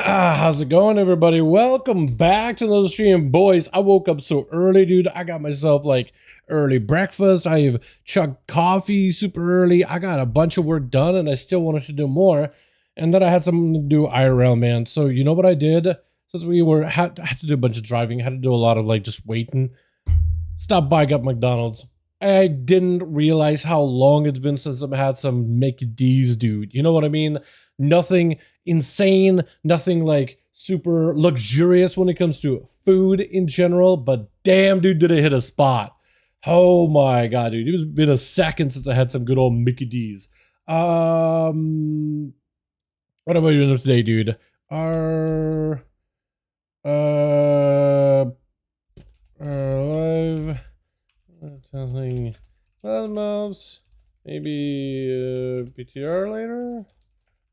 How's it going, everybody? Welcome back to another stream. Boys, I woke up so early, dude. I got myself like early breakfast. I've chugged coffee super early. I got a bunch of work done and I still wanted to do more. And then I had something to do IRL, man. So you know what I did? Since we had to do a bunch of driving, had to do a lot of like just waiting. Stopped by, got McDonald's. I didn't realize how long it's been since I've had some Mickey D's, dude. You know what I mean? Nothing insane, nothing like super luxurious when it comes to food in general, but damn, dude, did it hit a spot. Oh my god, dude. It's been a second since I had some good old Mickey D's. What am I doing today, dude? Live telling mouse, maybe PTR later.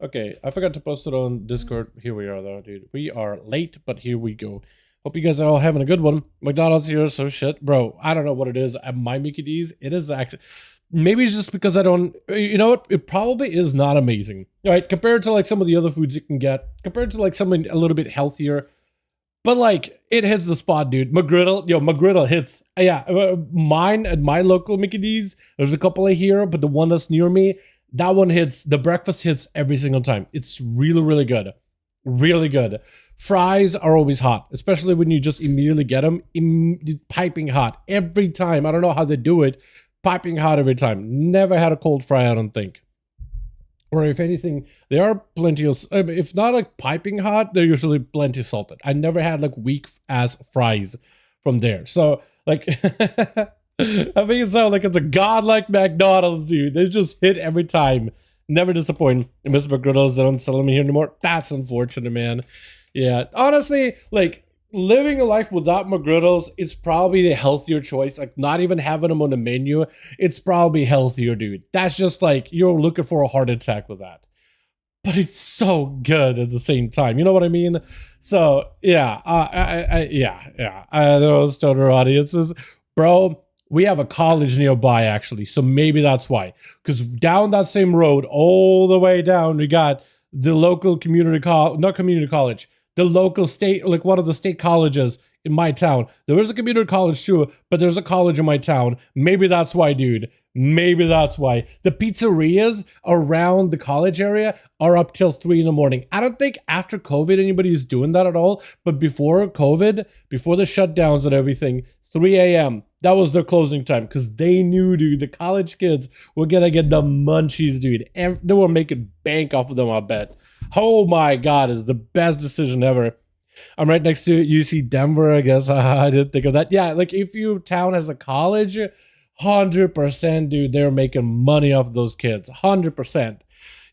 Okay, I forgot to post it on Discord. Here we are though, dude. We are late, but here we go. Hope you guys are all having a good one. McDonald's here, so shit. Bro, I don't know what it is at my Mickey D's. It is actually, maybe it's just because I don't, you know what? It probably is not amazing. All right, compared to like some of the other foods you can get, compared to like something a little bit healthier. But like, it hits the spot, dude. McGriddle, yo, McGriddle hits. Yeah, mine at my local Mickey D's, there's a couple of here, but the one that's near me, that one hits, the breakfast hits every single time. It's really, really good. Really good. Fries are always hot, especially when you just immediately get them. Piping hot every time. I don't know how they do it. Piping hot every time. Never had a cold fry, I don't think. Or if anything, they are plenty of, if not like piping hot, they're usually plenty salted. I never had like weak ass fries from there. So like, I think it sounds like it's a godlike McDonald's, dude. They just hit every time. Never disappoint. And Mr. McGriddles, they don't sell them here anymore. That's unfortunate, man. Yeah, honestly, like living a life without McGriddles, it's probably the healthier choice. Like not even having them on the menu, it's probably healthier, dude. That's just like, you're looking for a heart attack with that. But it's so good at the same time. You know what I mean? So yeah, those total audiences, bro. We have a college nearby, actually, so maybe that's why. Because down that same road, all the way down, we got the local community college, not community college, the local state, like one of the state colleges in my town. There is a community college too, but there's a college in my town. Maybe that's why, dude. Maybe that's why. The pizzerias around the college area are up till 3 in the morning. I don't think after COVID anybody's doing that at all, but before COVID, before the shutdowns and everything, 3 a.m. That was their closing time because they knew, dude, the college kids were gonna get the munchies, dude. They were making bank off of them, I bet. Oh my god, it's the best decision ever. I'm right next to UC Denver, I guess. I didn't think of that. Yeah, like if your town has a college, 100%, dude, they're making money off those kids. 100%.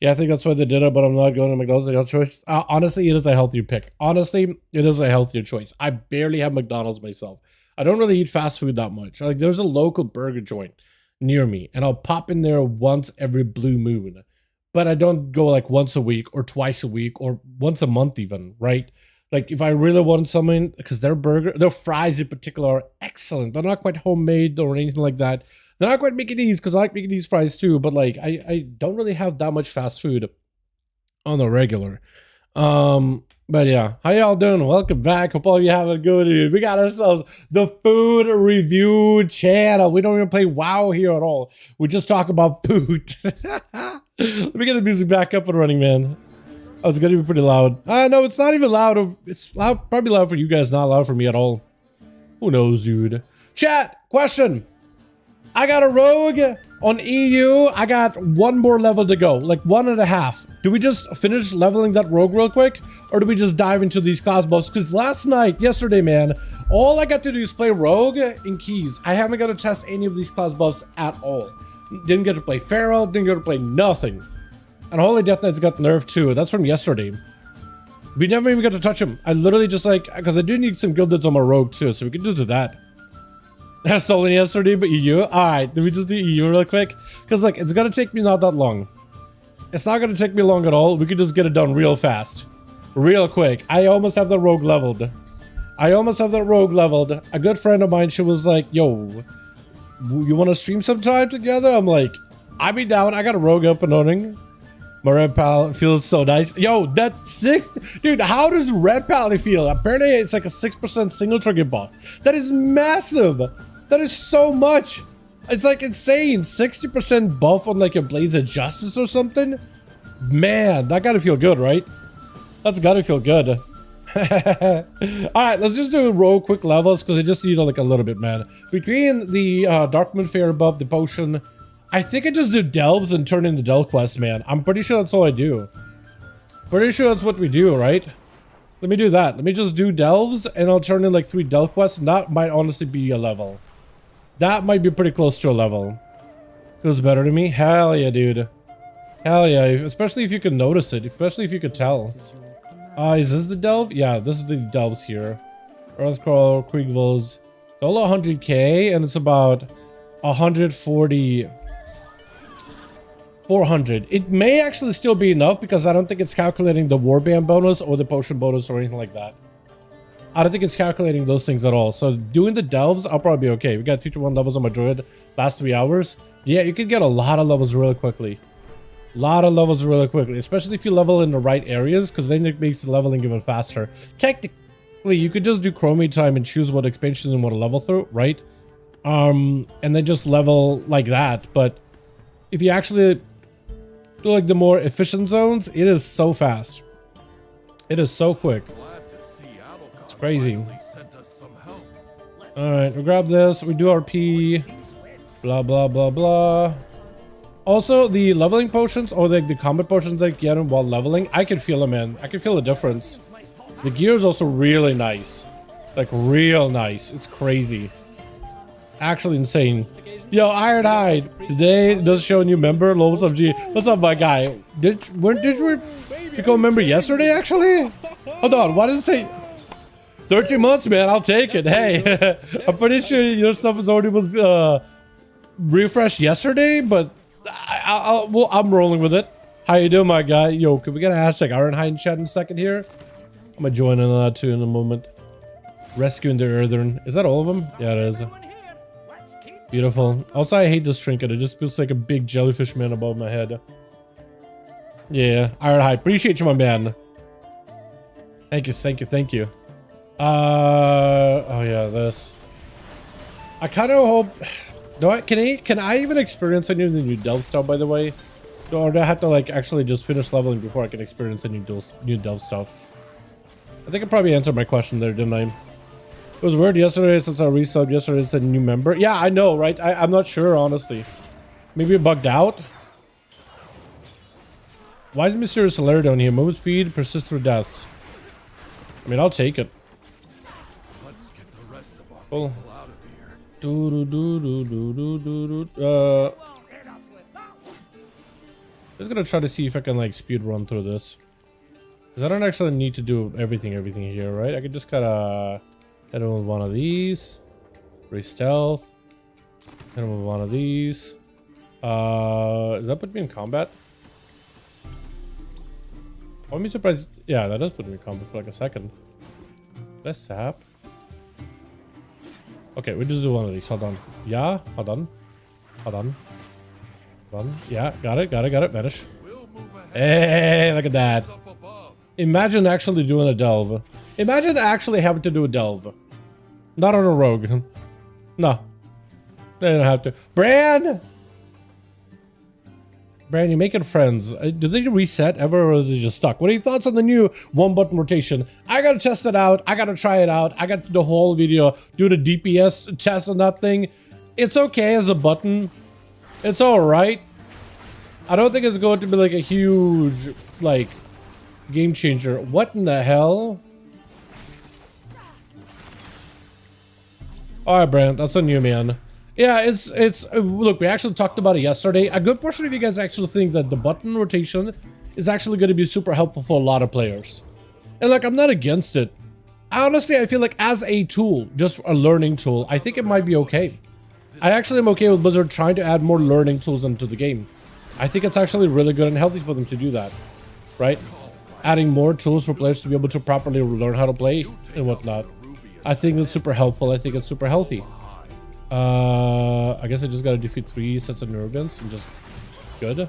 Yeah, I think that's why they did it, but I'm not going to McDonald's. A choice. Honestly, it is a healthier pick. Honestly, it is a healthier choice. I barely have McDonald's myself. I don't really eat fast food that much. Like there's a local burger joint near me and I'll pop in there once every blue moon, but I don't go like once a week or twice a week or once a month even, right? Like if I really want something, because their fries in particular are excellent. They're not quite homemade or anything like that. They're not quite Mickey D's because I like Mickey D's fries too, but like I don't really have that much fast food on the regular. But yeah, how y'all doing? Welcome back. Hope all you having a good dude. We got ourselves the food review channel. We don't even play WoW here at all. We just talk about food. Let me get the music back up and running, man. Oh, it's gonna be pretty loud. No, it's not even loud. It's loud, probably loud for you guys, not loud for me at all. Who knows, dude? Chat, question. I got a rogue on EU. I got one more level to go, like 1.5. Do we just finish leveling that rogue real quick? Or do we just dive into these class buffs? Because yesterday, man, all I got to do is play rogue in keys. I haven't got to test any of these class buffs at all. Didn't get to play Feral, didn't get to play nothing. And Holy Death Knight's got nerfed too. That's from yesterday. We never even got to touch him. I literally just like, because I do need some gildeds on my rogue too, so we can just do that. That's only yesterday, but EU. Alright, let me just do EU real quick. Because like, it's gonna take me not that long. It's not gonna take me long at all. We can just get it done real fast. Real quick. I almost have the rogue leveled. A good friend of mine, she was like, yo, you want to stream sometime together? I'm like, I'd be down. I got a rogue up and running. My red palette feels so nice. Yo, that 6, dude, how does red palette feel? Apparently it's like a 6% single trigger buff. That is massive. That is so much. It's like insane. 60% buff on like your Blades of Justice or something. Man, that gotta feel good, right? That's gotta feel good. Alright, let's just do real quick levels because I just need like a little bit, man. Between the Darkmoon Fair buff, the potion, I think I just do delves and turn into delve quests, man. I'm pretty sure that's all I do. Pretty sure that's what we do, right? Let me do that. Let me just do delves and I'll turn in like 3 delve quests, and that might honestly be a level. That might be pretty close to a level. Feels better to me? Hell yeah, dude. Hell yeah, especially if you can notice it, especially if you could tell. Is this the delve? Yeah, this is the delves here. Earthcrawl, Kriegvilles. It's all 100k and it's about 140... 400. It may actually still be enough because I don't think it's calculating the warband bonus or the potion bonus or anything like that. I don't think it's calculating those things at all. So doing the delves, I'll probably be okay. We got 51 levels on my druid last 3 hours. Yeah, you can get a lot of levels really quickly. A lot of levels really quickly, especially if you level in the right areas, because then it makes the leveling even faster. Technically, you could just do chromie time and choose what expansions and what to level through, right? And then just level like that. But if you actually do like the more efficient zones, it is so fast. It is so quick. It's crazy. Alright, we grab this, we do our P, blah blah blah blah. Also, the leveling potions or like the combat potions that get them while leveling, I can feel them, man. I can feel the difference. The gear is also really nice. Like real nice. It's crazy. Actually insane. Yo, Ironhide, today does show a new member. Lol, what's up, G? What's up, my guy? Did you become a member yesterday, actually? Hold on, why does it say 13 months, man? I'll take it. Hey, I'm pretty sure your stuff was already refreshed yesterday, but well, I'm rolling with it. How you doing, my guy? Yo, can we get a hashtag Ironhide in chat in a second here? I'm gonna join in on that too in a moment. Rescuing the Earthern. Is that all of them? Yeah, it is. Beautiful. Also, I hate this trinket. It just feels like a big jellyfish man above my head. Yeah, Ironhide. Appreciate you, my man. Thank you, thank you, thank you. Oh yeah, this. I kind of hope. Can I even experience any of the new delve stuff, by the way? Or do I have to like actually just finish leveling before I can experience any new delve stuff? I think I probably answered my question there, didn't I? It was weird yesterday since I resubbed yesterday. It said new member. Yeah, I know, right? I'm not sure, honestly. Maybe it bugged out. Why is Mysterious Hilaire down here? Movement speed, persist through deaths. I mean, I'll take it. Cool. Just gonna try to see if I can like speed run through this. Because I don't actually need to do everything here, right? I could just kinda hit him with one of these. Re-stealth. Hit him with one of these. Does that put me in combat? I'm surprised. Yeah, that does put me in combat for like a second. Let's sap. Okay, we just do one of these. Hold on. Yeah, hold on. Hold on. Hold on. Yeah, got it. Vanish. Hey, look at that. Imagine actually doing a delve. Imagine actually having to do a delve. Not on a rogue. No. They don't have to. Bran, you're making friends. Do they reset ever, or is it just stuck? What are your thoughts on the new 1-button rotation? I gotta test it out. I gotta try it out. I got the whole video, do the DPS test on that thing. It's okay as a button. It's alright. I don't think it's going to be like a huge, like, game changer. What in the hell? Alright, Brent, that's on you, man. Yeah, it's look, we actually talked about it yesterday. A good portion of you guys actually think that the button rotation is actually going to be super helpful for a lot of players. And like, I'm not against it. Honestly, I feel like as a tool, just a learning tool, I think it might be okay. I actually am okay with Blizzard trying to add more learning tools into the game. I think it's actually really good and healthy for them to do that, right? Adding more tools for players to be able to properly learn how to play and whatnot. I think it's super helpful. I think it's super healthy. I guess I just gotta defeat 3 sets of Neurogans and just good.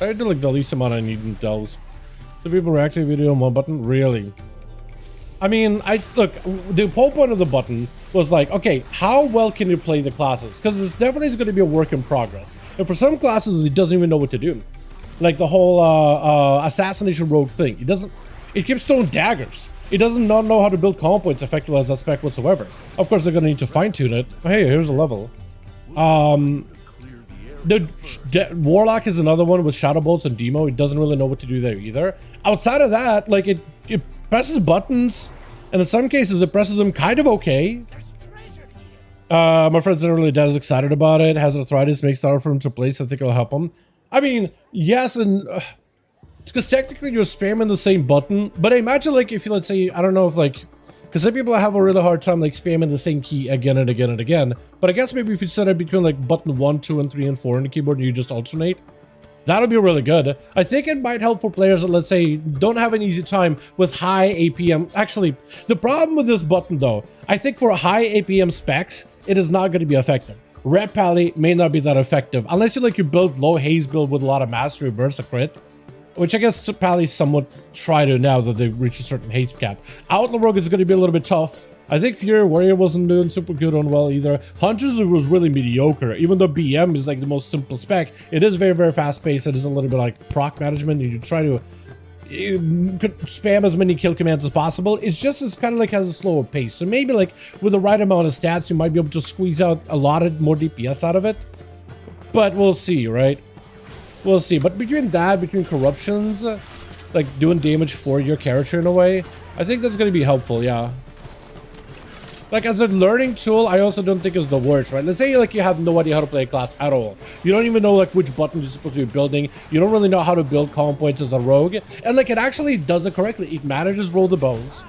I do like the least amount I need in delves. So people reacting video on one button? Really? I mean, look, the whole point of the button was like, okay, how well can you play the classes? Because it's definitely going to be a work in progress. And for some classes, it doesn't even know what to do. Like the whole assassination rogue thing. It keeps throwing daggers. It doesn't not know how to build combo points effectively as that spec whatsoever. Of course, they're going to need to fine tune it. Hey, here's a level. The Warlock is another one with Shadow Bolts and Demo. It doesn't really know what to do there either. Outside of that, like it presses buttons, and in some cases it presses them kind of okay. My friend's not really that excited about it. Has arthritis, makes it hard for him to place. I think it'll help him. I mean, yes, and because technically you're spamming the same button, but I imagine like if you, let's say, I don't know if like, because some people have a really hard time like spamming the same key again and again and again. But I guess maybe if you set it between like button 1, 2, and 3, and 4 on the keyboard and you just alternate, that'll be really good. I think it might help for players that, let's say, don't have an easy time with high APM. Actually, the problem with this button though, I think for high APM specs, it is not going to be effective. Red Pally may not be that effective unless you like you build low haze build with a lot of mastery versus a crit. Which I guess Pally somewhat try to now that they've reached a certain haze cap. Outlaw Rogue is going to be a little bit tough. I think Fury Warrior wasn't doing super good on well either. Hunters was really mediocre. Even though BM is like the most simple spec, it is very, very fast paced. It is a little bit like proc management. You try to spam as many kill commands as possible. It's kind of like has a slower pace. So maybe like with the right amount of stats, you might be able to squeeze out a lot of more DPS out of it. But we'll see, right? We'll see. But between corruptions, like doing damage for your character in a way, I think that's going to be helpful, yeah. Like as a learning tool, I also don't think it's the worst, right? Let's say like you have no idea how to play a class at all. You don't even know like which button you're supposed to be building. You don't really know how to build combo points as a rogue. And like it actually does it correctly. It manages roll the bones.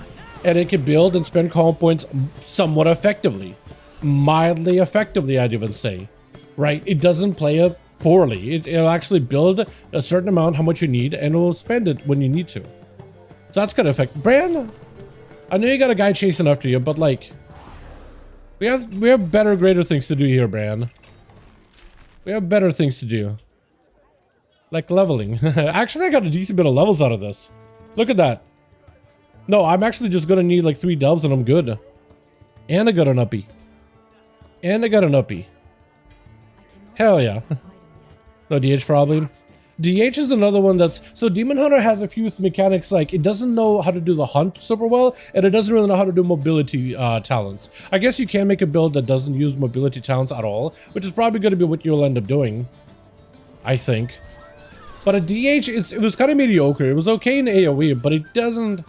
And it can build and spend combo points somewhat effectively. Mildly effectively, I'd even say. Right? It doesn't play it poorly. It'll actually build a certain amount, how much you need, and it'll spend it when you need to. So that's gonna affect Bran. I know you got a guy chasing after you, but like we have better, greater things to do here, Bran. We have better things to do. Like leveling. Actually, I got a decent bit of levels out of this. Look at that. No, I'm actually just gonna need like 3 delves and I'm good. And I got an uppie. And I got an uppie. Hell yeah. No DH probably. DH is another one that's... So Demon Hunter has a few mechanics like it doesn't know how to do the hunt super well, and it doesn't really know how to do mobility talents. I guess you can make a build that doesn't use mobility talents at all, which is probably going to be what you'll end up doing. I think. But a DH, it was kind of mediocre. It was okay in AoE, but it doesn't...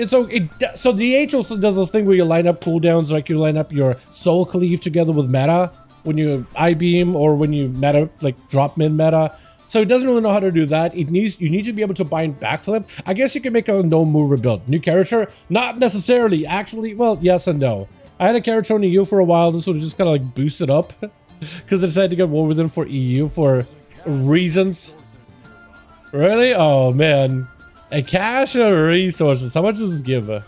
So DH also does this thing where you line up cooldowns, like you line up your Soul Cleave together with meta. When you I-beam or when you meta, like drop mid meta. So it doesn't really know how to do that. You need to be able to bind backflip. I guess you can make a no mover build. New character? Not necessarily. Actually, well, yes and no. I had a character on EU for a while. This would just kind of like boost it up. Because I decided to get war with them for EU for reasons. Really? Oh man. A cache or resources. How much does this give?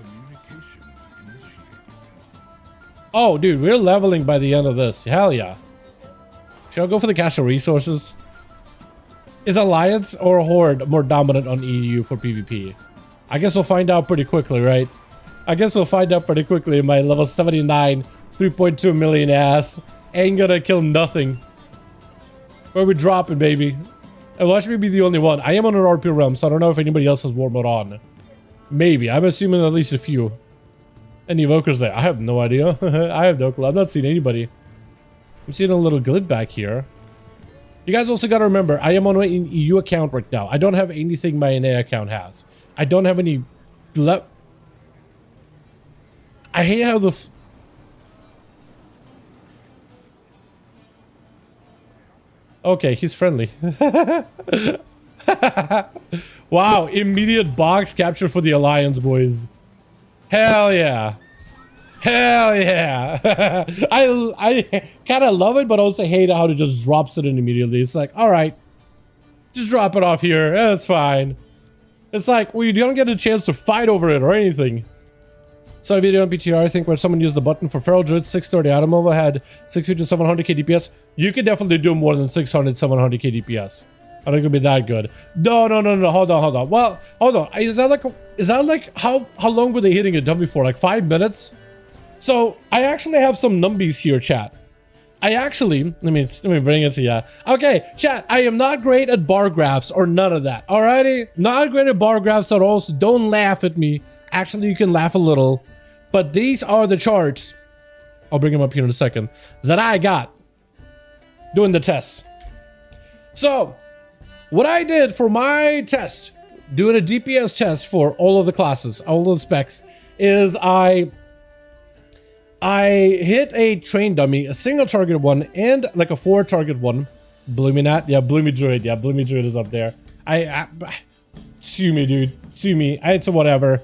Oh, dude, we're leveling by the end of this. Hell yeah. Should I go for the cache of resources? Is Alliance or Horde more dominant on EU for PvP? I guess we'll find out pretty quickly, right? I guess we'll find out pretty quickly. My level 79, 3.2 million ass ain't gonna kill nothing. Where we dropping, baby? And watch me be the only one. I am on an RP realm, so I don't know if anybody else has war mode on. Maybe. I'm assuming at least a few. Any evokers there? I have no idea. I have no clue. I've not seen anybody. I'm seeing a little glitch back here. You guys also got to remember, I am on my EU account right now. I don't have anything my NA account has. I don't have any... I hate how the... Okay, he's friendly. Wow, immediate box capture for the Alliance, boys. Hell yeah. Hell yeah. I kind of love it, but also hate how it just drops it in immediately. It's like, all right, just drop it off here. That's fine. It's like, well, you don't get a chance to fight over it or anything. So a video on PTR, I think, where someone used the button for Feral Druid 630 Atom over had 650 to 700k DPS. You can definitely do more than 600, 700k DPS. I don't think it'll be that good. No. Hold on. Well, hold on. Is that like how long were they hitting a dummy for? Like 5 minutes? So I actually have some numbies here, chat. Let me bring it to you. Okay, chat. I am not great at bar graphs or none of that. Alrighty, not great at bar graphs at all. So don't laugh at me. Actually, you can laugh a little, but these are the charts. I'll bring them up here in a second that I got doing the tests. So what I did for my test, doing a DPS test for all of the classes, all of the specs, is I hit a train dummy, a single target one, and like a 4 target one. Bloomy Nat, yeah, Bloomy Druid, yeah, Bloomy Druid is up there. Sue me, dude, sue me. It's whatever.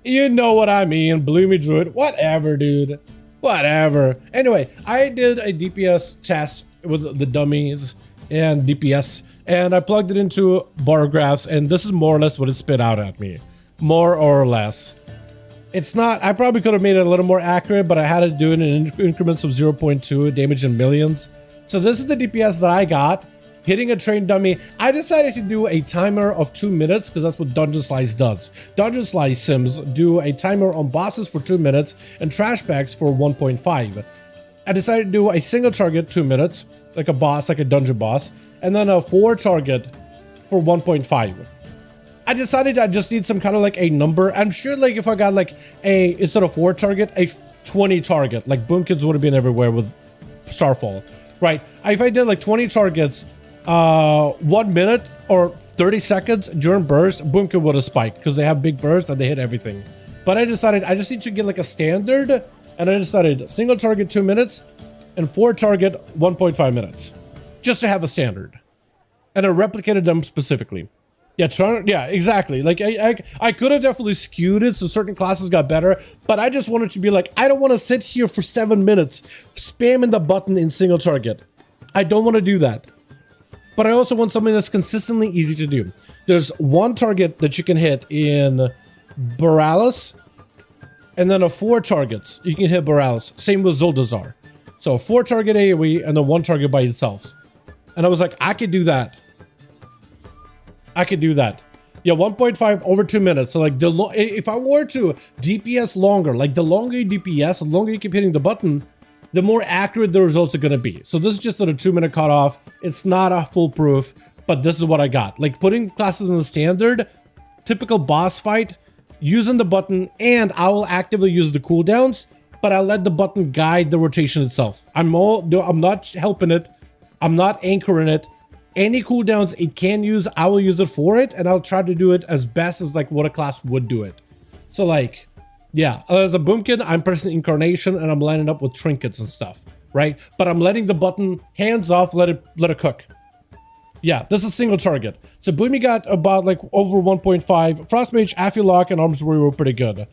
You know what I mean, Bloomy Druid, whatever, dude, whatever. Anyway, I did a DPS test with the dummies and DPS, and I plugged it into bar graphs, and this is more or less what it spit out at me, more or less. It's not, I probably could have made it a little more accurate, but I had to do it in increments of 0.2, damage in millions. So this is the DPS that I got, hitting a train dummy. I decided to do a timer of 2 minutes, because that's what Dungeon Slice does. Dungeon Slice sims do a timer on bosses for 2 minutes, and trash bags for 1.5. I decided to do a single target 2 minutes, like a boss, like a dungeon boss, and then a 4 target for 1.5. I decided I just need some kind of like a number. I'm sure like if I got like a, instead of 4 target, a 20 target, like Boomkins would have been everywhere with Starfall, right? If I did like 20 targets, 1 minute or 30 seconds during burst, Boomkin would have spiked because they have big bursts and they hit everything. But I decided I just need to get like a standard, and I decided single target 2 minutes and 4 target 1.5 minutes, just to have a standard. And I replicated them specifically. Yeah, exactly. Like I could have definitely skewed it so certain classes got better, but I just wanted to be like, I don't want to sit here for 7 minutes spamming the button in single target. I don't want to do that. But I also want something that's consistently easy to do. There's 1 target that you can hit in Borealis, and then a 4 targets you can hit Borealis. Same with Zuldazar. So 4 target AoE and then 1 target by itself. And I was like, I could do that. I could do that. Yeah, 1.5 over 2 minutes. So like if I were to DPS longer, like the longer you DPS, the longer you keep hitting the button, the more accurate the results are going to be. So this is just at a 2 minute cutoff. It's not a foolproof, but this is what I got. Like putting classes in the standard, typical boss fight, using the button, and I will actively use the cooldowns, but I'll let the button guide the rotation itself. I'm not helping it. I'm not anchoring it. Any cooldowns it can use, I will use it for it, and I'll try to do it as best as like what a class would do it. So like, yeah, as a Boomkin, I'm pressing Incarnation and I'm lining up with trinkets and stuff, right? But I'm letting the button hands off, let it cook. Yeah, this is single target. So Boomy got about like over 1.5. Frostmage, Affilock, and Arms were pretty good.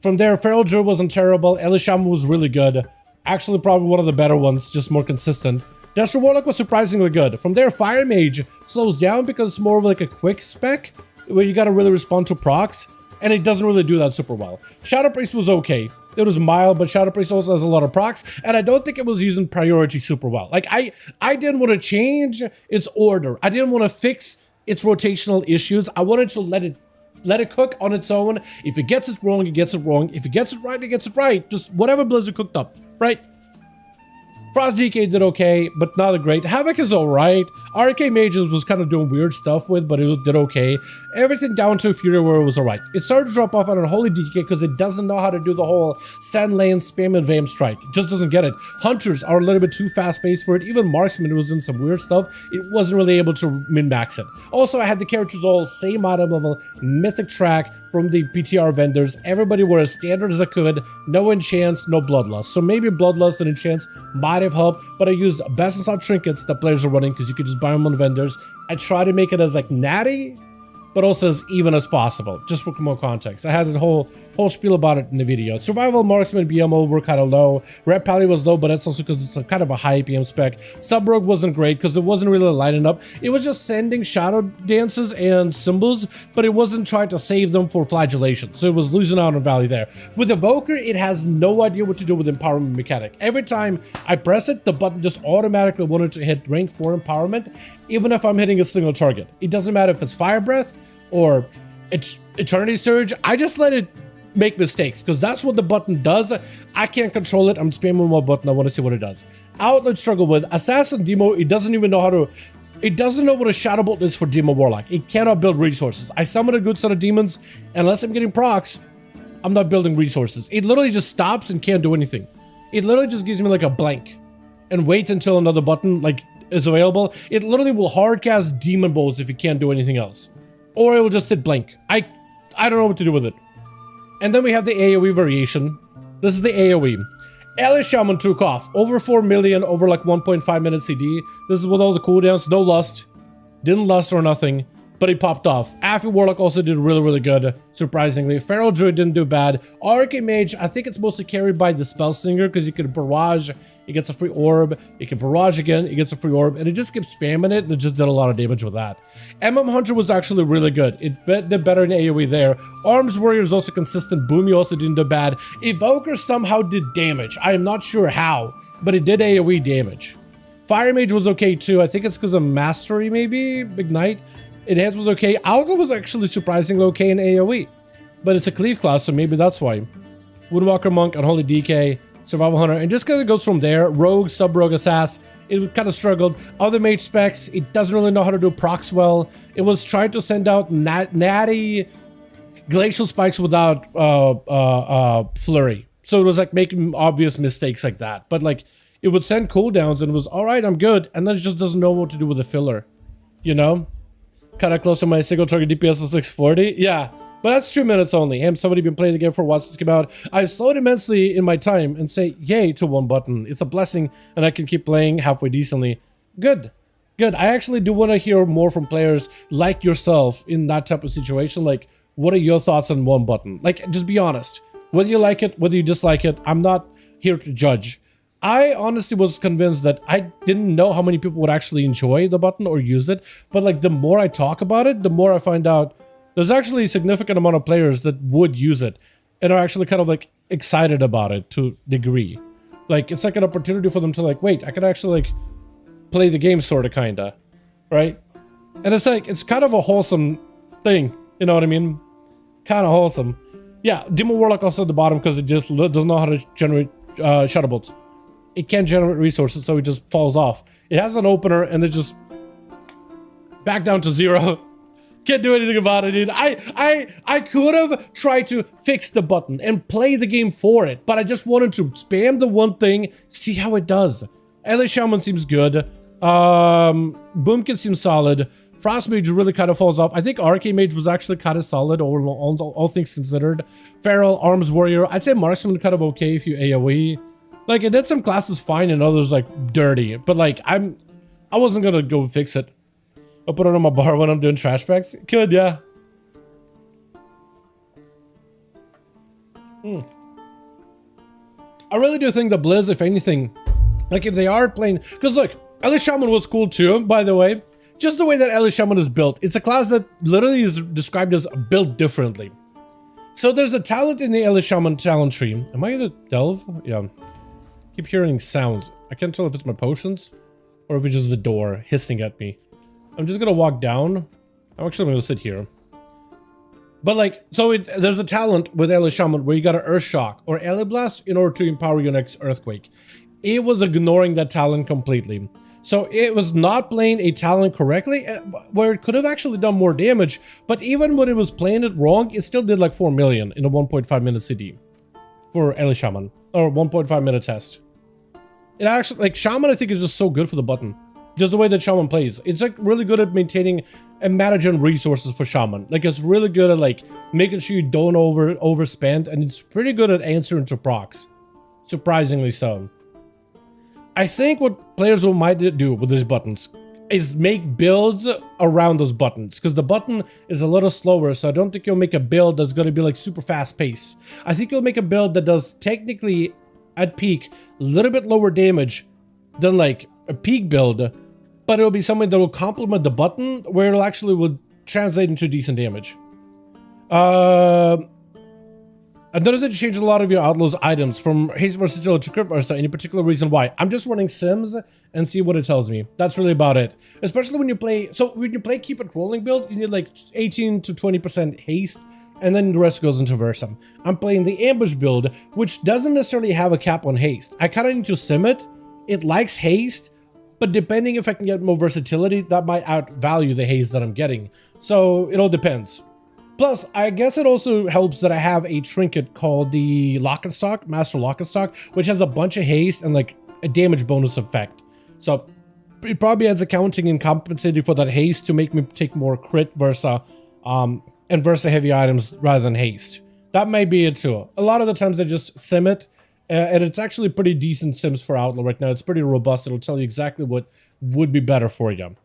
From there, Feral Druid wasn't terrible. Elishama was really good. Actually, probably one of the better ones, just more consistent. Destro Warlock was surprisingly good. From there, Fire Mage slows down because it's more of like a quick spec where you gotta really respond to procs, and it doesn't really do that super well. Shadow Priest was okay. It was mild, but Shadow Priest also has a lot of procs, and I don't think it was using priority super well. Like I didn't want to change its order. I didn't want to fix its rotational issues. I wanted to let it cook on its own. If it gets it wrong, it gets it wrong. If it gets it right, it gets it right. Just whatever Blizzard cooked up, right? Frost DK did okay, but not a great. Havoc is alright. RK Mages was kind of doing weird stuff with, but it did okay. Everything down to Fury Warrior was alright. It started to drop off on Unholy DK because it doesn't know how to do the whole Sand Lane spam and Vam strike. It just doesn't get it. Hunters are a little bit too fast-paced for it. Even Marksman was in some weird stuff. It wasn't really able to min-max it. Also, I had the characters all same item level, mythic track from the PTR vendors. Everybody were as standard as I could. No enchants, no bloodlust. So maybe bloodlust and enchants might have helped, but I used best in stock trinkets that players are running because you could just buy them on vendors. I try to make it as like natty, but also as even as possible, just for more context. I had a whole spiel about it in the video. Survival, Marksman, BMO were kind of low. Red Pally was low, but that's also because it's a kind of a high PM spec. Sub-Rogue wasn't great because it wasn't really lighting up. It was just sending shadow dances and symbols, but it wasn't trying to save them for flagellation. So it was losing out on value there. With Evoker, it has no idea what to do with empowerment mechanic. Every time I press it, the button just automatically wanted to hit rank 4 empowerment. even if I'm hitting a single target. It doesn't matter if it's Fire Breath or it's Eternity Surge. I just let it make mistakes because that's what the button does. I can't control it. I'm spamming my button. I want to see what it does. Outlet struggle with Assassin Demo. It doesn't even know how to. It doesn't know what a Shadow Bolt is for Demon Warlock. It cannot build resources. I summon a good set of demons. Unless I'm getting procs, I'm not building resources. It literally just stops and can't do anything. It literally just gives me like a blank and waits until another button like is available. It literally will hardcast Demon Bolts if it can't do anything else. Or it will just sit blank. I don't know what to do with it. And then we have the AoE variation. This is the AoE. Elish Shaman took off. Over 4 million, over like 1.5 minute CD. This is with all the cooldowns. No lust. Didn't lust or nothing. But he popped off. Affy Warlock also did really, really good, surprisingly. Feral Druid didn't do bad. Archmage, I think it's mostly carried by the Spellslinger because you can barrage, he gets a free orb. You can barrage again, he gets a free orb. And it just keeps spamming it, and it just did a lot of damage with that. Hunter was actually really good. It did better in AoE there. Arms Warrior is also consistent. Boomy also didn't do bad. Evoker somehow did damage. I am not sure how, but it did AoE damage. Fire Mage was okay too. I think it's because of Mastery, maybe? Ignite. Enhance was okay. Outlaw was actually surprisingly okay in AoE. But it's a Cleave class, so maybe that's why. Woodwalker Monk, Unholy DK, Survival Hunter, and just kind of goes from there. Rogue, Sub-Rogue, Assass. It kind of struggled. Other mage specs, it doesn't really know how to do procs well. It was trying to send out natty glacial spikes without flurry. So it was like making obvious mistakes like that. But like, it would send cooldowns and it was, alright, I'm good. And then it just doesn't know what to do with a filler. You know? Kind of close to my single target DPS of 640. Yeah, but that's 2 minutes only. Somebody been playing the game for a while since it came out. I slowed immensely in my time and say yay to one button. It's a blessing and I can keep playing halfway decently. Good. Good. I actually do want to hear more from players like yourself in that type of situation. Like, what are your thoughts on one button? Like, just be honest. Whether you like it, whether you dislike it, I'm not here to judge. I honestly was convinced that I didn't know how many people would actually enjoy the button or use it. But like the more I talk about it, the more I find out there's actually a significant amount of players that would use it and are actually kind of like excited about it to a degree. Like it's like an opportunity for them to like, wait, I could actually like play the game sort of kind of, right? And it's like, it's kind of a wholesome thing. You know what I mean? Kind of wholesome. Yeah, Demon Warlock also at the bottom because it just doesn't know how to generate Shadow Bolts. It can't generate resources, so it just falls off. It has an opener, and it just back down to 0. Can't do anything about it, dude. I could have tried to fix the button and play the game for it, but I just wanted to spam the one thing, see how it does. LA Shaman seems good. Boomkin seems solid. Frostmage really kind of falls off. I think Archmage was actually kind of solid, all things considered. Feral, Arms Warrior. I'd say Marksman kind of okay if you AoE. Like, it did some classes fine and others, like, dirty. But, like, I wasn't gonna go fix it. I'll put it on my bar when I'm doing trash packs. Could, yeah. I really do think that Blizz, if anything, like, if they are playing... Because, look, Elish Shaman was cool, too, by the way. Just the way that Elish Shaman is built. It's a class that literally is described as built differently. So, there's a talent in the Elish Shaman talent tree. Am I gonna delve? Yeah. Keep hearing sounds. I can't tell if it's my potions or if it's just the door hissing at me. I'm just gonna walk down. I'm actually gonna sit here. But like, so there's a talent with Elish Shaman where you got an Earth Shock or Ele Blast in order to empower your next Earthquake. It was ignoring that talent completely. So it was not playing a talent correctly, where it could have actually done more damage. But even when it was playing it wrong, it still did like 4 million in a 1.5 minute CD for Elish Shaman. Or 1.5 minute test. It actually, like, Shaman I think is just so good for the button. Just the way that Shaman plays. It's like really good at maintaining and managing resources for Shaman. Like, it's really good at like making sure you don't overspend, and it's pretty good at answering to procs. Surprisingly so. I think what players might do with these buttons is make builds around those buttons, because the button is a little slower, so I don't think you'll make a build that's going to be like super fast paced. I think you'll make a build that does technically at peak a little bit lower damage than like a peak build, but it'll be something that will complement the button where it'll actually will translate into decent damage. I've noticed that you changed a lot of your Outlaw's items from Haste Versatility to Crit Versa. Any particular reason why? I'm just running Sims and see what it tells me. That's really about it. Especially when you play, so when you play Keep It Rolling build, you need like 18 to 20% haste, and then the rest goes into Versa. I'm playing the Ambush build, which doesn't necessarily have a cap on haste. I kind of need to sim it. It likes haste, but depending if I can get more versatility, that might outvalue the haste that I'm getting. So it all depends. Plus, I guess it also helps that I have a trinket called the Lock and Stock, Master Lock and Stock, which has a bunch of haste and like a damage bonus effect. So it probably adds accounting and compensating for that haste to make me take more crit Versa and Versa heavy items rather than haste. That may be it too. A lot of the times I just sim it, and it's actually pretty decent sims for Outlaw right now. It's pretty robust. It'll tell you exactly what would be better for you.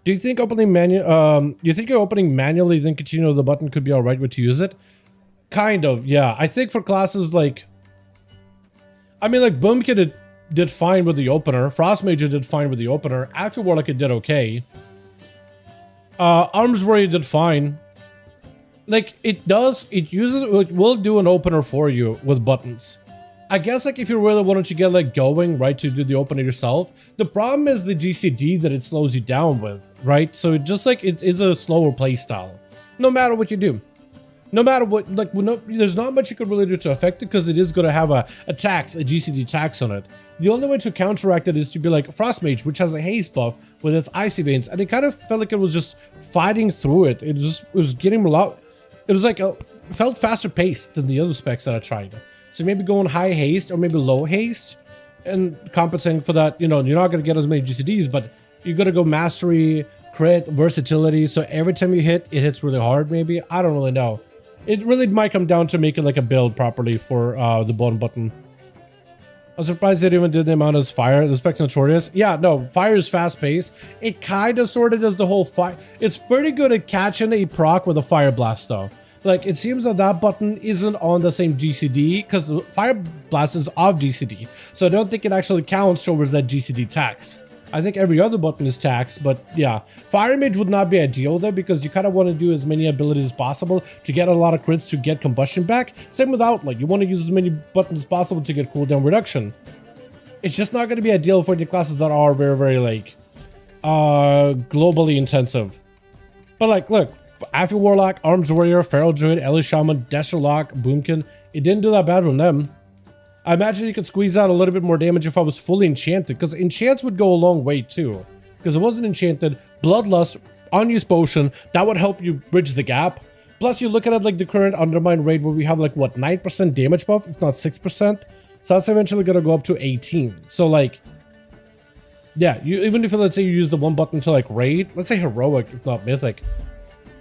Do you think opening you're opening manually then continue the button could be all right way to use it? Kind of, yeah. I think for classes like, I mean, like Boomkid did fine with the opener. Frostmage did fine with the opener. After Warlock it did okay. Arms Warrior did fine. Like it will do an opener for you with buttons. I guess like if you really wanted to get like going, right, to do the opener yourself, the problem is the GCD that it slows you down with, right? So it just like it is a slower play style, no matter what you do. No matter what, like there's not much you could really do to affect it because it is going to have a GCD tax on it. The only way to counteract it is to be like Frostmage, which has a haste buff with its Icy Veins, and it kind of felt like it was just fighting through it. It was getting a lot. It was like it felt faster paced than the other specs that I tried. So maybe going high haste or maybe low haste and compensating for that. You know, you're not going to get as many GCDs, but you got to go mastery, crit, versatility. So every time you hit, it hits really hard maybe. I don't really know. It really might come down to making like a build properly for the bottom button. I'm surprised they even did the amount as fire. The spec notorious. Yeah, no, fire is fast paced. It kind of sort of does the whole fire. It's pretty good at catching a proc with a fire blast though. Like, it seems that that button isn't on the same GCD because the Fire Blast is off GCD. So I don't think it actually counts towards that GCD tax. I think every other button is taxed, but yeah. Fire Mage would not be ideal though because you kind of want to do as many abilities as possible to get a lot of crits to get combustion back. Same with Outlaw. You want to use as many buttons as possible to get cooldown reduction. It's just not going to be ideal for the classes that are very, very like globally intensive. But like, look. After Warlock, Arms Warrior, Feral Druid, Ellie Shaman, Desert Lock, Boomkin, it didn't do that bad from them. I imagine you could squeeze out a little bit more damage if I was fully enchanted, because enchants would go a long way too. Because it wasn't enchanted, Bloodlust, Unused Potion, that would help you bridge the gap. Plus you look at it like the current Undermine raid where we have like what, 9% damage buff, if not 6%. So that's eventually gonna go up to 18. So like, yeah, even if let's say you use the one button to like raid, let's say heroic, if not mythic.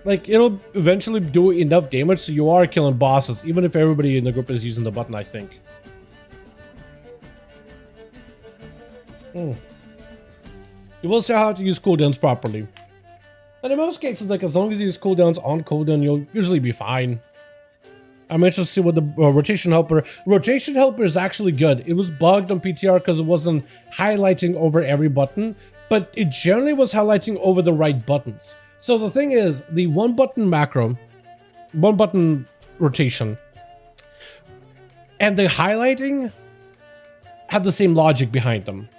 Like, it'll eventually do enough damage so you are killing bosses, even if everybody in the group is using the button, I think. You will see how to use cooldowns properly. And in most cases, like, as long as you use cooldowns on cooldown, you'll usually be fine. I'm interested to see what the rotation helper... Rotation helper is actually good. It was bugged on PTR because it wasn't highlighting over every button, but it generally was highlighting over the right buttons. So the thing is, the one button macro, one button rotation, and the highlighting have the same logic behind them.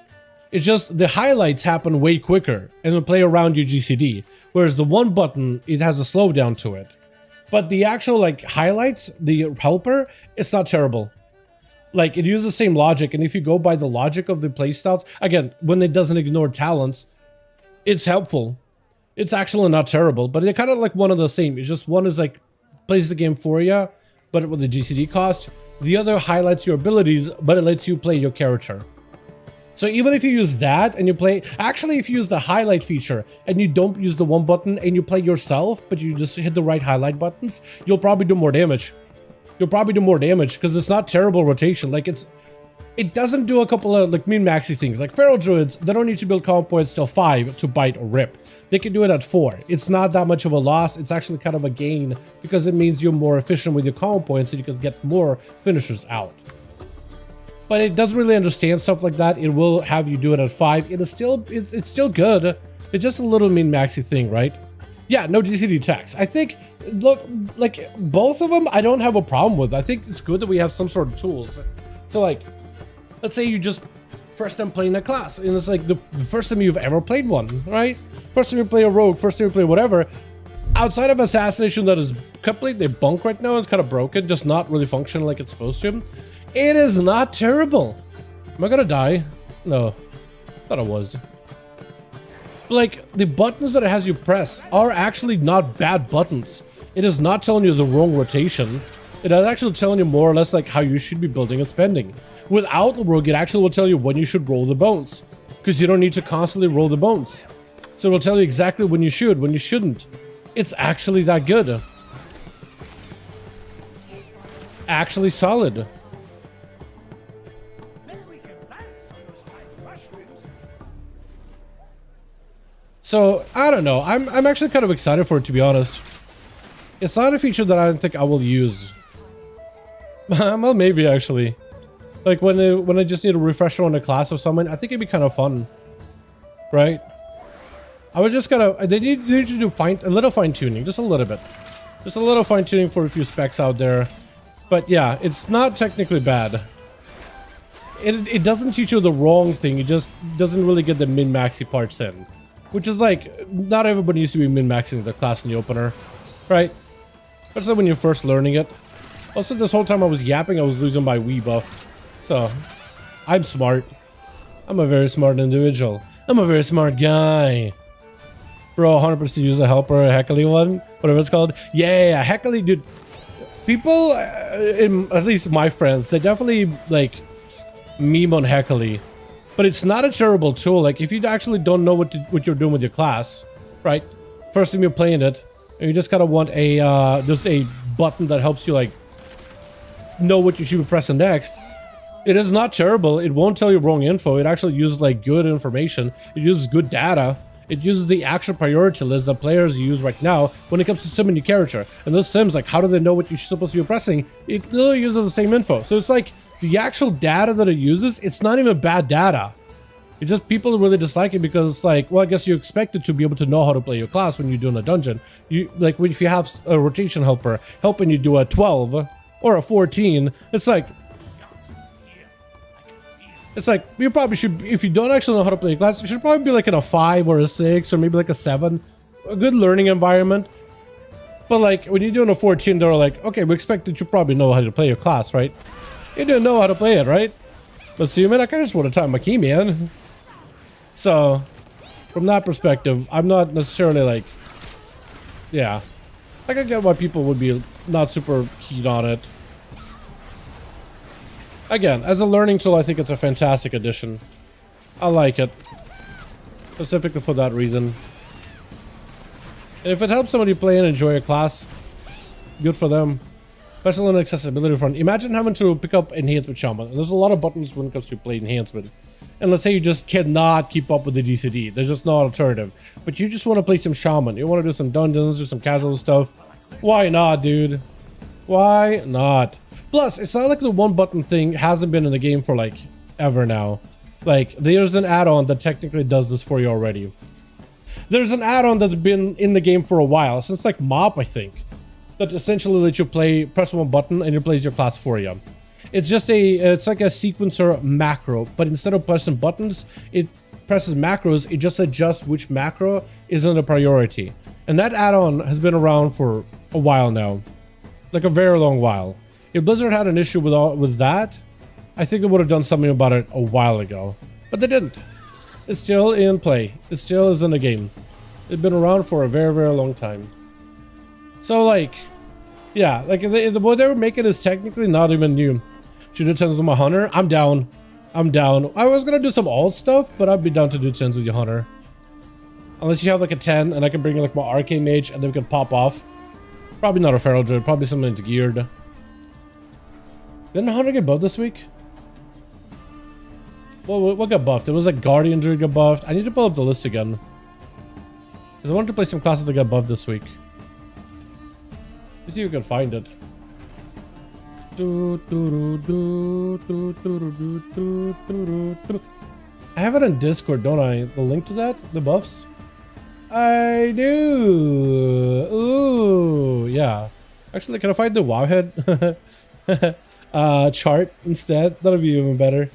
It's just the highlights happen way quicker and will play around your GCD, whereas the one button, it has a slowdown to it. But the actual like highlights, the helper, it's not terrible. Like it uses the same logic, and if you go by the logic of the playstyles, again, when it doesn't ignore talents, it's helpful. It's actually not terrible, but it's kind of like one of the same. It's just one is like plays the game for you, but with the GCD cost. The other highlights your abilities, but it lets you play your character. So even if you use that and you play, actually if you use the highlight feature and you don't use the one button and you play yourself, but you just hit the right highlight buttons, you'll probably do more damage. You'll probably do more damage because it's not terrible rotation. Like it doesn't do a couple of like min-maxy things. Like Feral Druids, they don't need to build combo points till 5 to bite or rip. They can do it at 4. It's not that much of a loss. It's actually kind of a gain because it means you're more efficient with your combo points and you can get more finishers out. But it doesn't really understand stuff like that. It will have you do it at 5. It is still, it's still good. It's just a little min-maxy thing, right? Yeah, no DCD text. I think, look, like both of them, I don't have a problem with. I think it's good that we have some sort of tools. So like, let's say you just first time playing a class, and it's like the first time you've ever played one, right? First time you play a rogue, first time you play whatever. Outside of assassination that is completely bunk right now, it's kind of broken, just not really functioning like it's supposed to. It is not terrible. Am I gonna die? No, thought I was. Like, the buttons that it has you press are actually not bad buttons. It is not telling you the wrong rotation. It is actually telling you more or less like how you should be building and spending. Without the rogue, it actually will tell you when you should roll the bones, because you don't need to constantly roll the bones. So it will tell you exactly when you should, when you shouldn't. It's actually that good. Actually solid. So, I don't know. I'm actually kind of excited for it, to be honest. It's not a feature that I don't think I will use. Well, maybe actually. Like when I just need a refresher on a class of someone, I think it'd be kind of fun. Right? I would just gotta... They need to do a little fine-tuning. Just a little bit. Just a little fine-tuning for a few specs out there. But yeah, it's not technically bad. It doesn't teach you the wrong thing. It just doesn't really get the min-maxy parts in. Which is like, not everybody needs to be min-maxing their class in the opener, right? Especially when you're first learning it. Also, this whole time I was yapping, I was losing my Wii buff. So, I'm smart. I'm a very smart individual. I'm a very smart guy. Bro, 100% use a helper, a Heckley one, whatever it's called. Yeah, Heckley, dude. People, at least my friends, they definitely, like, meme on Heckley. But it's not a terrible tool. Like, if you actually don't know what you're doing with your class, right? First time you're playing it, and you just kind of want a just a button that helps you like know what you should be pressing next. It is not terrible. It won't tell you wrong info. It actually uses like good information. It uses good data. It uses the actual priority list that players use right now when it comes to simming your character. And those sims, like, how do they know what you're supposed to be pressing? It literally uses the same info. So it's like, the actual data that it uses, it's not even bad data. It's just people really dislike it because it's like, well, I guess you expect it to be able to know how to play your class when you're doing a dungeon. You like, if you have a rotation helper helping you do a 12 or a 14, it's like you probably should, if you don't actually know how to play your class, you should probably be like in a 5 or a 6 or maybe like a 7. A good learning environment. But like, when you're doing a 14, they're like, okay, we expect that you probably know how to play your class, right? You didn't know how to play it, right? Assuming I just want to time my key, man. So, from that perspective, I'm not necessarily like, yeah. I can get why people would be not super keen on it. Again, as a learning tool, I think it's a fantastic addition. I like it. Specifically for that reason. And if it helps somebody play and enjoy a class, good for them. Especially on the accessibility front. Imagine having to pick up enhancement shaman. And there's a lot of buttons when it comes to play enhancement. And let's say you just cannot keep up with the DCD. There's just no alternative. But you just want to play some shaman. You want to do some dungeons, do some casual stuff. Why not, dude? Why not? Plus, it's not like the one button thing hasn't been in the game for like ever now. Like, there's an add-on that technically does this for you already. There's an add-on that's been in the game for a while. Since like MOP, I think. That essentially lets you press one button and it plays your class for you. It's just it's like a sequencer macro, but instead of pressing buttons, it presses macros. It just adjusts which macro is in the priority. And that add-on has been around for a while now. Like a very long while. If Blizzard had an issue with that, I think they would have done something about it a while ago. But they didn't. It's still in play. It still is in the game. It's been around for a very, very long time. So, like, yeah, like, what they were making is technically not even new. Should do 10s with my hunter? I'm down. I'm down. I was gonna do some alt stuff, but I'd be down to do 10s with your hunter. Unless you have, like, a 10, and I can bring, like, my arcane mage, and then we can pop off. Probably not a feral druid, probably something that's geared. Didn't hunter get buffed this week? Well, what got buffed? It was, like, guardian druid got buffed. I need to pull up the list again. Because I wanted to play some classes that got buffed this week. Let's see if we can find it. I have it on Discord, don't I? The link to that? The buffs? I do. Ooh, yeah. Actually, can I find the WoW head chart instead? That'll be even better.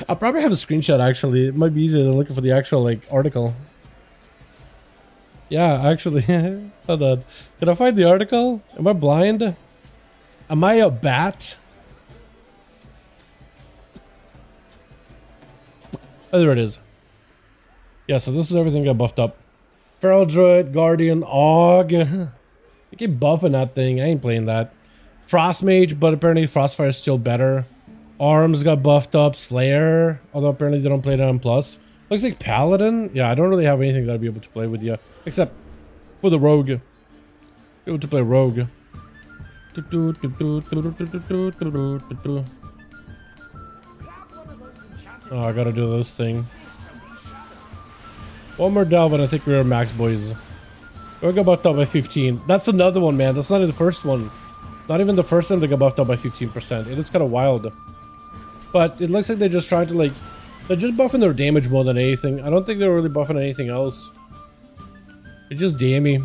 I'll probably have a screenshot actually. It might be easier than looking for the actual like article. Yeah, actually. Hold on. Can I find the article? Am I blind? Am I a bat? Oh, there it is. Yeah, so this is everything got buffed up. Feral Druid, Guardian, Og. I keep buffing that thing. I ain't playing that. Frost Mage, but apparently Frostfire is still better. Arms got buffed up. Slayer, although apparently they don't play that on Plus. Looks like Paladin. Yeah, I don't really have anything that I'd be able to play with you. Except for the Rogue. Be able to play Rogue. Oh, I gotta do this thing. One more Delvin, I think we're max, boys. We'll go buffed up by 15. That's another one, man. That's not even the first one. Not even the first time they got buffed up by 15%. It is kind of wild. But it looks like they're just trying to, like... They're just buffing their damage more than anything. I don't think they're really buffing anything else. It's just dammy.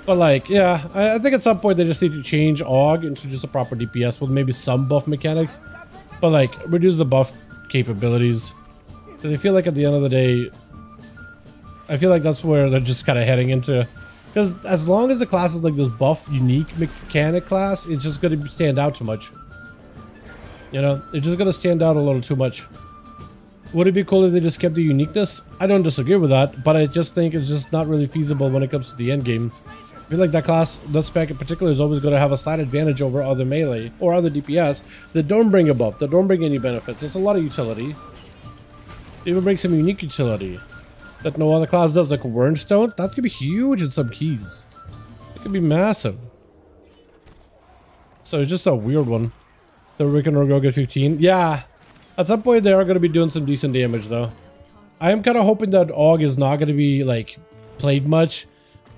But like, yeah, I think at some point they just need to change AUG into just a proper DPS with maybe some buff mechanics. But like, reduce the buff capabilities. Because I feel like at the end of the day, I feel like that's where they're just kind of heading into. Because as long as the class is like this buff, unique mechanic class, it's just going to stand out too much. You know, it's just going to stand out a little too much. Would it be cool if they just kept the uniqueness? I don't disagree with that, but I just think it's just not really feasible when it comes to the end game. I feel like that class, that spec in particular, is always going to have a slight advantage over other melee or other DPS that don't bring a buff, that don't bring any benefits. It's a lot of utility. They even bring some unique utility that no other class does, like Wernstone. That could be huge in some keys. It could be massive. So it's just a weird one. The Rick and go get 15. Yeah. At some point, they are going to be doing some decent damage, though. I am kind of hoping that AUG is not going to be, like, played much.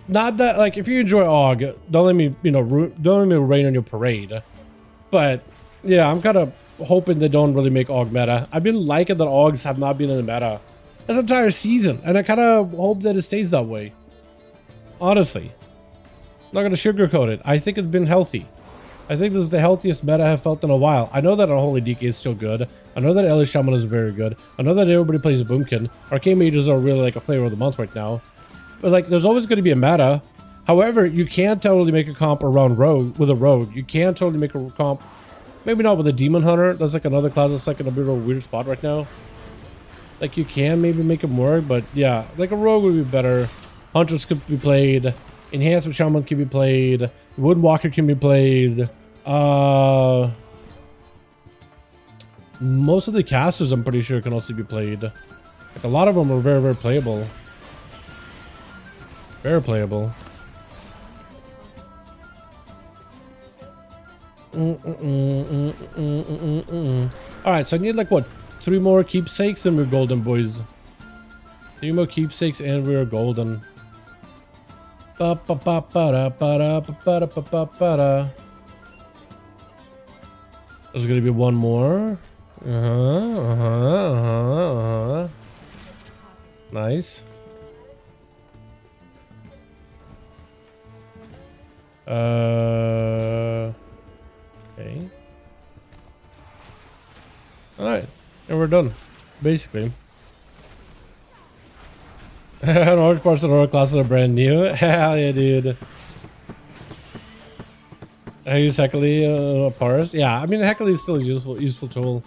Not that, like, if you enjoy AUG, don't let me, you know, don't let me rain on your parade. But, yeah, I'm kind of hoping they don't really make AUG meta. I've been liking that AUGs have not been in the meta this entire season, and I kind of hope that it stays that way. Honestly. I'm not going to sugarcoat it. I think it's been healthy. I think this is the healthiest meta I've felt in a while. I know that Unholy DK is still good. I know that Elish Shaman is very good. I know that everybody plays Boomkin. Arcane Mages are really like a flavor of the month right now. But like, there's always going to be a meta. However, you can totally make a comp around Rogue with a Rogue. You can totally make a comp, maybe not with a Demon Hunter. That's like another class that's like in a bit of a weird spot right now. Like, you can maybe make it work, but yeah, like a Rogue would be better. Hunters could be played. Enhanced with Shaman can be played. Woodwalker can be played. Most of the casters, I'm pretty sure, can also be played. Like, a lot of them are very, very playable. Very playable. Alright, so I need like what? 3 more keepsakes and we're golden, boys. 3 more keepsakes and we're golden. There's gonna be one more. Nice. Okay. Alright, and we're done. Basically. Orange parts of our classes are brand new. Hell yeah, dude. I use Heckley parse. Yeah, I mean Heckley is still a useful tool.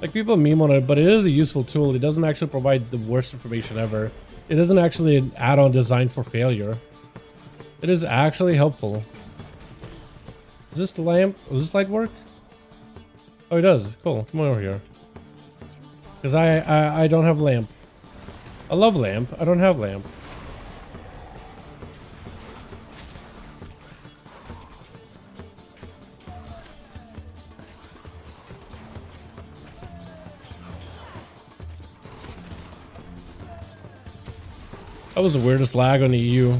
Like, people meme on it, but it is a useful tool. It doesn't actually provide the worst information ever. It isn't actually an add-on designed for failure. It is actually helpful. Is this the lamp? Does this light work? Oh, it does. Cool. Come on over here. Because I don't have lamp. I love lamp. I don't have lamp. That was the weirdest lag on the EU.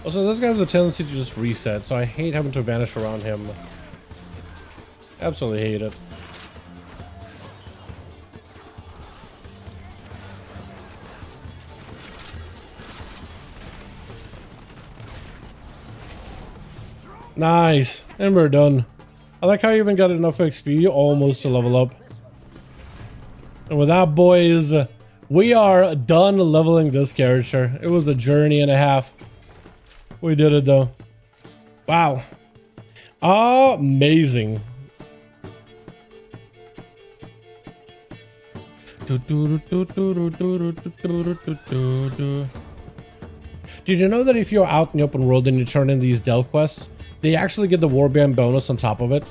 Also, this guy has a tendency to just reset, so I hate having to vanish around him. Absolutely hate it. Nice, and we're done. I like how you even got enough XP almost to level up. And with that, boys, we are done leveling this character. It was a journey and a half. We did it though. Wow. Amazing. Did you know that if you're out in the open world and you turn in these delve quests, they actually get the warband bonus on top of it?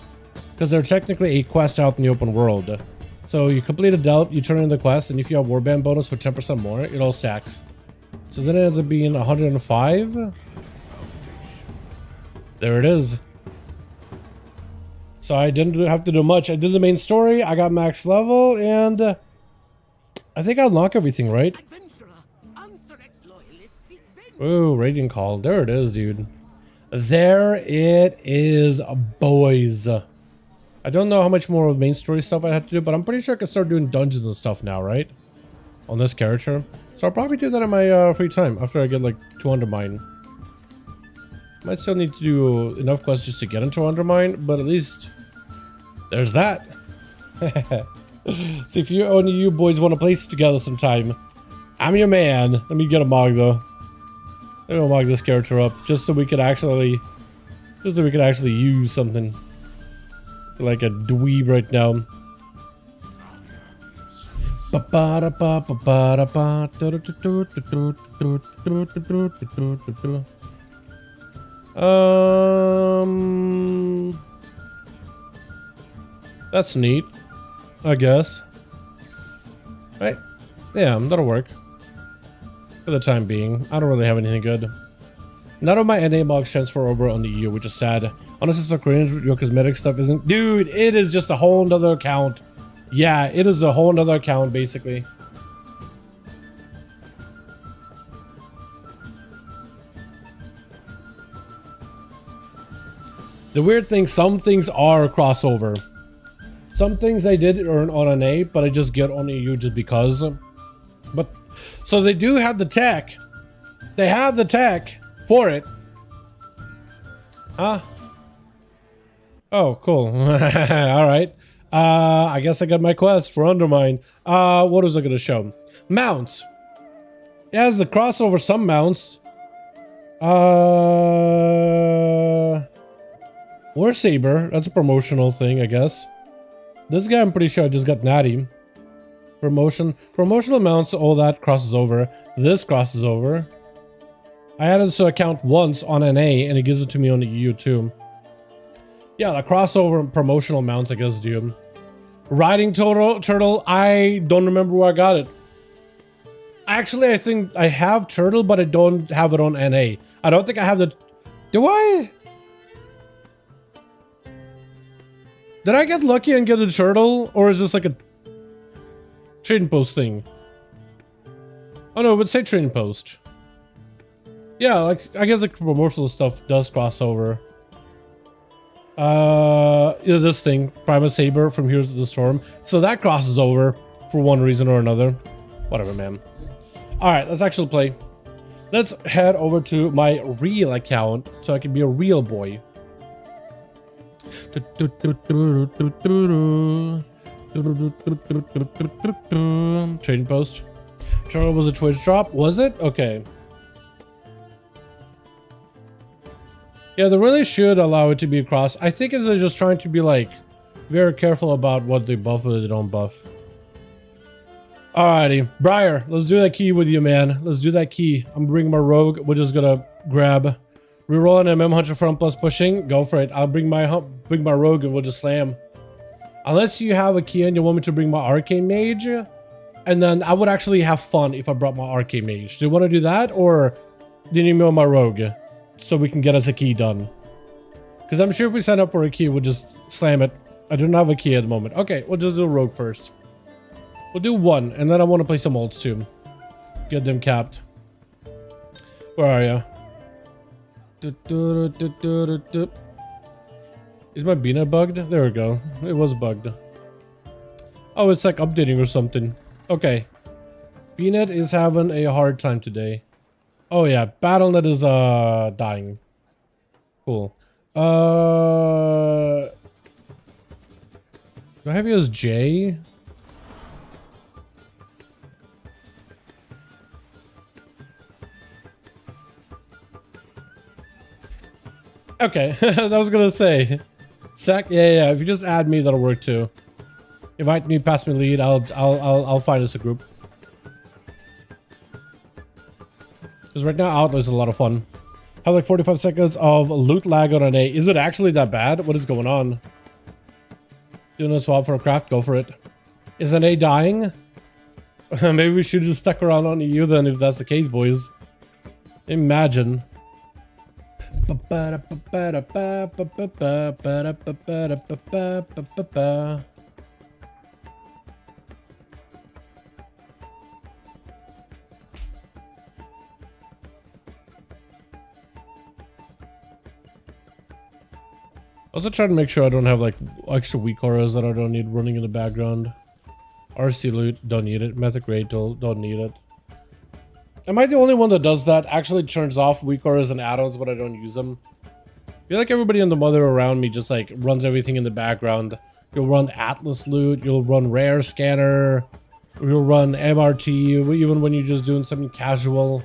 Because they're technically a quest out in the open world. So you complete a delve, you turn in the quest, and if you have warband bonus for 10% more, it all stacks. So then it ends up being 105. There it is. So I didn't have to do much. I did the main story, I got max level, and I think I unlock everything, right? Ooh, Radiant Call. There it is, dude. There it is, boys. I don't know how much more of main story stuff I have to do, but I'm pretty sure I can start doing dungeons and stuff now, right? On this character. So I'll probably do that in my free time after I get like 2 Undermine. Might still need to do enough quests just to get into Undermine, but at least there's that. So if you only you boys want to play together sometime, I'm your man. Let me get a mog though. Let me mog this character up just so we could actually use something like a dweeb right now. That's neat, I guess. Right? Yeah, that'll work. For the time being. I don't really have anything good. None of my NA mods transfer over on the EU, which is sad. Honestly, it's so cringe. Your cosmetic stuff isn't... Dude, it is just a whole nother account. Yeah, it is a whole nother account, basically. The weird thing, some things are crossover. Some things I did earn on NA, but I just get on EU just because. But, so they do have the tech. They have the tech for it. Huh? Oh, cool. Alright. I guess I got my quest for Undermine. What was I gonna show? Mounts. It has the crossover some mounts. War Saber. That's a promotional thing, I guess. This guy, I'm pretty sure I just got natty. Promotional mounts, all that crosses over. This crosses over. I added this to account once on NA, and it gives it to me on the EU too. Yeah, the crossover promotional mounts, I guess, dude. Riding turtle, I don't remember where I got it. Actually, I think I have turtle, but I don't have it on NA. I don't think I have the... Do I? Did I get lucky and get a turtle? Or is this like a trading post thing? Oh no, it would say trading post. Yeah, like I guess the promotional stuff does cross over. This thing, Prima Saber from Heroes of the Storm. So that crosses over for one reason or another. Whatever, man. Alright, let's actually play. Let's head over to my real account so I can be a real boy. Trading post. Turtle was a Twitch drop. Was it? Okay. Yeah, they really should allow it to be across. I think they're just trying to be like very careful about what they buff or they don't buff. Alrighty, Briar, let's do that key with you, man. Let's do that key. I'm bringing my rogue. We're just gonna grab, reroll an MM Hunter front plus pushing. Go for it. I'll bring my rogue and we'll just slam. Unless you have a key and you want me to bring my arcane mage, and then I would actually have fun if I brought my arcane mage. Do you want to do that, or do you need me on my rogue so we can get us a key done? Because I'm sure if we sign up for a key, we'll just slam it. I don't have a key at the moment. Okay, we'll just do rogue first. We'll do one, and then I want to play some ults too. Get them capped. Where are you? Is my BNet bugged? There we go. It was bugged. Oh, it's like updating or something. Okay. BNet is having a hard time today. Oh yeah, BattleNet is dying. Cool. Do I have you as J? Okay, I was gonna say. Yeah, if you just add me, that'll work too. Invite me, pass me lead, I'll find us a group. Because right now Outlaw is a lot of fun. I have like 45 seconds of loot lag on NA. Is it actually that bad? What is going on? Doing a swap for a craft? Go for it. Is NA dying? Maybe we should have stuck around on EU then if that's the case, boys. Imagine. Also try to make sure I don't have like extra weak auras that I don't need running in the background. RC loot, don't need it. Mythic Raid tool, don't need it. Am I the only one that does that? Actually turns off weak auras and add-ons but I don't use them. I feel like everybody in the mother around me just like runs everything in the background. You'll run Atlas loot, you'll run rare scanner, you'll run MRT, even when you're just doing something casual.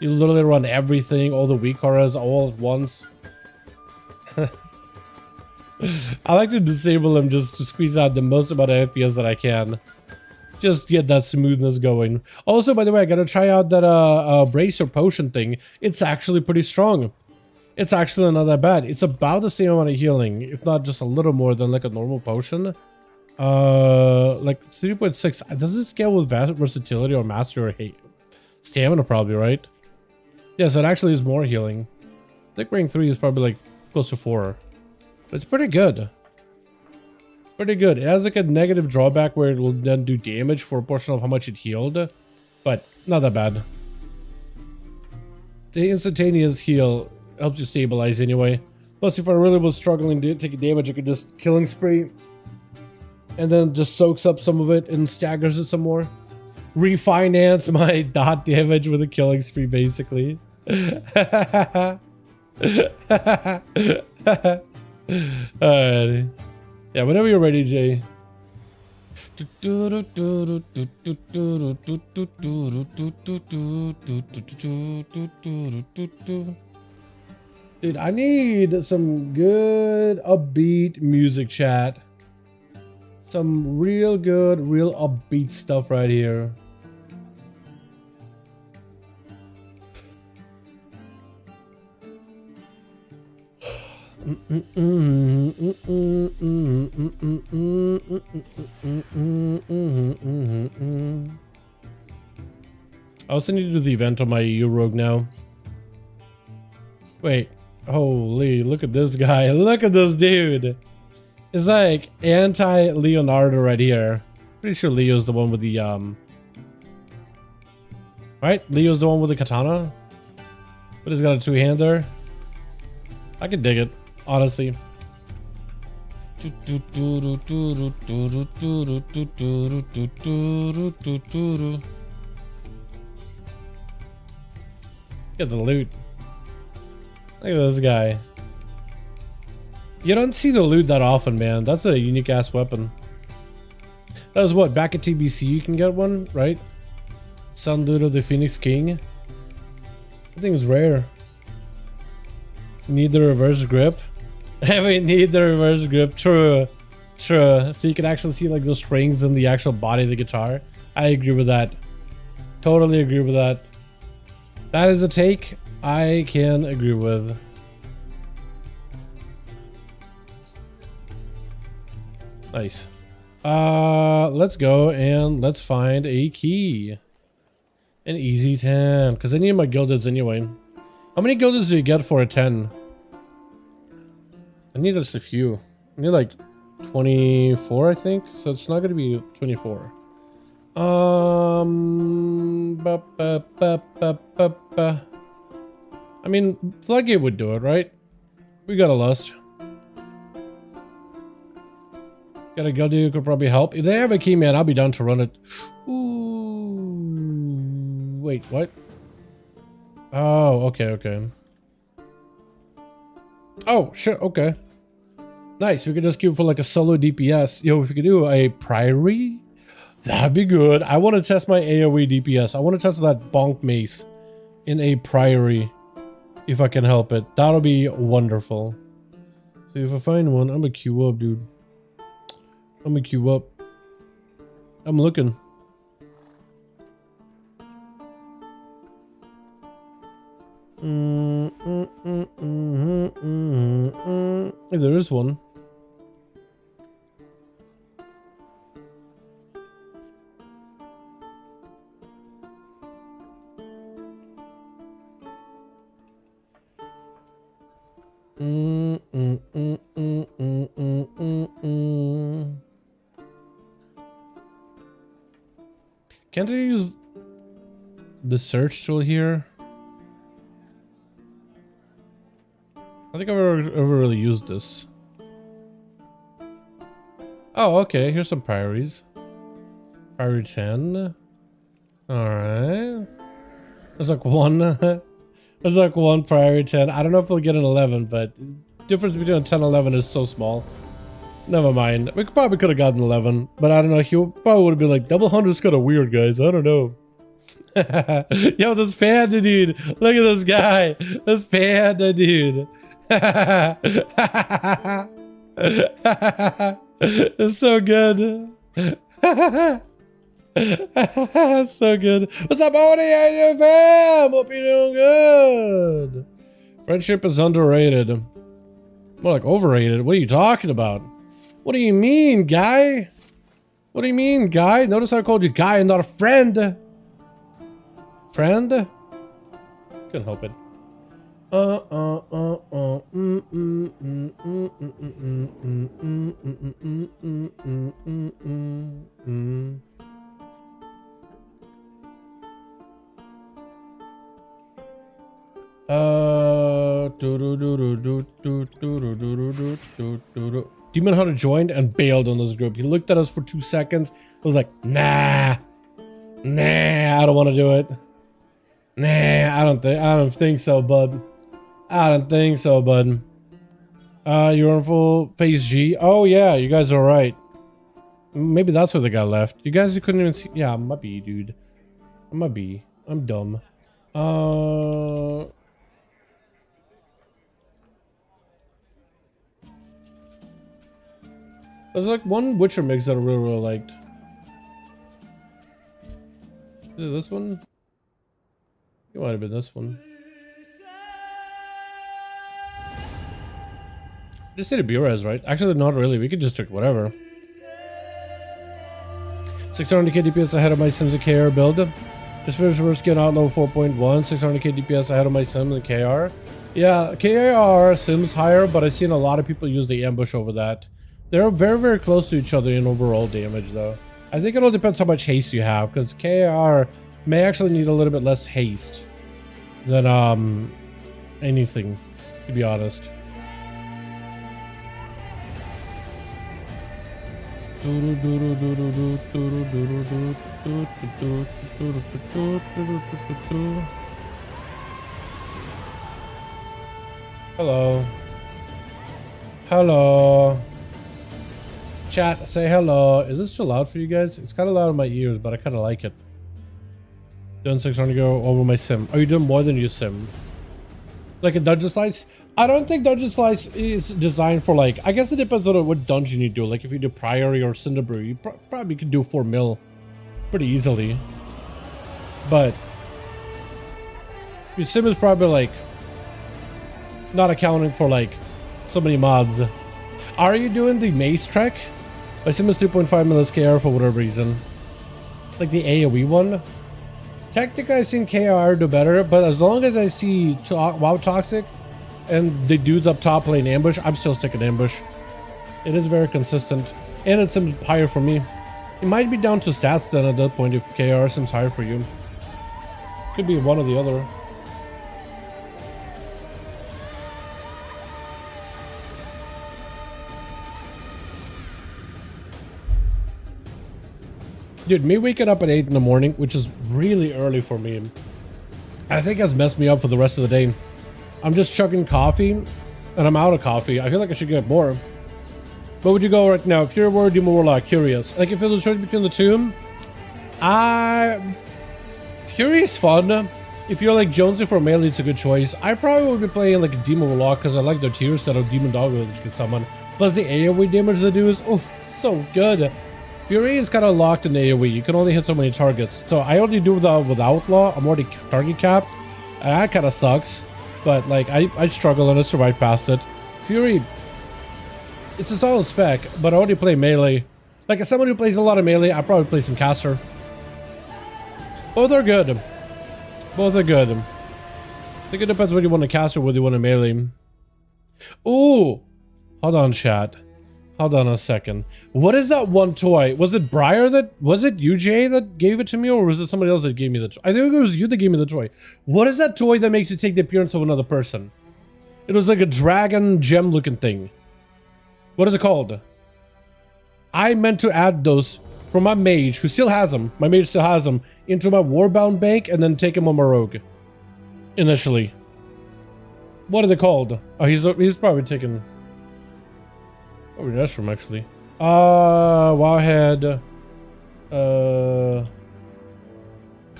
You literally run everything, all the weak auras all at once. I like to disable them just to squeeze out the most amount of FPS that I can. Just get that smoothness going. Also, by the way, I gotta try out that brace or potion thing. It's actually pretty strong. It's actually not that bad. It's about the same amount of healing, if not just a little more than like a normal potion. Like 3.6. Does it scale with versatility or mastery or hate? Stamina probably, right? Yeah, so it actually is more healing. I think rank 3 is probably like close to 4. But it's pretty good. Pretty good. It has like a negative drawback where it will then do damage for a portion of how much it healed. But not that bad. The instantaneous heal helps you stabilize anyway. Plus, if I really was struggling to take damage, I could just killing spree. And then just soaks up some of it and staggers it some more. Refinance my dot damage with a killing spree, basically. Alrighty. Yeah, whenever you're ready, Jay. Dude, I need some good upbeat music, chat. Some real good, real upbeat stuff right here. I also need to do the event on my EU rogue now. Wait, holy, look at this guy. Look at this dude. It's like anti-Leonardo right here. Pretty sure Leo's the one with the right? Leo's the one with the katana. But he's got a two-hander. I can dig it. Honestly. Get the loot. Look at this guy. You don't see the loot that often, man. That's a unique ass weapon. That was what? Back at TBC you can get one, right? Sun loot of the Phoenix King. I think it's rare. Need the reverse grip. We need the reverse grip. True. True. So you can actually see like those strings in the actual body of the guitar. I agree with that. Totally agree with that. That is a take I can agree with. Nice. Let's go and let's find a key. An easy 10. Because I need my gildeds anyway. How many gildeds do you get for a 10? I need just a few. I need like 24, I think. So it's not going to be 24. I mean, Floodgate would do it, right? We got a lust. Got a guild who could probably help. If they have a key man, I'll be down to run it. Ooh. Wait, what? Oh, okay, okay. Oh, shit, okay. Nice, we could just queue for like a solo DPS. Yo, if we could do a Priory, that'd be good. I want to test my AoE DPS. I want to test that bonk mace in a Priory, if I can help it. That'll be wonderful. So if I find one, I'm gonna queue up, dude. I'm gonna queue up. I'm looking. If there is one. Can't I use the search tool here? I think I've ever really used this. Oh, okay. Here's some priorities. Priority 10. Alright. There's like one. There's like one priority 10. I don't know if we'll get an 11, but the difference between a 10 and 11 is so small. Never mind. We probably could have gotten 11, but I don't know. He probably would have been like, double 100's kind of weird, guys. I don't know. Yo, this panda dude. Look at this guy. This panda dude. It's so good. So good. What's up, Odie? How you doing, fam? Hope you're doing good. Friendship is underrated. More like overrated. What are you talking about? What do you mean, guy? What do you mean, guy? Notice how I called you guy and not a friend. Friend? Couldn't help it. Demon Hunter joined and bailed on this group. He looked at us for 2 seconds. Was like, nah, I don't want to do it. Nah, I don't think so, bud. I don't think so, bud. You're on full phase G. Oh yeah, you guys are right. Maybe that's where the guy left. You guys couldn't even see. Yeah, I might be, dude. I might be. I'm dumb. There's like one Witcher mix that I really liked. Is it this one? It might have been this one. Just say the B-res, right? Actually, not really. We could just take whatever. 600k DPS ahead of my Sims and KR build. Just finished first skin Outlaw 4.1. 600k DPS ahead of my Sims and KR. Yeah, KR Sims higher, but I've seen a lot of people use the ambush over that. They're very, very close to each other in overall damage, though. I think it all depends how much haste you have, because KR may actually need a little bit less haste than anything, to be honest. Hello. Hello. Chat, say hello. Is this too loud for you guys? It's kind of loud in my ears, but I kind of like it. Done 600 go over my sim. Are you doing more than your sim? Like a dungeon slice? I don't think dungeon slice is designed for like, I guess it depends on what dungeon you do. Like if you do Priory or Cinderbrew, you probably could do 4 mil pretty easily. But your sim is probably like not accounting for like so many mobs. Are you doing the mace trek? My sim is 3.5 millis KR for whatever reason. Like the AoE one. Technically I've seen KR do better, but as long as I see WoW Toxic and the dudes up top playing ambush, I'm still sticking ambush. It is very consistent. And it seems higher for me. It might be down to stats then at that point if KR seems higher for you. Could be one or the other. Dude, me waking up at 8 in the morning, which is really early for me, I think has messed me up for the rest of the day. I'm just chugging coffee, and I'm out of coffee. I feel like I should get more. Where would you go right now? If you're worried, you're more like curious. Like, if it was a choice between the two, Fury's fun. If you're like Jonesy for melee, it's a good choice. I probably would be playing like a Demon a lot because I like their tier set of Demon Dog, which can summon. Plus the AoE damage they do is, oh, so good. Fury is kind of locked in AoE. You can only hit so many targets. So I only do that with Outlaw. I'm already target capped. That kind of sucks. But like, I struggle and I survive past it. Fury, it's a solid spec, but I only play melee. Like, as someone who plays a lot of melee, I probably play some caster. Both are good. Both are good. I think it depends whether you want to cast or whether you want to melee. Ooh! Hold on, chat. Hold on a second. What is that one toy? Was it Briar that... Was it UJ that gave it to me, or was it somebody else that gave me the toy? I think it was you that gave me the toy. What is that toy that makes you take the appearance of another person? It was like a dragon gem looking thing. What is it called? I meant to add those from my mage, who still has them. My mage still has them, into my Warbound bank and then take them on my rogue. Initially. What are they called? Oh, he's probably taken... Oh, that's from actually. Wowhead.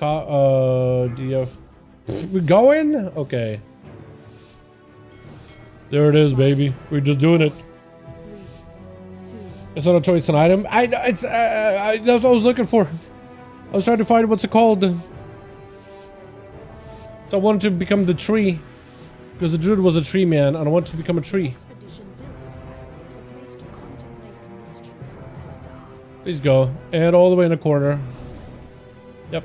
DF. We going? Okay. There it is, baby. We're just doing it. It's not a choice, it's an item. That's what I was looking for. I was trying to find what's it called. So I wanted to become the tree. Because the druid was a tree man, and I wanted to become a tree. Please go. And all the way in the corner. Yep.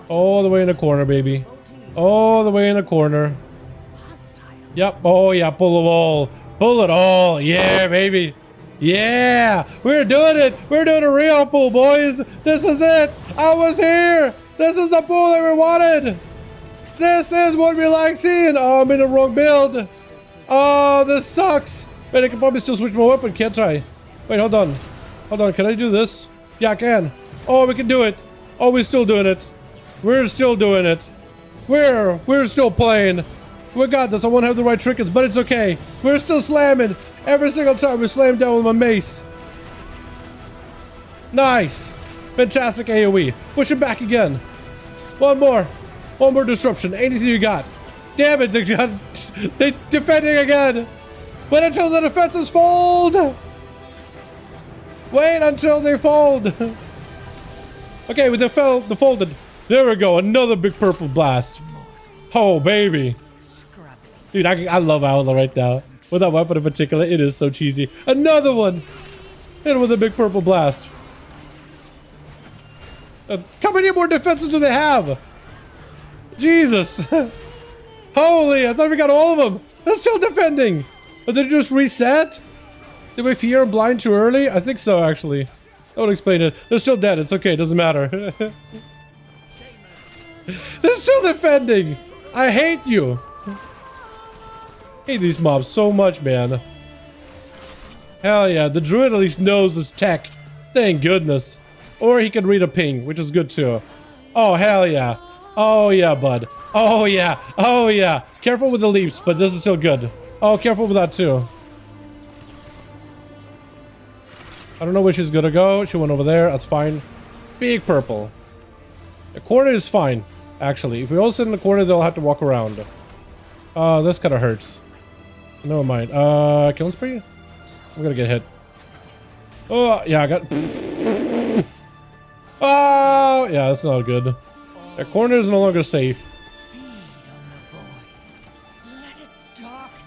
All the way in the corner, baby. All the way in the corner. Yep. Oh, yeah. Pull it all. Pull it all. Yeah, baby. Yeah. We're doing it. We're doing a real pool, boys. This is it. I was here. This is the pool that we wanted. This is what we like seeing. Oh, I'm in the wrong build. Oh, this sucks. Wait, I can probably still switch my weapon, can't I? Wait, hold on. Hold on, can I do this? Yeah, I can. Oh, we can do it. Oh, we're still doing it. We're still doing it. We're still playing. We got this. I won't have the right triggers, but it's okay. We're still slamming. Every single time we slam down with my mace. Nice. Fantastic AoE. Push it back again. One more. One more disruption. Anything you got. Damn it, they're defending again. Wait until the defenses fold. Wait until they fold. Okay, with the folded. There we go. Another big purple blast. Oh, baby. Dude, I love Outlaw right now. With that weapon in particular, it is so cheesy. Another one. Hit with a big purple blast. How many more defenses do they have? Jesus. Holy, I thought we got all of them. They're still defending. But they just reset? Did we fear and blind too early? I think so, actually. That would explain it. They're still dead. It's okay. It doesn't matter. They're still defending. I hate you. I hate these mobs so much, man. Hell yeah. The druid at least knows his tech. Thank goodness. Or he can read a ping, which is good too. Oh, hell yeah. Oh, yeah, bud. Oh, yeah. Oh, yeah. Careful with the leaps, but this is still good. Oh, careful with that too. I don't know where she's gonna go. She went over there. That's fine. Big purple. The corner is fine, actually. If we all sit in the corner, they'll have to walk around. This kind of hurts. Never mind. Killing spree? I'm gonna get hit. Oh, yeah, I got... Oh, yeah, that's not good. That corner is no longer safe.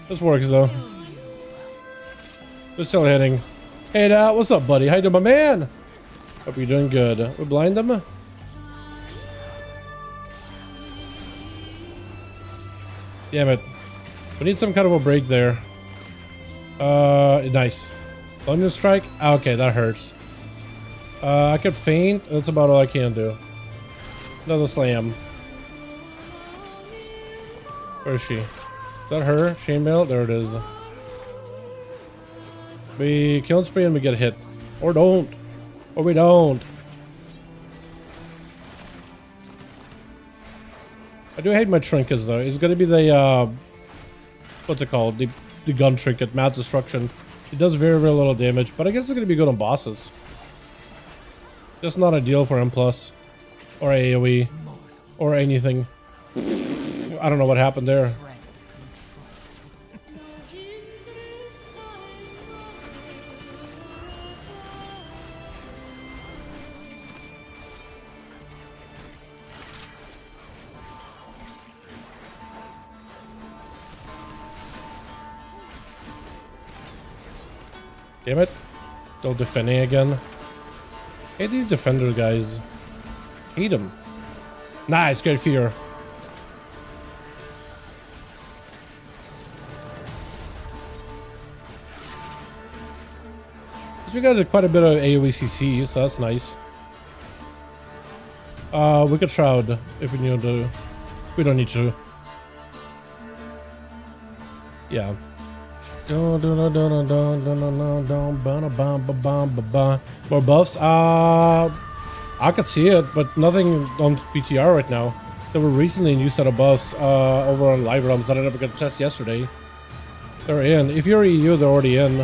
This works, though. They're still hitting. Hey, what's up, buddy? How you doing, my man? Hope you're doing good. We blind them? Damn it. We need some kind of a break there. Nice. Onion strike? Okay, that hurts. I could feint. That's about all I can do. Another slam. Where is she? Is that her? Chainmail? There it is. We kill spree and we get hit. Or don't. Or we don't. I do hate my trinkets though. It's gonna be the what's it called? The gun trinket, mass destruction. It does very, very little damage, but I guess it's gonna be good on bosses. Just not ideal for M+, or AoE, or anything. I don't know what happened there. Damn it. Don't defending again. Hate these defender guys. Hate them. Nice, great fear. We got quite a bit of AoE CC, so that's nice. We could shroud if we need to. We don't need to. Yeah. More buffs? I could see it, but nothing on PTR right now. There were recently a new set of buffs over on live realms that I never got to test yesterday. They're in. If you're EU, they're already in.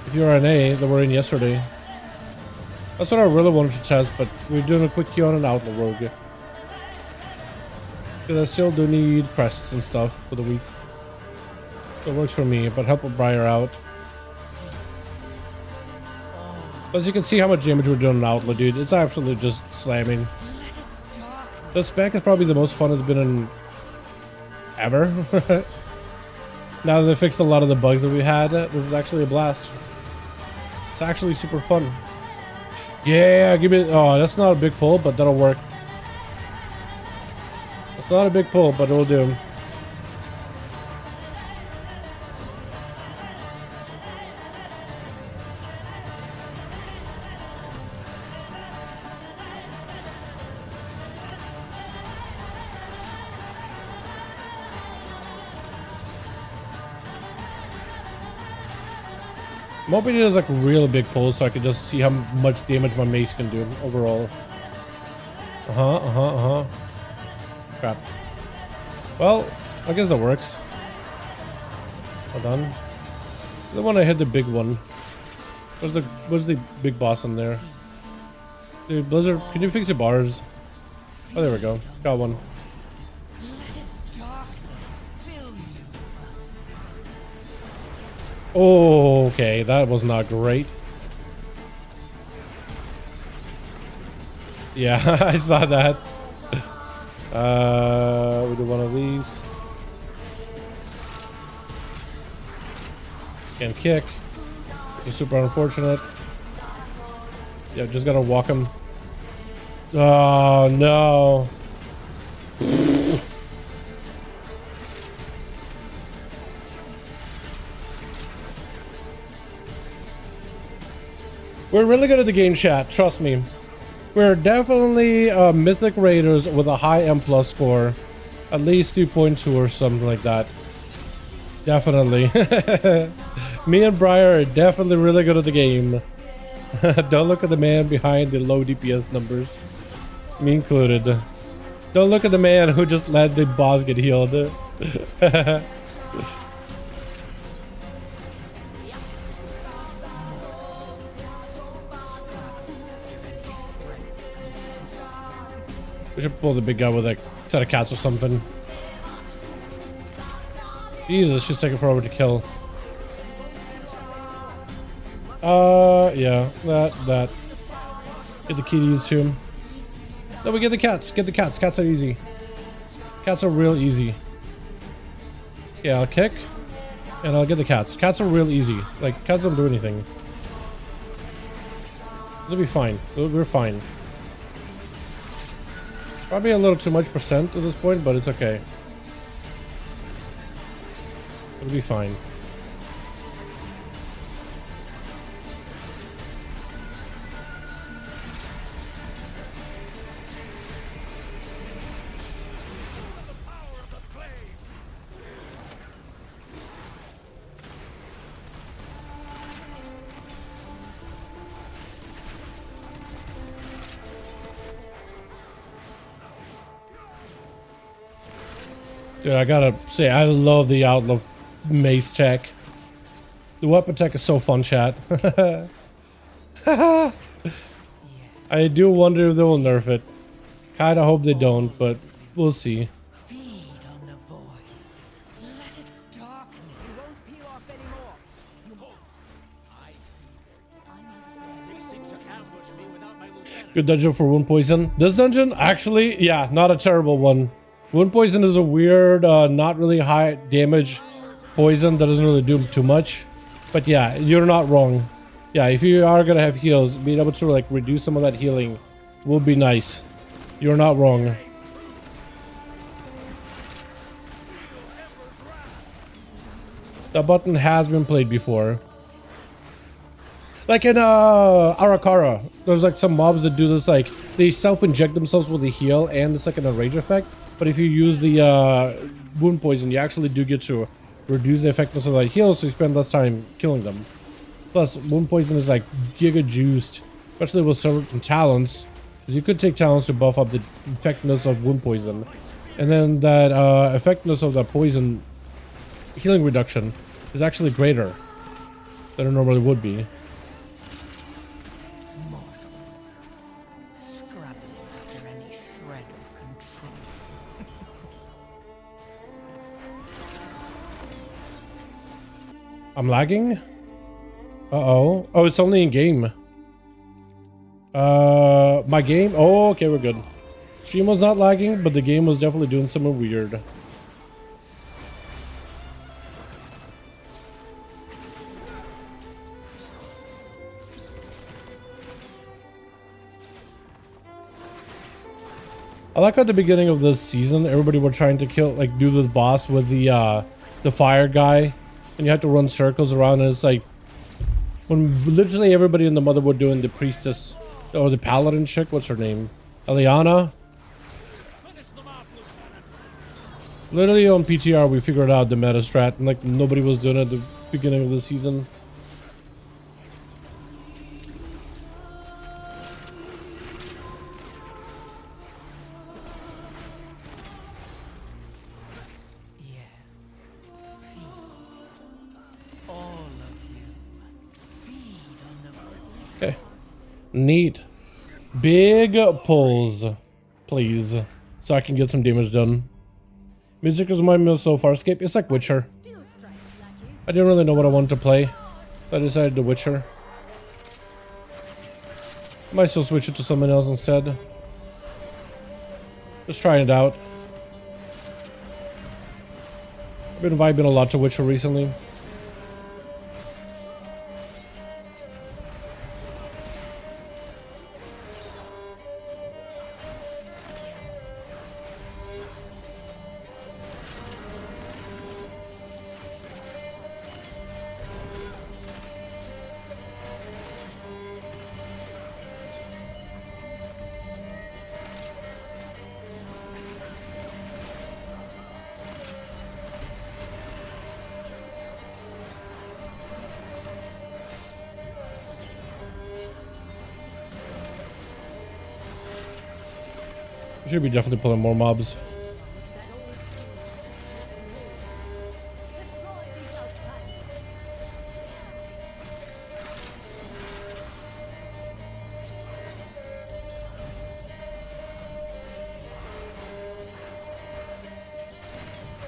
If you're NA, they were in yesterday. That's what I really wanted to test, but we're doing a quick queue on an Outlaw Rogue. Because I still do need crests and stuff for the week. It works for me, but help a Briar out. As you can see how much damage we're doing on Outlaw, dude. It's absolutely just slamming. The spec is probably the most fun it's been in ever. Now that they fixed a lot of the bugs that we had, this is actually a blast. It's actually super fun. Yeah, give me. Oh, that's not a big pull, but that'll work. It's not a big pull, but it'll do. I'm hoping it does like real big pulls so I can just see how much damage my mace can do overall. Crap. Well, I guess that works. Well done. I want to hit the big one. Where's the big boss in there? Dude, Blizzard, can you fix your bars? Oh, there we go. Got one. Oh, okay, that was not great. Yeah, I saw that. We do one of these. Can kick. It's super unfortunate. Yeah, just gotta walk him. Oh no. We're really good at the game, chat. Trust me. We're definitely Mythic Raiders with a high M+ score. At least 2.2 or something like that. Definitely. Me and Briar are definitely really good at the game. Don't look at the man behind the low DPS numbers. Me included. Don't look at the man who just let the boss get healed. We should pull the big guy with a set of cats or something. Jesus, she's taking forever to kill. Yeah, that. Get the kitties too. No, we get the cats. Get the cats. Cats are easy. Cats are real easy. Yeah, I'll kick. And I'll get the cats. Cats are real easy. Like, cats don't do anything. It'll be fine. We're fine. Probably a little too much percent at this point, but it's okay. It'll be fine. Dude, I gotta say, I love the Outlaw mace tech. The weapon tech is so fun, chat. I do wonder if they will nerf it. Kinda hope they don't, but we'll see. Good dungeon for wound poison. This dungeon, actually, yeah, not a terrible one. Wound poison is a weird, not really high damage poison that doesn't really do too much. But yeah, you're not wrong. Yeah, if you are gonna have heals, being able to like reduce some of that healing will be nice. You're not wrong. That button has been played before. Like in Arakara, there's like some mobs that do this, like they self-inject themselves with a heal and it's like an rage effect. But if you use the wound poison, you actually do get to reduce the effectiveness of that heal, so you spend less time killing them. Plus, wound poison is like giga juiced, especially with certain talents. You could take talents to buff up the effectiveness of wound poison, and then that effectiveness of that poison healing reduction is actually greater than it normally would be. I'm lagging? Uh-oh. Oh, it's only in game. My game? Oh, okay, we're good. Stream was not lagging, but the game was definitely doing something weird. I like at the beginning of this season, everybody were trying to kill, like, do the boss with the fire guy. And you have to run circles around, and it's like when literally everybody in the Motherboard doing the priestess or the paladin chick, what's her name? Eliana. Literally on PTR we figured out the meta strat, and like nobody was doing it at the beginning of the season. Okay. Neat. Big pulls, please, so I can get some damage done. Music is my meal so far. Escape. It's like Witcher. I didn't really know what I wanted to play, so I decided to Witcher. I might still switch it to something else instead. Just trying it out. I've been vibing a lot to Witcher recently. Should be definitely pulling more mobs.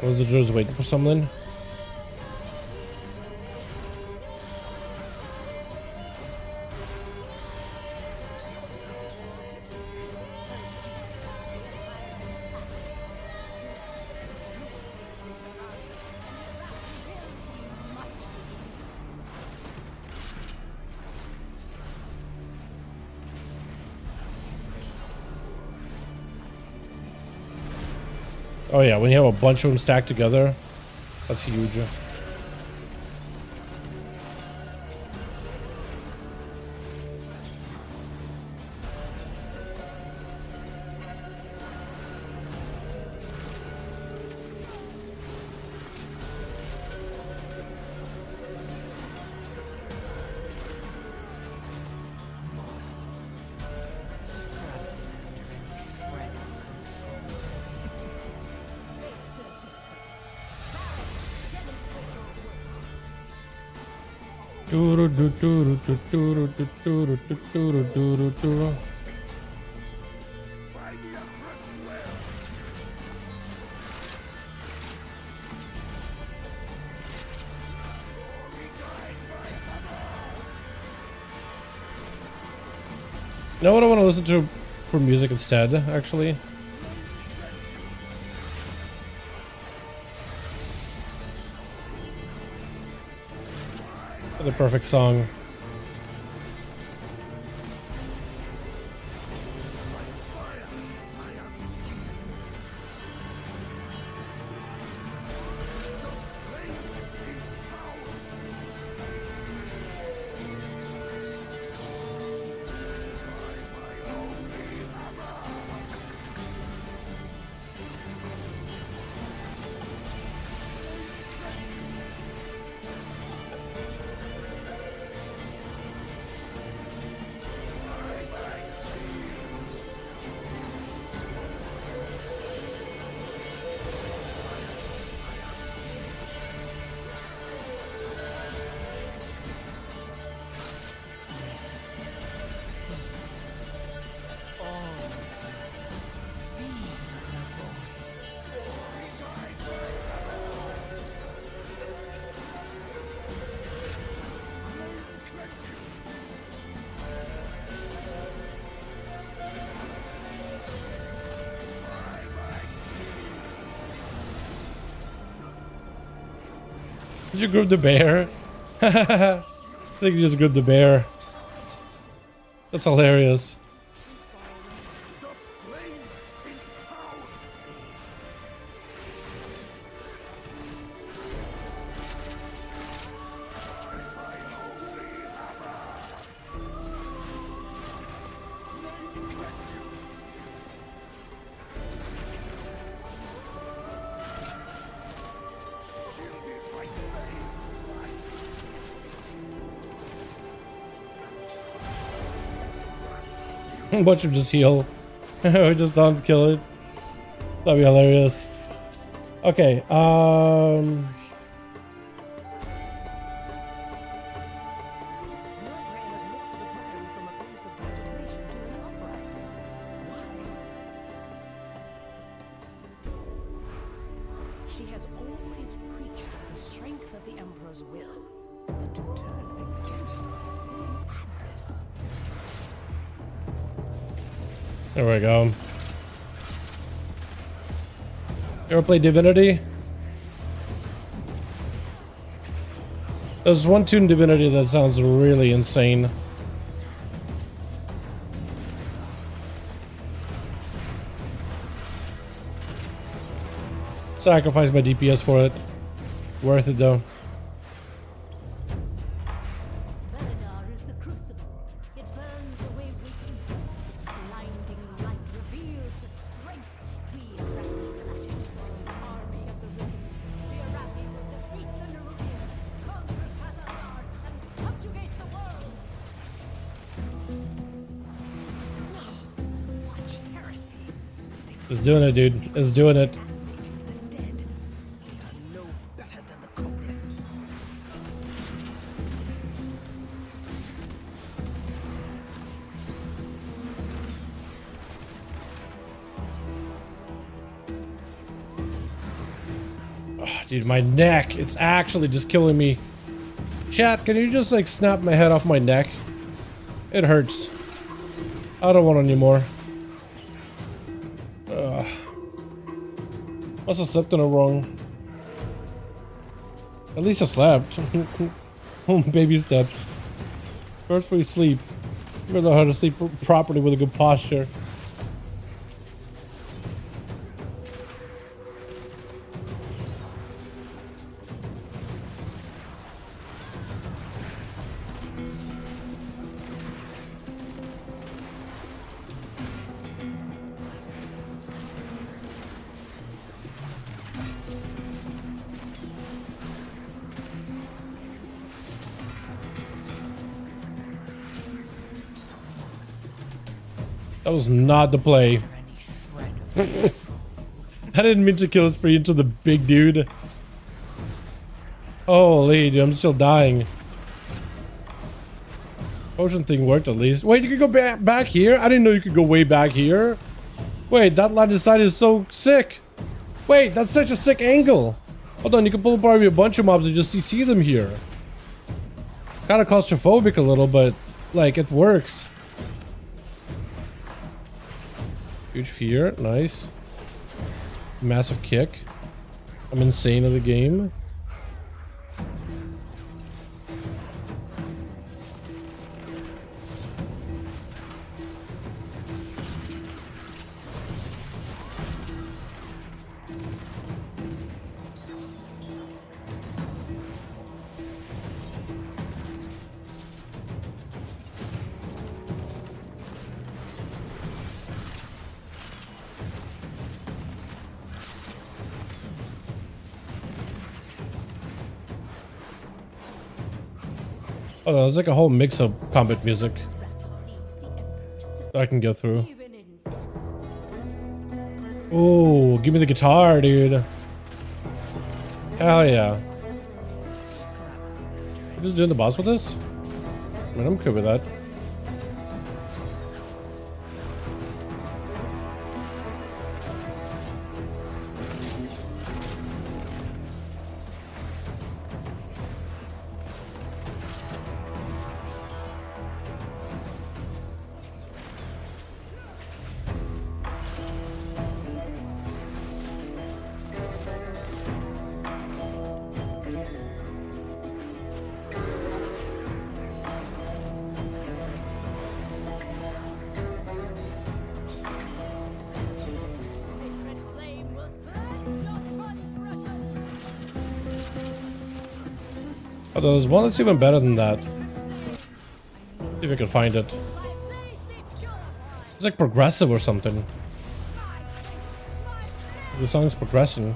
Was the Druids waiting for something? Oh yeah, when you have a bunch of them stacked together, that's huge. You know what I want to listen to for music instead, actually? The perfect song. Did you group the bear? I think you just grouped the bear. That's hilarious. Bunch of just heal. We just don't kill it. That'd be hilarious. Okay, She has always preached of the strength of the Emperor's will, but to turn against us is madness. there we go. You ever play Divinity? There's one tune Divinity that sounds really insane. Sacrifice my DPS for it. Worth it though. Is the crucible. It burns away weakness. Blinding light reveals the strength. We Iraqi clutch it. Army of the risen. The Iraqis will defeat the Nerubians, conquer Dalaran, and subjugate the world. No, such heresy. It's doing it, dude. It's doing it. The dead. We are no better than the Chorus. Dude, my neck. It's actually just killing me. Chat, can you just like snap my head off my neck? It hurts. I don't want anymore. Must have slept in a wrong. At least I slept. Baby steps. First we sleep. You gotta know how to sleep properly with a good posture. That was not the play. I didn't mean to kill it spree into the big dude. Holy dude, I'm still dying. Potion thing worked at least. Wait, you could go back here? I didn't know you could go way back here. Wait, that line of sight is so sick. Wait, that's such a sick angle. Hold on, you can pull apart a bunch of mobs and just see them here. Kind of claustrophobic a little, but like it works. Huge fear, nice. Massive kick. I'm insane at the game. Oh, no, there's like a whole mix of combat music that I can go through. Oh, give me the guitar, dude. Hell yeah. You just doing the boss with this? I mean, I'm good with that. Oh, there's one that's even better than that. See if I can find it. It's like progressive or something. The song's progressing.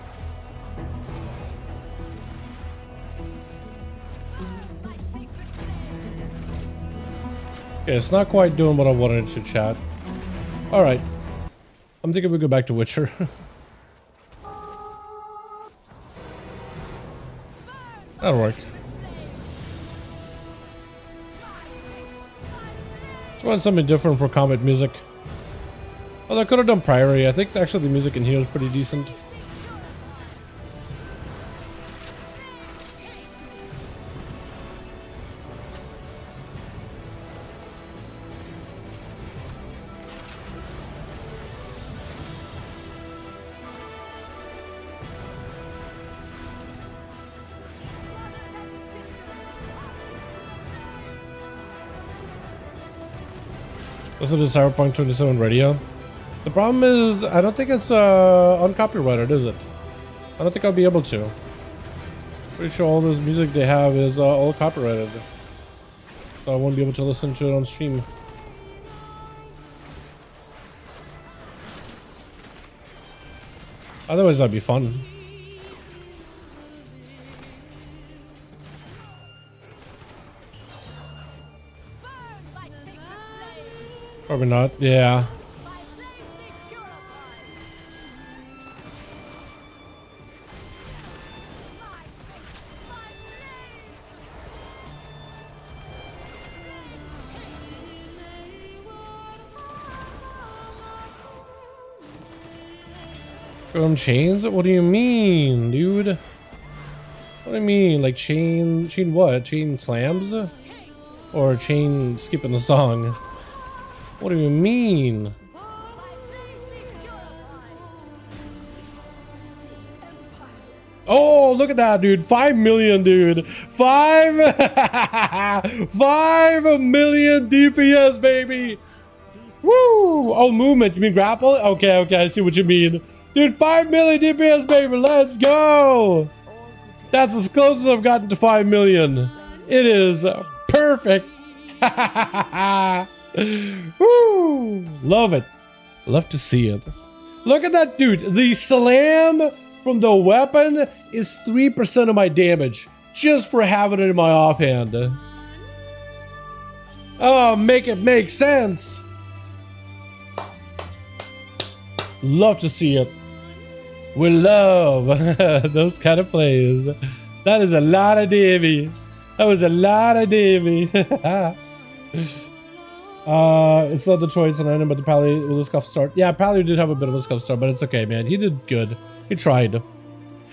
Okay, it's not quite doing what I wanted it to, chat. Alright. I'm thinking we go back to Witcher. That'll work. Just want something different for combat music. Although I could have done Priory. I think actually the music in here is pretty decent. Listen to Cyberpunk 27 radio. The problem is, I don't think it's uncopyrighted, is it? I don't think I'll be able to. Pretty sure all the music they have is all copyrighted. So I won't be able to listen to it on stream. Otherwise, that'd be fun. Probably not, yeah. Chains? What do you mean, dude? What do you mean? Like chain what? Chain slams? Or chain skipping the song? What do you mean? Oh, look at that, dude. 5 million, dude. 5 million DPS, baby. Woo! Oh, movement. You mean grapple? Okay, I see what you mean. Dude, 5 million DPS, baby. Let's go. That's as close as I've gotten to 5 million. It is perfect. Woo! Love it. Love to see it. Look at that, dude. The slam from the weapon is 3% of my damage just for having it in my offhand. Oh, make it make sense. Love to see it. We love those kind of plays. That is a lot of Davy. That was a lot of Davy. It's not the choice an item, but the Pally with a scuff start. Yeah, Pally did have a bit of a scuff start, but it's okay, man. He did good. He tried.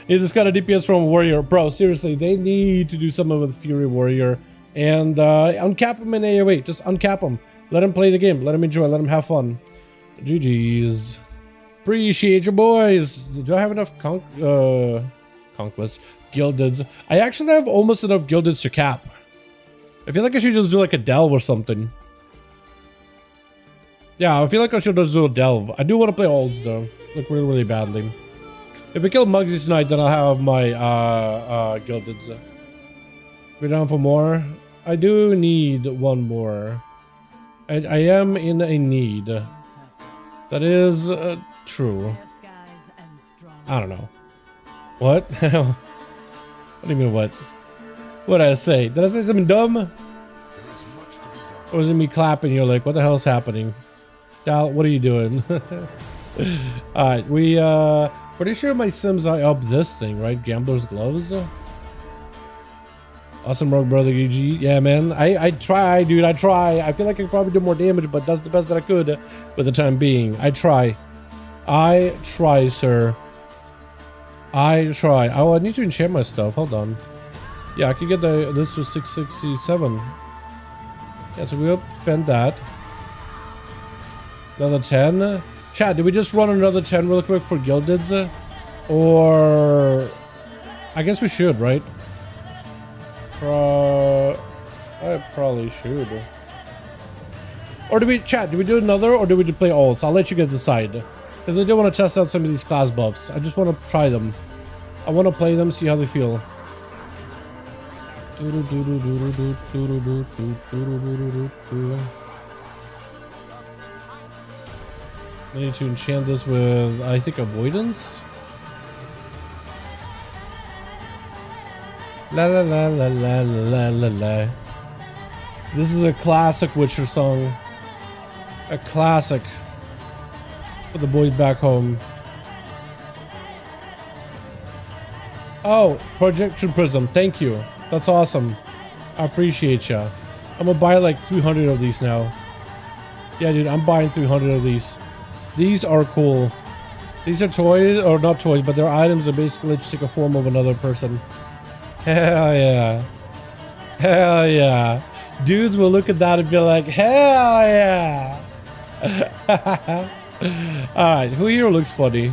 He just got a DPS from Warrior. Bro, seriously, they need to do something with Fury Warrior. And uncap him in AoE. Just uncap him. Let him play the game. Let him enjoy. Let him have fun. GG's. Appreciate you, boys. Do I have enough conquest? Gildeds. I actually have almost enough gildeds to cap. I feel like I should just do like a delve or something. Yeah, I feel like I should just do a delve. I do want to play olds though. Like really, really badly. If we kill Muggsy tonight, then I'll have my gildeds. We're down for more. I do need one more. I am in a need. That is true. I don't know. What? What do you mean what? What did I say? Did I say something dumb? Or was it me clapping? You're like, what the hell is happening? Dal, what are you doing? Alright, we pretty sure my Sims I up this thing, right? Gambler's Gloves. Awesome Rogue Brother GG. Yeah, man. I try, dude. I try. I feel like I could probably do more damage, but that's the best that I could for the time being. I try. I try, sir. I try. Oh, I need to enchant my stuff. Hold on. Yeah, I could get this to 667. Yeah, so we'll spend that. Another 10. Chat, did we just run another 10 real quick for Gildeds? Or... I guess we should, right? I probably should. Or do we... Chat, do we do another or do we play alts? I'll let you guys decide. Because I do want to test out some of these class buffs. I just want to try them. I want to play them, see how they feel. I need to enchant this with, I think, avoidance. La la la la la la la la. This is a classic Witcher song. A classic. For the boys back home. Oh, Projection Prism. Thank you. That's awesome. I appreciate ya. I'm gonna buy like 300 of these now. Yeah, dude, I'm buying 300 of these. These are cool. These are toys, or not toys, but they're items that basically just take a form of another person. Hell yeah. Hell yeah. Dudes will look at that and be like, hell yeah. Alright, who here looks funny?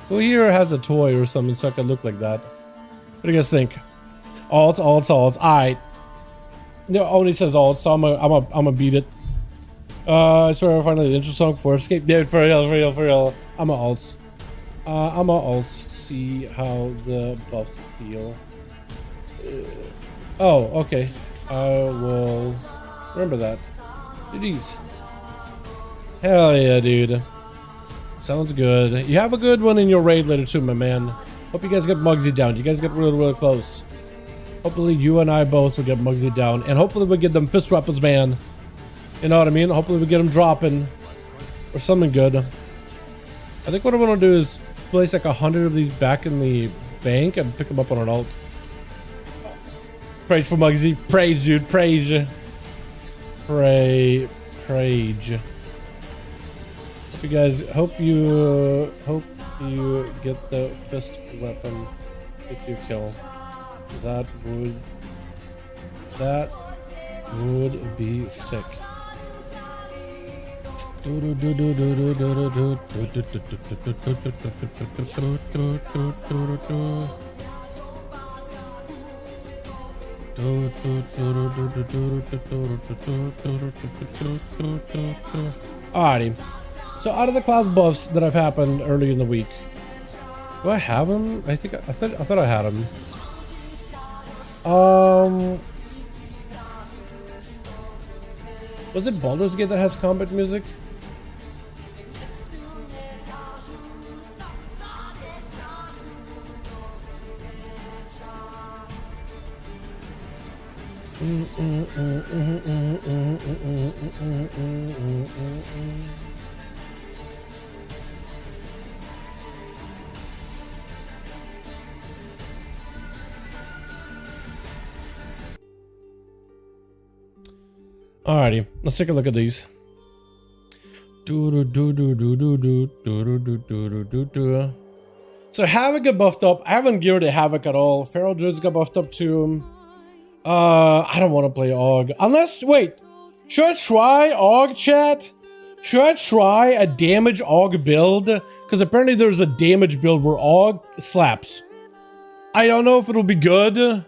Who here has a toy or something so I can look like that? What do you guys think? Alts. Alright. No, only says alts, so I'm gonna beat it. I swear I finally the intro song for Escape. Dude, for real. I'm a alts. See how the buffs feel. Oh, okay. I will remember that. GG's. Hell yeah, dude. Sounds good. You have a good one in your raid later too, my man. Hope you guys get Muggsy down. You guys get really close. Hopefully you and I both will get Muggsy down. And hopefully we get them fist weapons, man. You know what I mean? Hopefully we get them dropping. Or something good. I think what I want to do is place like 100 of these back in the bank and pick them up on an alt. Praise for Muggsy. Praise, dude. Praise. Praise. You guys, hope you get the fist weapon if you kill. That would be sick. Alrighty. So out of the class buffs that have happened early in the week, do I have them? I thought I had them. Was it Baldur's Gate that has combat music? Alrighty, let's take a look at these. So Havoc got buffed up. I haven't geared a Havoc at all. Feral Druids got buffed up too. I don't want to play AUG. Unless, wait. Should I try AUG, chat? Should I try a damage AUG build? Because apparently there's a damage build where AUG slaps. I don't know if it'll be good,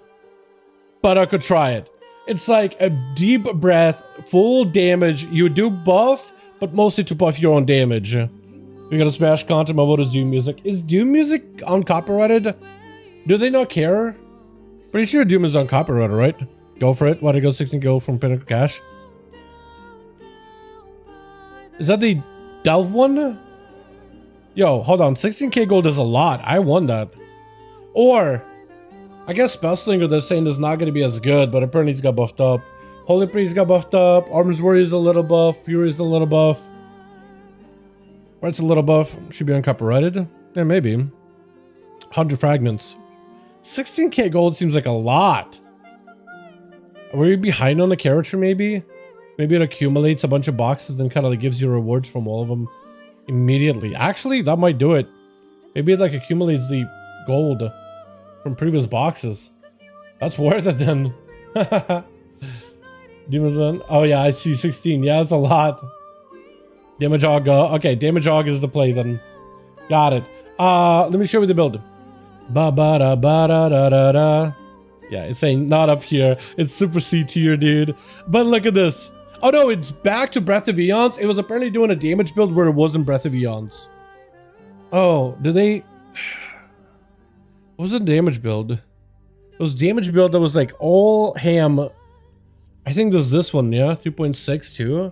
but I could try it. It's like a deep breath, full damage. You do buff, but mostly to buff your own damage. We gotta smash content. My vote is Doom music. Is Doom music uncopyrighted? Do they not care? Pretty sure Doom is uncopyrighted, right? Go for it. Why did I go 16 gold from Pinnacle Cash? Is that the Delve one? Yo, hold on. 16k gold is a lot. I won that. Or, I guess Spellslinger they're saying is not going to be as good, but apparently he's got buffed up. Holy Priest got buffed up. Armor's Warrior's a little buff. Fury's a little buff. Right's a little buff. Should be uncopyrighted. Yeah, maybe. 100 fragments. 16k gold seems like a lot. Are we behind on the character maybe? Maybe it accumulates a bunch of boxes and kind of like gives you rewards from all of them immediately. Actually, that might do it. Maybe it like accumulates the gold from previous boxes. That's worth it then. Demons then. Oh yeah, I see 16. Yeah, that's a lot. Damage AUG. Okay, damage AUG is the play then. Got it. Let me show you the build. Ba ba da ba da da da da. Yeah, it's saying not up here. It's super C tier, dude. But look at this. Oh no, it's back to Breath of Eons. It was apparently doing a damage build where it wasn't Breath of Eons. Oh, did they? What was the damage build? It was damage build that was like all ham. I think this one, yeah, 3.6 too.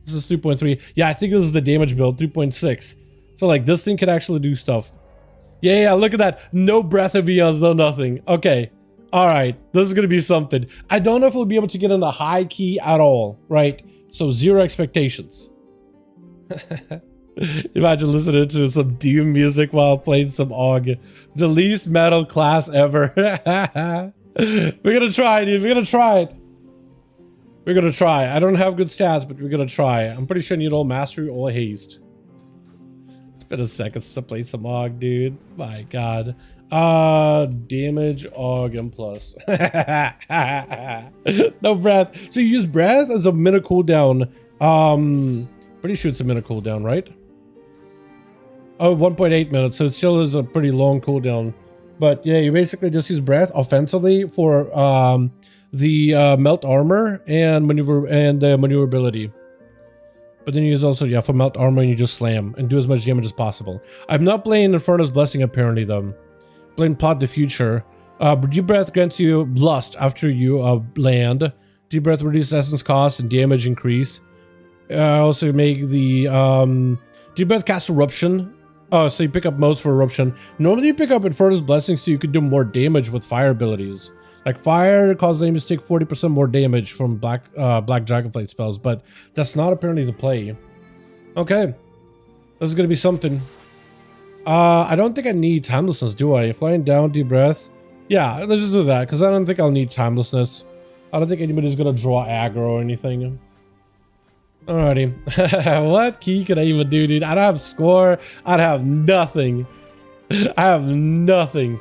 This is 3.3. Yeah, I think this is the damage build, 3.6. So like this thing could actually do stuff. Yeah, look at that. No Breath of Eons, no nothing. Okay. All right. This is going to be something. I don't know if we'll be able to get in a high key at all, right? So zero expectations. Imagine listening to some Doom music while playing some AUG. The least metal class ever. We're going to try, dude. We're going to try it. We're going to try. I don't have good stats, but we're going to try. I'm pretty sure I need all mastery, all haste. It's been a second to play some AUG, dude. My God. Damage AUG and plus. No breath. So you use breath as a minute cooldown. Pretty sure it's a minute cooldown, right? Oh, 1.8 minutes. So it still is a pretty long cooldown. But yeah, you basically just use breath offensively for the melt armor and maneuverability. But then you use also, yeah, for melt armor and you just slam and do as much damage as possible. I'm not playing Inferno's Blessing apparently though. Playing Plot the Future. Deep Breath grants you Lust after you land. Deep Breath reduces essence cost and damage increase. Also make the Deep Breath cast Eruption. Oh, so you pick up modes for Eruption. Normally you pick up Inferno's Blessing so you can do more damage with fire abilities. Like fire causes enemies to take 40% more damage from black Dragonflight spells, but that's not apparently the play. Okay. This is gonna be something. I don't think I need Timelessness, do I? Flying down, Deep Breath. Yeah, let's just do that, because I don't think I'll need Timelessness. I don't think anybody's gonna draw aggro or anything. Alrighty. What key could I even do, dude? I don't have score. I have nothing. I have nothing.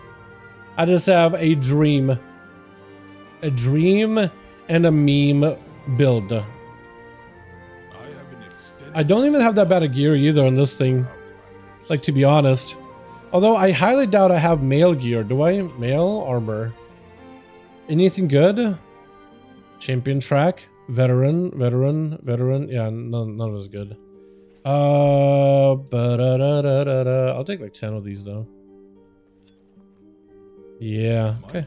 I just have a dream. A dream and a meme build. I don't even have that bad a gear either on this thing. Like, to be honest. Although I highly doubt I have male gear. Do I? Male armor. Anything good? Champion track. Veteran. Yeah, none of it is good. I'll take like 10 of these though. Yeah. Okay.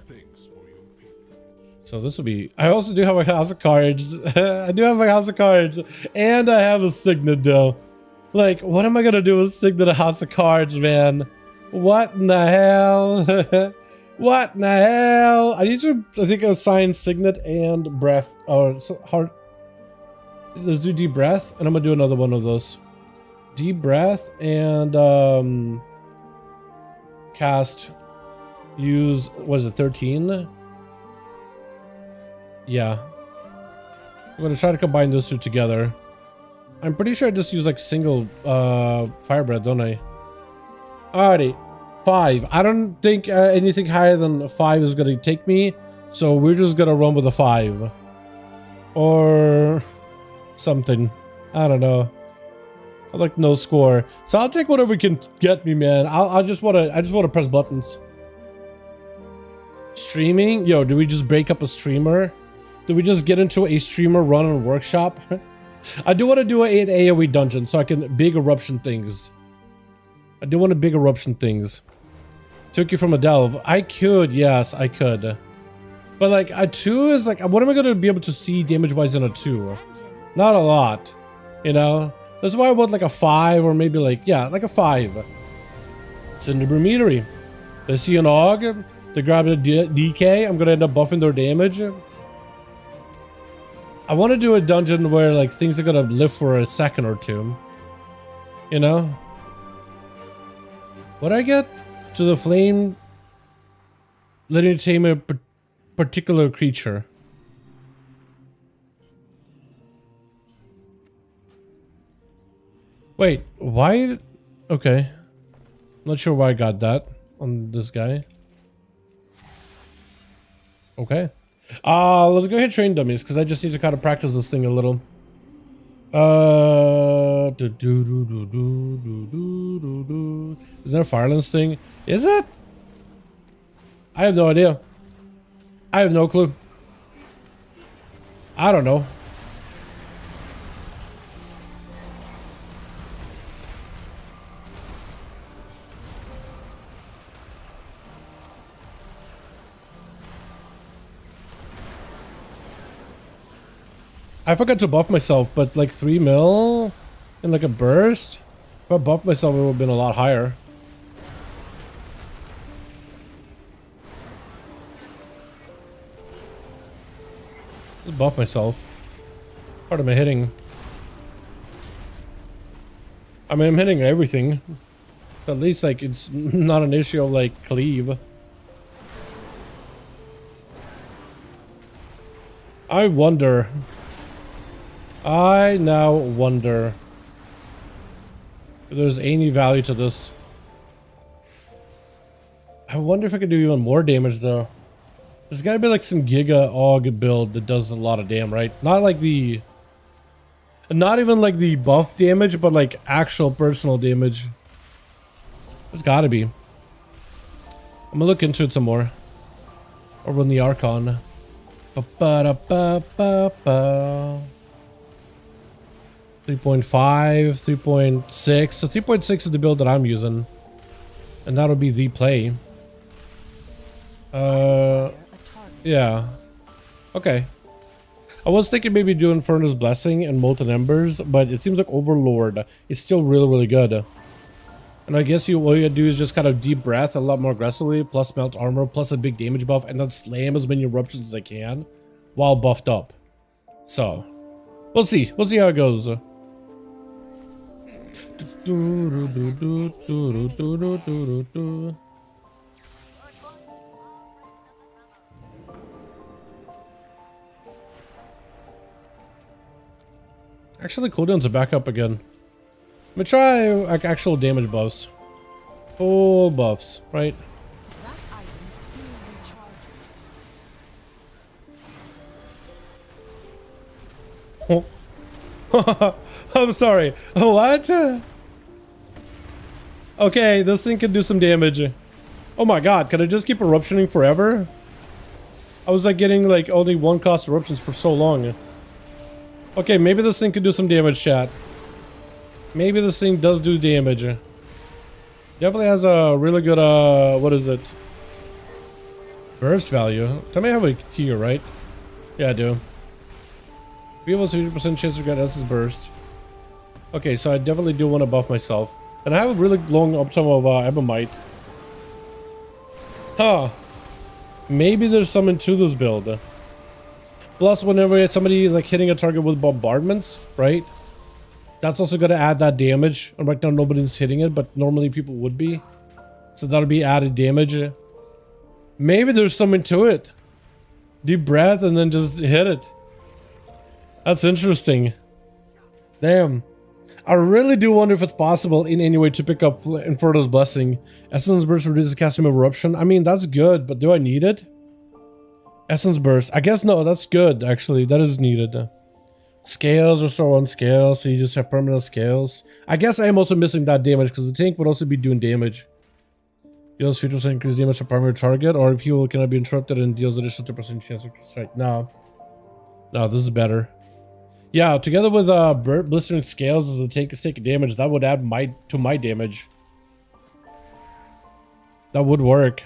So this will be. I also do have a house of cards. I do have a house of cards, and I have a signet though. Like, what am I gonna do with signet a house of cards, man? What in the hell? What in the hell? I need to. I think I'll sign signet and breath or heart. Let's do deep breath, and I'm gonna do another one of those. Deep breath and cast. Use what is it? 13. Yeah. I'm gonna try to combine those two together. I'm pretty sure I just use like single firebread, don't I? Alrighty, 5. I don't think anything higher than 5 is gonna take me, so we're just gonna run with a 5 or something. I don't know. I like no score, so I'll take whatever can get me, man. I just wanna press buttons. Streaming, yo, do we just break up a streamer? Do we just get into a streamer run and workshop? I do want to do an AoE dungeon so I can big eruption things. I do want to big eruption things. Took you from a delve. I could, yes, I could. But like a 2 is like, what am I going to be able to see damage wise in a 2? Not a lot, you know? That's why I want like a 5 or maybe like, yeah, like a 5. Cinder Metery. I see an AUG. They're grabbing a DK. I'm going to end up buffing their damage. I want to do a dungeon where like things are going to live for a second or two. You know? What I get? To the flame. Letting you tame a particular creature. Wait, why? Okay. Not sure why I got that on this guy. Okay. Let's go ahead and train dummies because I just need to kind of practice this thing a little. Is there a Firelance thing? Is it? I have no idea. I have no clue. I don't know. I forgot to buff myself, but like 3 mil in like a burst. If I buffed myself, it would have been a lot higher. Just buff myself. What am I hitting? I mean, I'm hitting everything. At least like it's not an issue of like cleave. I wonder. I now wonder if there's any value to this. I wonder if I could do even more damage though. There's gotta be like some Giga AUG build that does a lot of damage, right? Not like the... Not even like the buff damage, but like actual personal damage. There's gotta be. I'm gonna look into it some more. Over on the Archon. Ba-ba-da-ba-ba-ba. 3.5, 3.6. So 3.6 is the build that I'm using. And that'll be the play. Yeah. Okay. I was thinking maybe doing Furnace Blessing and Molten Embers, but it seems like Overlord is still really, really good. And I guess all you gotta do is just kind of deep breath a lot more aggressively, plus melt armor, plus a big damage buff, and then slam as many eruptions as I can while buffed up. So, we'll see. We'll see how it goes. Actually, cooldowns are back up again. Let me try like actual damage buffs. Full buffs, right? That item still recharges. Oh. I'm sorry. What? Okay, this thing can do some damage. Oh my god, can I just keep eruptioning forever? I was like getting like only 1 cost eruptions for so long. Okay, maybe this thing could do some damage, chat. Maybe this thing does do damage. Definitely has a really good, what is it? Burst value. Tell me I have a tier, right? Yeah, I do. We have a 50% chance to get S's burst. Okay, so I definitely do want to buff myself. And I have a really long uptime of Ebonite. Huh. Maybe there's something to this build. Plus, whenever somebody is like hitting a target with bombardments, right? That's also going to add that damage. And right now nobody's hitting it, but normally people would be. So that'll be added damage. Maybe there's something to it. Deep breath and then just hit it. That's interesting. Damn. I really do wonder if it's possible in any way to pick up Inferno's Blessing. Essence Burst reduces casting of Eruption. I mean, that's good, but do I need it? Essence Burst. I guess no, that's good, actually. That is needed. Scales are so on scale, so you just have permanent scales. I guess I am also missing that damage, because the tank would also be doing damage. Deals 50% increased damage to primary target, or if heal cannot be interrupted and deals additional 2% chance of strike. No. No, this is better. Yeah, together with blistering scales as the tank is taking damage, that would add to my damage. That would work.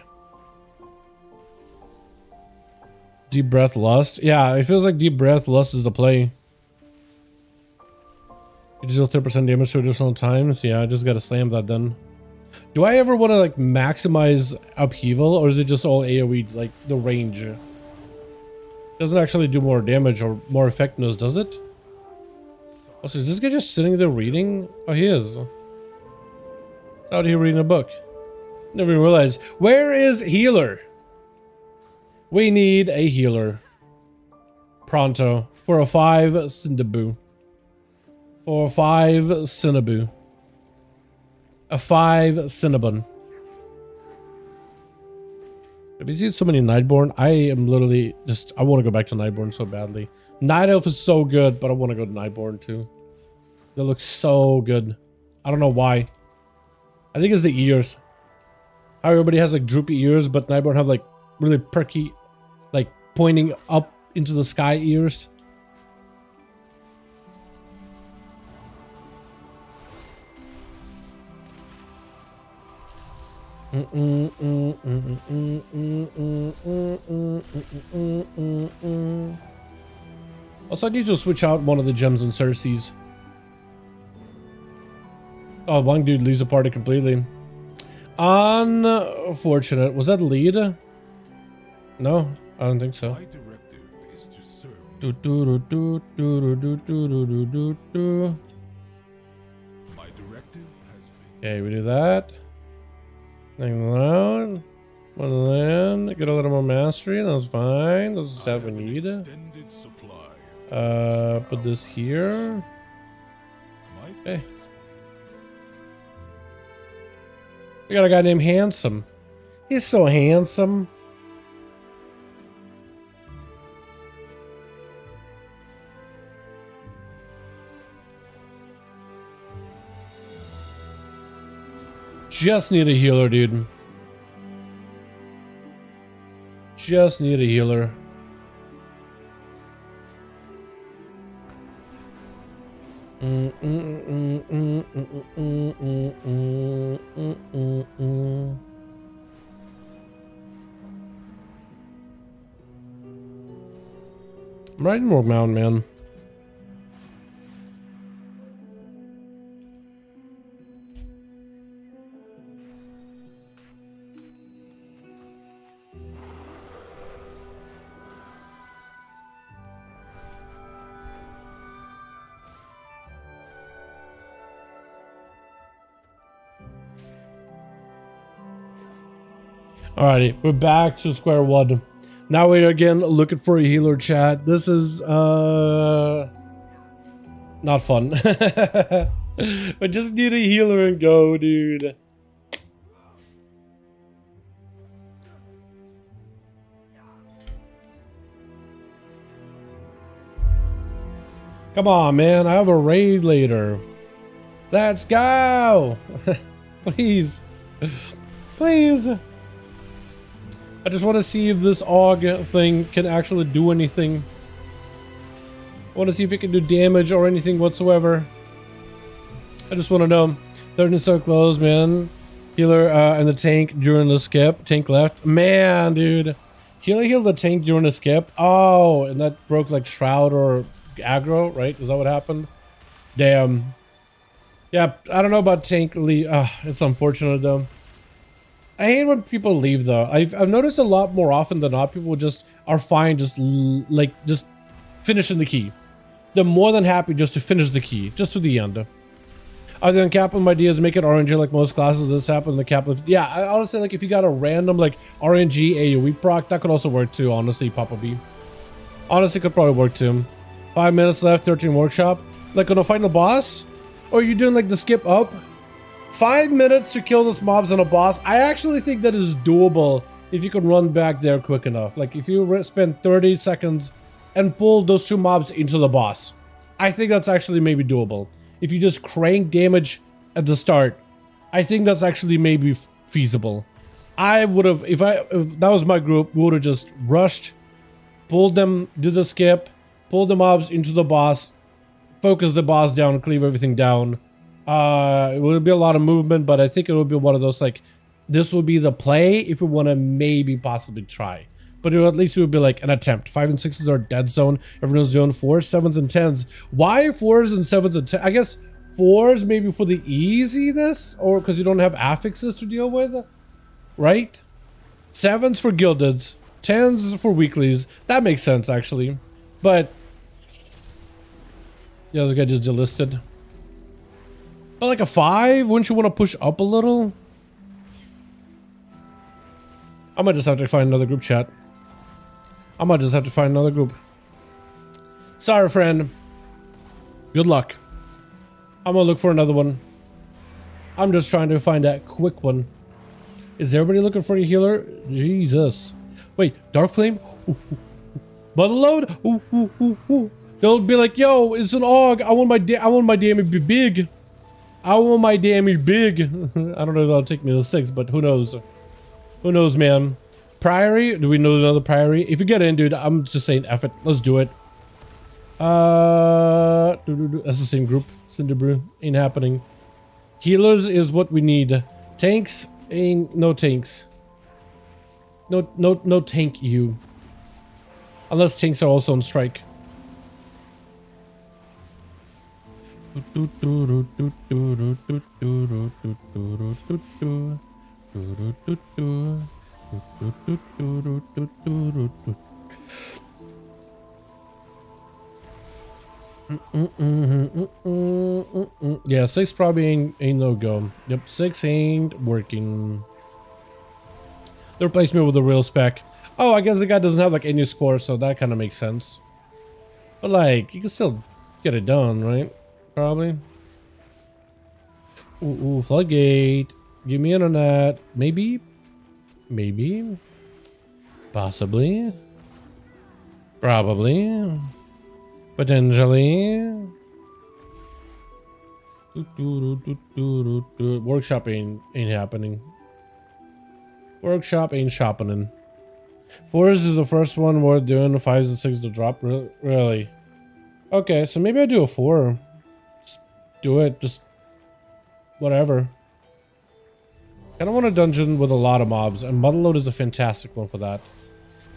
Deep Breath Lust. Yeah, it feels like Deep Breath Lust is the play. You deal 30% damage to additional times. Yeah, I just gotta slam that then. Do I ever want to like maximize upheaval, or is it just all AoE, like the range? Doesn't actually do more damage or more effectiveness, does it? Also, is this guy just sitting there reading? Oh, he is. Out here reading a book. Never even realized. Where is healer? We need a healer. Pronto. For a 5 Cinnaboo. For a 5 Cinnaboo. A 5 Cinnabon. Have you seen so many Nightborn? I am literally just... I want to go back to Nightborn so badly. Night Elf is so good, but I want to go to Nightborn too. They look so good. I don't know why. I think it's the ears. How everybody has like droopy ears, but Nightborn have like really perky, like pointing up into the sky ears. Also, I need to switch out one of the gems in Cersei's. Oh, one dude leaves the party completely. Unfortunate. Was that lead? No, I don't think so. My directive is to serve. My directive has been. Okay, we do that. Hang around. One land. Get a little more mastery. That's fine. That's the stuff we need. Extended supply. Put this here. My Okay. We got a guy named Handsome. He's so handsome. Just need a healer, dude. Just need a healer. I'm riding more mountain, man. Alrighty, we're back to square one. Now we're again looking for a healer, chat. This is not fun. We just need a healer and go, dude. Come on, man. I have a raid later. Let's go. Please. Please. I just want to see if this AUG thing can actually do anything. I want to see if it can do damage or anything whatsoever. I just want to know. 13 so close, man. Healer and the tank during the skip. Tank left. Man, dude. Healer healed the tank during the skip. Oh, and that broke like Shroud or aggro, right? Is that what happened? Damn. Yeah, I don't know about tank leave. It's unfortunate though. I hate when people leave though. I've noticed a lot more often than not, people just are fine just just finishing the key. They're more than happy just to finish the key, just to the end. Other than cap, my idea is make it RNG like most classes. This happened in the cap. Yeah, I honestly like if you got a random like RNG AoE proc, that could also work too. Honestly, Papa B. Honestly, could probably work too. 5 minutes left, 13 workshop. Like on a final boss? Or are you doing like the skip up? 5 minutes to kill those mobs on a boss. I actually think that is doable if you can run back there quick enough. Like if you spend 30 seconds and pull those 2 mobs into the boss. I think that's actually maybe doable. If you just crank damage at the start, I think that's actually maybe feasible. I would have, if that was my group, we would have just rushed, pulled them, do the skip, pull the mobs into the boss, focus the boss down, cleave everything down. It would be a lot of movement, but I think it would be one of those like, this would be the play if we want to maybe possibly try. But at least it would be like an attempt. 5 and 6s are dead zone. Everyone's doing 4s, 7s, and 10s. Why 4s and 7s and 10s? I guess 4s maybe for the easiness, or because you don't have affixes to deal with, right? 7s for gildeds, 10s for weeklies. That makes sense actually. But yeah, this guy just delisted. But like a 5, wouldn't you want to push up a little? I might just have to find another group chat. Sorry, friend. Good luck. I'm gonna look for another one. I'm just trying to find that quick one. Is everybody looking for a healer? Jesus. Wait, Dark Flame? Motherload? They'll be like, yo, it's an AUG. I want my damage to be big. I don't know if that'll take me to 6, but who knows? Who knows, man? Priory? Do we know another Priory? If you get in, dude, I'm just saying F it. Let's do it. That's the same group. Cinderbrew. Ain't happening. Healers is what we need. Tanks ain't no tanks. No tank you. Unless tanks are also on strike. Yeah, 6 probably ain't no go. Yep, 6 ain't working. They replaced me with a real spec. Oh, I guess the guy doesn't have like any score, so that kind of makes sense. But like, you can still get it done, right? Probably. Ooh, floodgate. Give me internet. Maybe. Possibly. Probably. Potentially. Workshop ain't happening. Workshop ain't shopping. 4s is the first one we're doing. 5s and 6s to drop. Really? Okay, so maybe I do a 4. Just do it. Just whatever. Kind of want a dungeon with a lot of mobs, and Motherload is a fantastic one for that.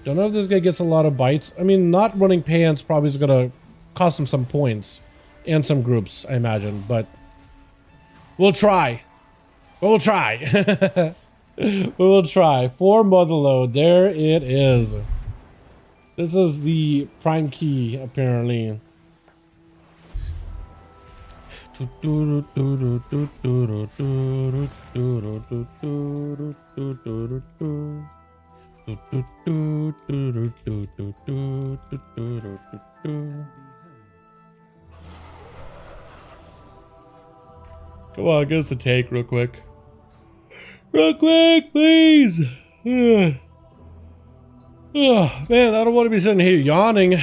Don't know if this guy gets a lot of bites. I mean, not running pants probably is gonna cost him some points and some groups, I imagine, but we'll try. We'll try. We will try. For Motherload, there it is. This is the prime key, apparently. Come on, give us a take real quick. Real quick, please. Man, I don't want to be sitting here yawning. A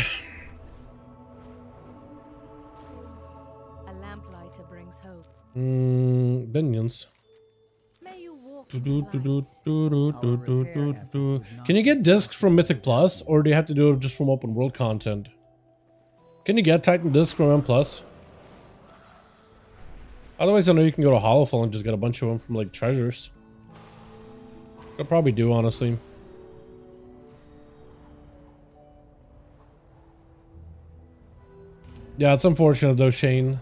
lamplighter brings hope. Binions. May you walk Can you get discs from Mythic Plus, or do you have to do it just from open world content? Can you get Titan discs from M Plus? Otherwise, I know you can go to Holoful and just get a bunch of them from like treasures. I'll probably do, honestly. Yeah, it's unfortunate though, Shane.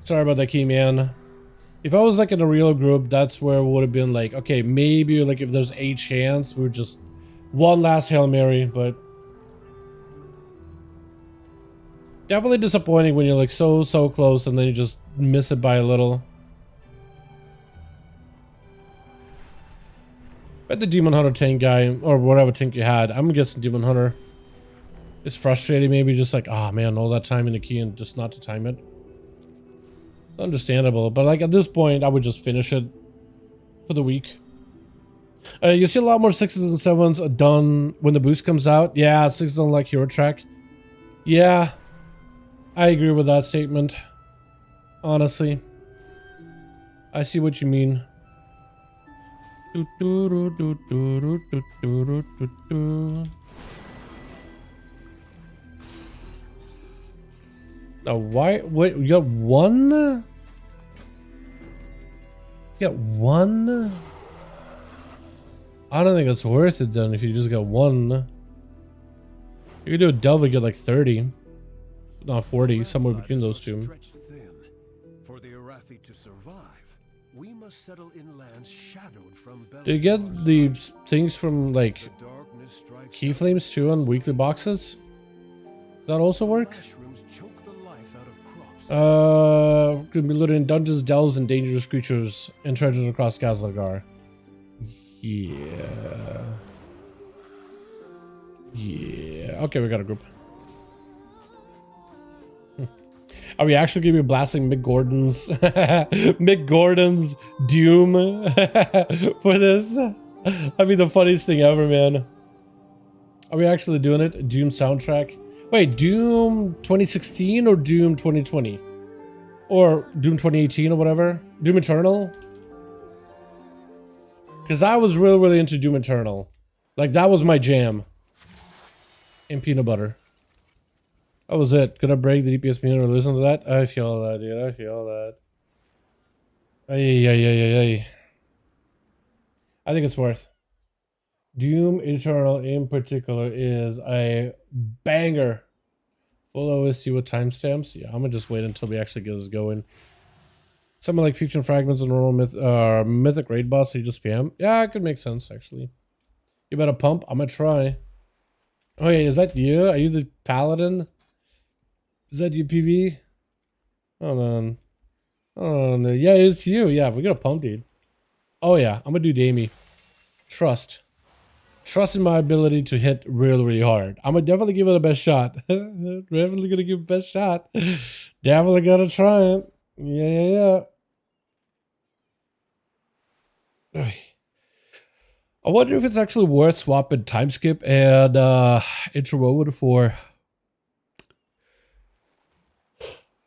Sorry about that, key man. If I was like in a real group, that's where it would have been like, okay, maybe like if there's a chance, we would just one last Hail Mary, but definitely disappointing when you're like so close and then you just miss it by a little. Bet the Demon Hunter tank guy, or whatever tank you had, I'm guessing Demon Hunter. It's frustrating, maybe just like, oh man, all that time in the key and just not to time it. It's understandable, but like at this point, I would just finish it for the week. You see a lot more 6s and 7s done when the boost comes out. Yeah, 6s don't like hero track. Yeah, I agree with that statement. Honestly, I see what you mean. Now, why? Wait, you got one? You got one? I don't think it's worth it then if you just got one. You could do a delve and get like 30. Not 40, somewhere between those two. For the Arathi to survive, we must settle in lands shadowed from Do you get the things from like key flames too on weekly boxes? Does that also work? Gonna be looting dungeons, delves, and dangerous creatures and treasures across Gazlagar. Yeah. Yeah. Okay, we got a group. Are we actually gonna be blasting Mick Gordon's Mick Gordon's Doom for this? That'd be the funniest thing ever, man. Are we actually doing it? Doom soundtrack? Wait, Doom 2016 or Doom 2020? Or Doom 2018 or whatever? Doom Eternal? Because I was really into Doom Eternal. Like, that was my jam. And peanut butter. That was it. Gonna break the DPS meter or listen to that? I feel that, dude. I feel that. Ay. I think it's worth. Doom Eternal in particular is a banger. Full OST with timestamps. Yeah, I'm gonna just wait until we actually get this going. Something like 15 fragments of normal mythic raid boss, so you just spam. Yeah, it could make sense actually. You better pump. I'm gonna try. Oh yeah, is that you? Are you the paladin? Is that you, PB? Hold on. Oh no, yeah, it's you. Yeah, we're gonna pump, dude. Oh yeah, I'm gonna do Damie. Trust in my ability to hit really hard. I'm gonna definitely give it a best shot. Definitely gonna give it best shot. Definitely gotta try it. Yeah. I wonder if it's actually worth swapping time skip and intro mode for.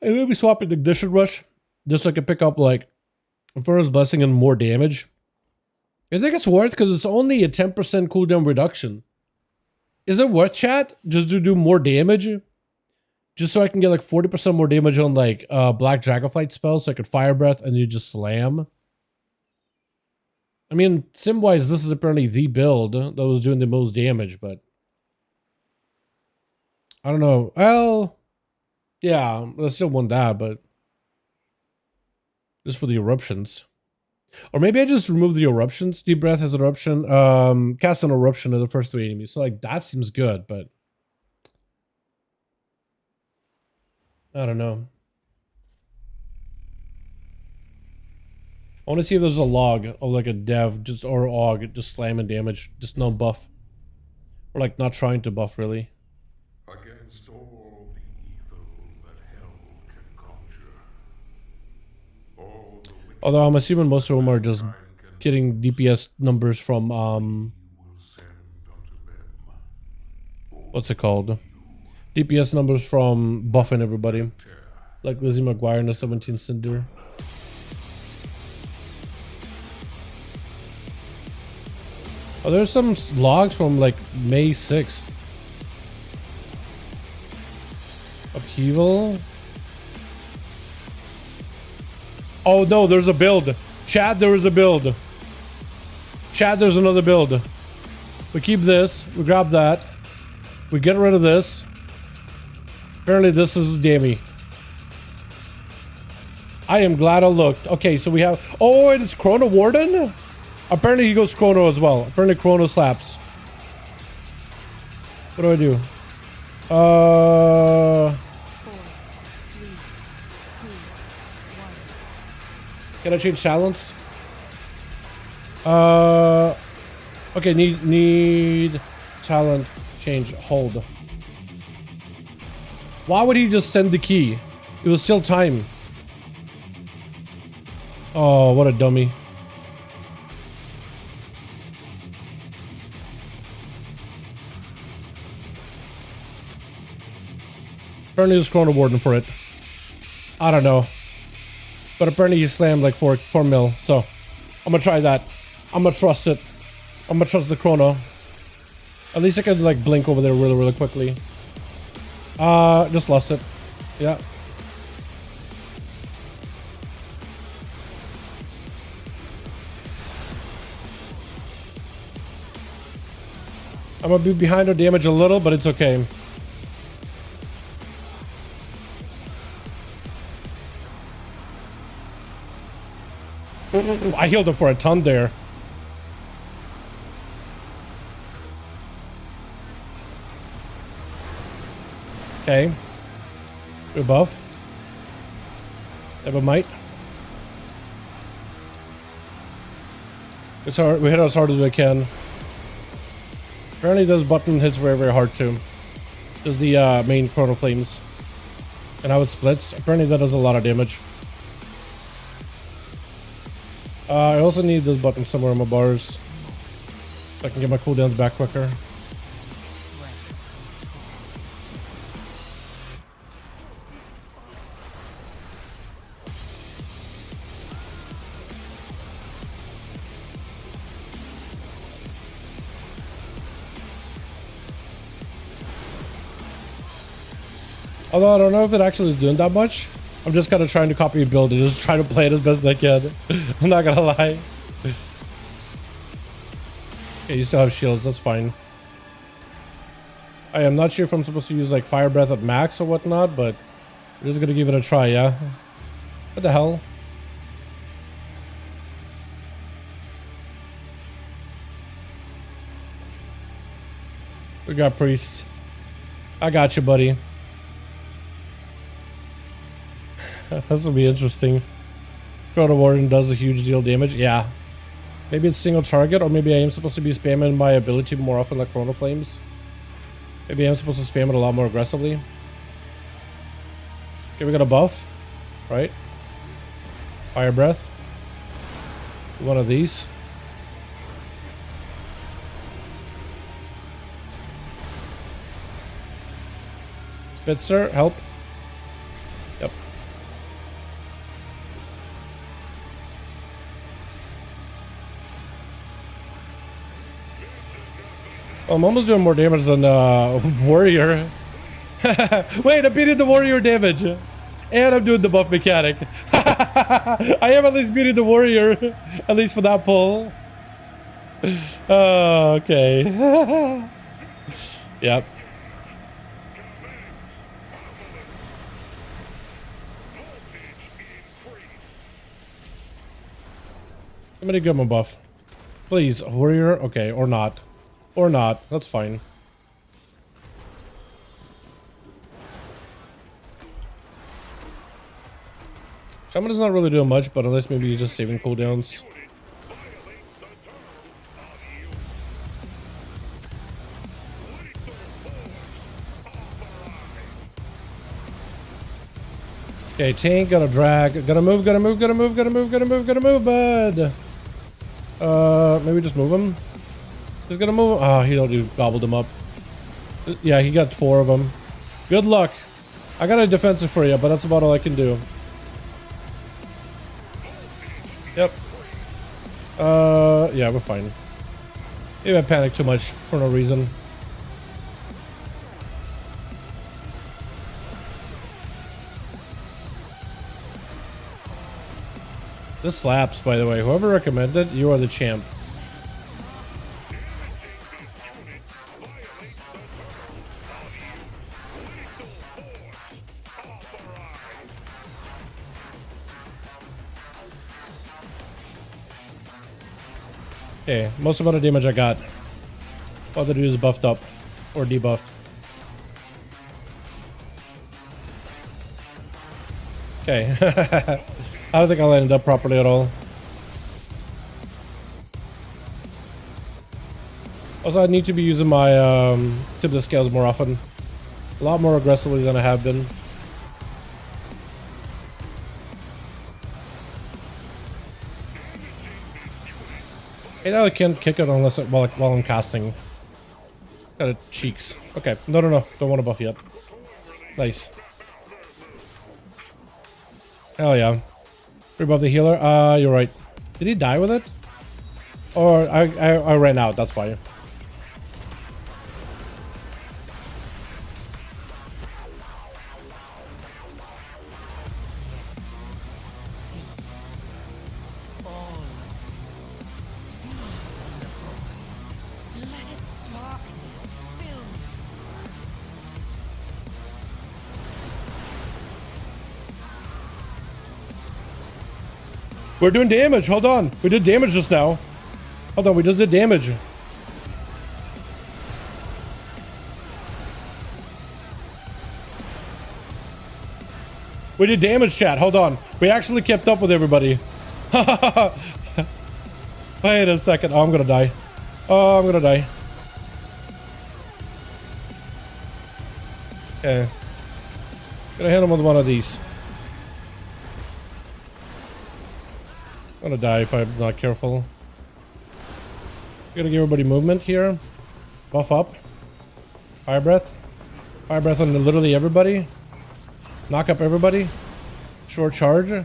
And maybe swapping ignition rush, just so I can pick up like Inferno's Blessing and more damage. I think it's worth because it's only a 10% cooldown reduction. Is it worth, chat? Just to do more damage? Just so I can get like 40% more damage on like Black Dragonflight spells, so I could Fire Breath and you just slam. I mean, sim-wise, this is apparently the build that was doing the most damage, but I don't know. Well, yeah, I still want that, but just for the eruptions. Or maybe I just remove the eruptions. Deep Breath has an eruption. Cast an eruption of the first 3 enemies. So like that seems good, but I don't know. I want to see if there's a log of like a dev just or AUG just slamming damage, just no buff. Or like not trying to buff really. Against all the evil that hell can conjure. All the wicked Although I'm assuming most of them are just getting DPS numbers from will send unto them. what's it called? DPS numbers from buffing everybody. Like Lizzie McGuire in the 17th Cinder. Oh, there's some logs from like May 6th. Upheaval. Oh no, there's a build. Chad, there is a build. Chad, there's another build. We keep this. We grab that. We get rid of this. Apparently this is Damie. I am glad I looked. Okay, so we have... Oh, and it's Chrono Warden? Apparently he goes Chrono as well. Apparently Chrono slaps. What do I do? 4, 3, 2, 1. Can I change talents? Okay, need talent change. Hold. Why would he just send the key? It was still time. Oh, what a dummy. Apparently there's Chrono Warden for it. I don't know. But apparently he slammed like 4 mil, so I'm gonna try that. I'm gonna trust it. I'm gonna trust the Chrono. At least I can like blink over there really, really quickly. Just lost it. Yeah. I'm gonna be behind on damage a little, but it's okay. I healed him for a ton there. Okay. We're above. Never might. It's hard. We hit as hard as we can. Apparently this button hits very, very hard too. Does the main Chrono Flames. And how it splits. Apparently that does a lot of damage. I also need this button somewhere on my bars. So I can get my cooldowns back quicker. Although I don't know if it actually is doing that much. I'm just kind of trying to copy a build and just try to play it as best as I can. I'm not gonna lie. Okay, you still have shields, that's fine. I am not sure if I'm supposed to use like Fire Breath at max or whatnot, but we're just gonna give it a try, yeah? What the hell? We got Priest. I got you, buddy. This will be interesting. Chrono Warden does a huge deal of damage. Yeah. Maybe it's single target, or maybe I am supposed to be spamming my ability more often like Chrono Flames. Maybe I'm supposed to spam it a lot more aggressively. Okay, we got a buff. Right? Fire Breath. One of these. Spitzer, help. Yep. I'm almost doing more damage than Warrior. Wait, I'm beating the Warrior damage. And I'm doing the buff mechanic. I am at least beating the Warrior. At least for that pull. Oh, okay. Yep. Somebody give him a buff. Please, Warrior. Okay, or not. Or not. That's fine. Shaman is not really doing much, but unless maybe he's just saving cooldowns. Okay, tank, gotta drag, gotta move, bud. Maybe just move him. Just gonna move him. Oh, he don't gobbled him up. Yeah, he got 4 of them. Good luck. I got a defensive for you, but that's about all I can do. Yep. Yeah, we're fine. Maybe I panicked too much for no reason. This slaps, by the way. Whoever recommended, you are the champ. Okay, most amount of damage I got. All the dude is buffed up or debuffed. Okay. I don't think I lined up properly at all. Also, I need to be using my tip of the scales more often. A lot more aggressively than I have been. Hey, now I can't kick it unless while I'm casting. Got it, cheeks. Okay, no. Don't want to buff yet. Nice. Hell yeah. We're above the healer. You're right. Did he die with it? Or I ran out, that's why. We're doing damage. Hold on. We did damage just now. Hold on. We just did damage. We did damage, chat. Hold on. We actually kept up with everybody. Wait a second. Oh, I'm gonna die. Oh, I'm gonna die. Okay. Gonna hit him with one of these. I'm gonna die if I'm not careful. Gotta give everybody movement here. Buff up. Fire breath. Fire breath on literally everybody. Knock up everybody. Short charge.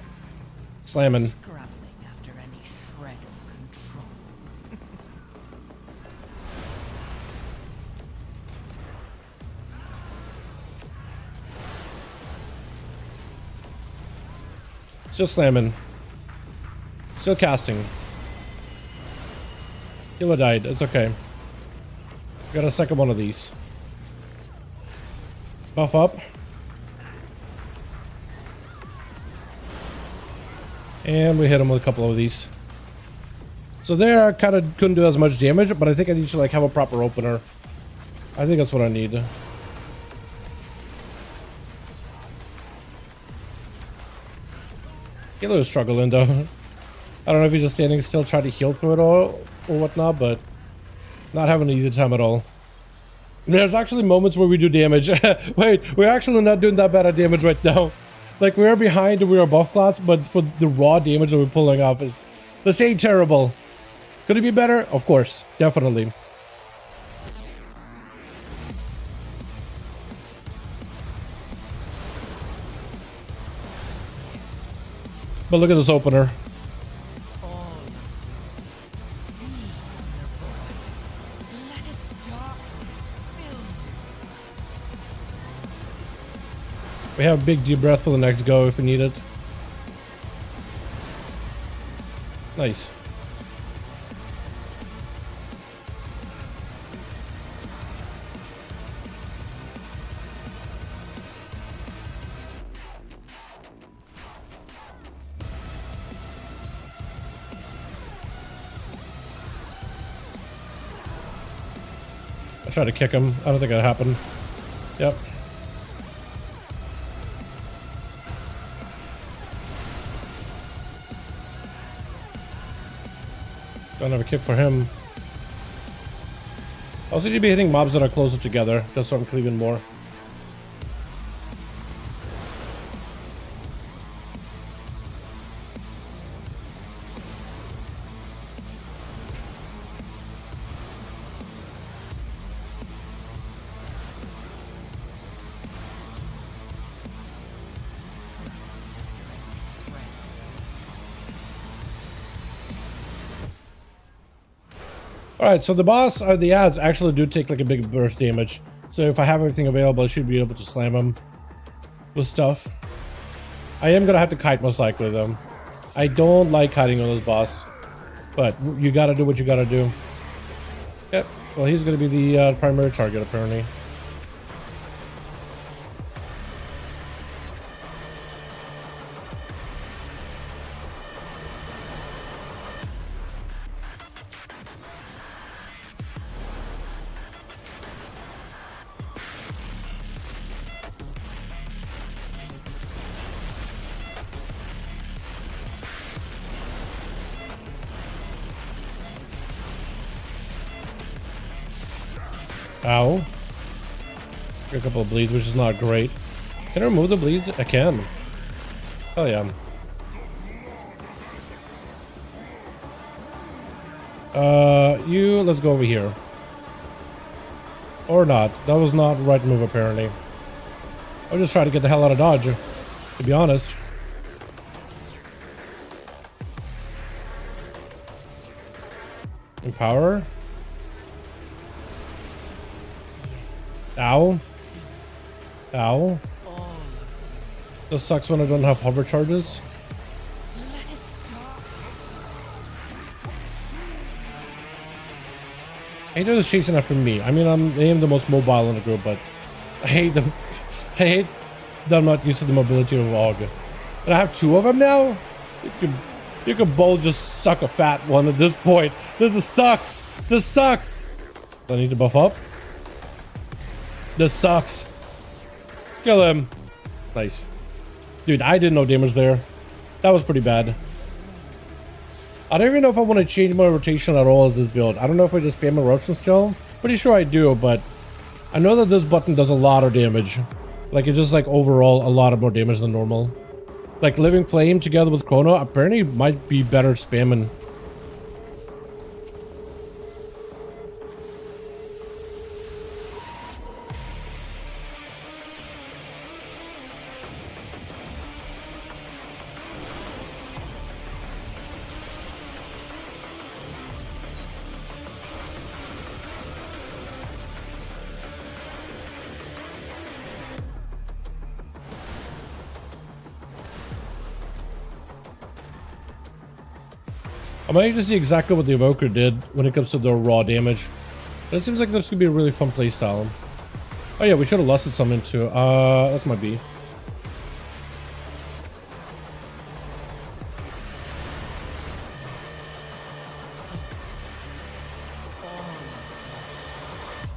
Slamming. Scrabbling after any shred of control. Still slamming. Still casting. Healer died. It's okay. Got a second one of these. Buff up. And we hit him with a couple of these. So there I kind of couldn't do as much damage, but I think I need to like have a proper opener. I think that's what I need. Healer is struggling though. I don't know if he's just standing still trying to heal through it all or whatnot, but not having an easy time at all. There's actually moments where we do damage. Wait, we're actually not doing that bad at damage right now. Like, we are behind and we are buff class, but for the raw damage that we're pulling off, this ain't terrible. Could it be better? Of course, definitely. But look at this opener. We have a big deep breath for the next go if we need it. Nice. I tried to kick him. I don't think that happened. Yep. Don't have a kick for him. Also, you'd be hitting mobs that are closer together, just so I'm cleaving more. Alright, so the boss, the adds actually do take like a big burst damage. So if I have everything available, I should be able to slam them with stuff. I am gonna have to kite most likely though. I don't like kiting on this boss. But you gotta do what you gotta do. Yep, well he's gonna be the primary target apparently. Ow. A couple of bleeds, which is not great. Can I remove the bleeds? I can. Oh yeah. Let's go over here. Or not. That was not the right move, apparently. I'll just try to get the hell out of dodge, to be honest. Empower. Ow. Ow. This sucks when I don't have hover charges. I hate they're just chasing after me. I mean, I am the most mobile in the group, but I hate them. I hate that I'm not used to the mobility of Og. And I have two of them now? You could both just suck a fat one at this point. This sucks. This sucks. Do I need to buff up? This sucks. Kill him. Nice. Dude, I did no damage there. That was pretty bad. I don't even know if I want to change my rotation at all as this build. I don't know if I just spam eruption still. Pretty sure I do, but I know that this button does a lot of damage. Like, it's just like overall a lot of more damage than normal. Like Living Flame together with Chrono apparently might be better spamming. I might need to see exactly what the Evoker did when it comes to the raw damage. But it seems like this could be a really fun playstyle. Oh yeah, we should have lusted some into. That's my B.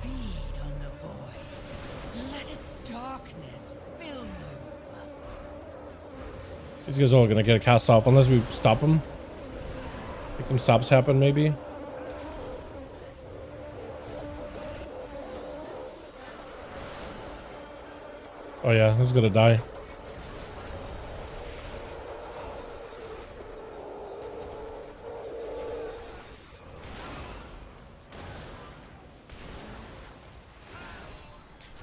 Feed on the void. Let its darkness fill you. These guys are all gonna get a cast off unless we stop them. Make some stops happen, maybe. Oh yeah, who's gonna die?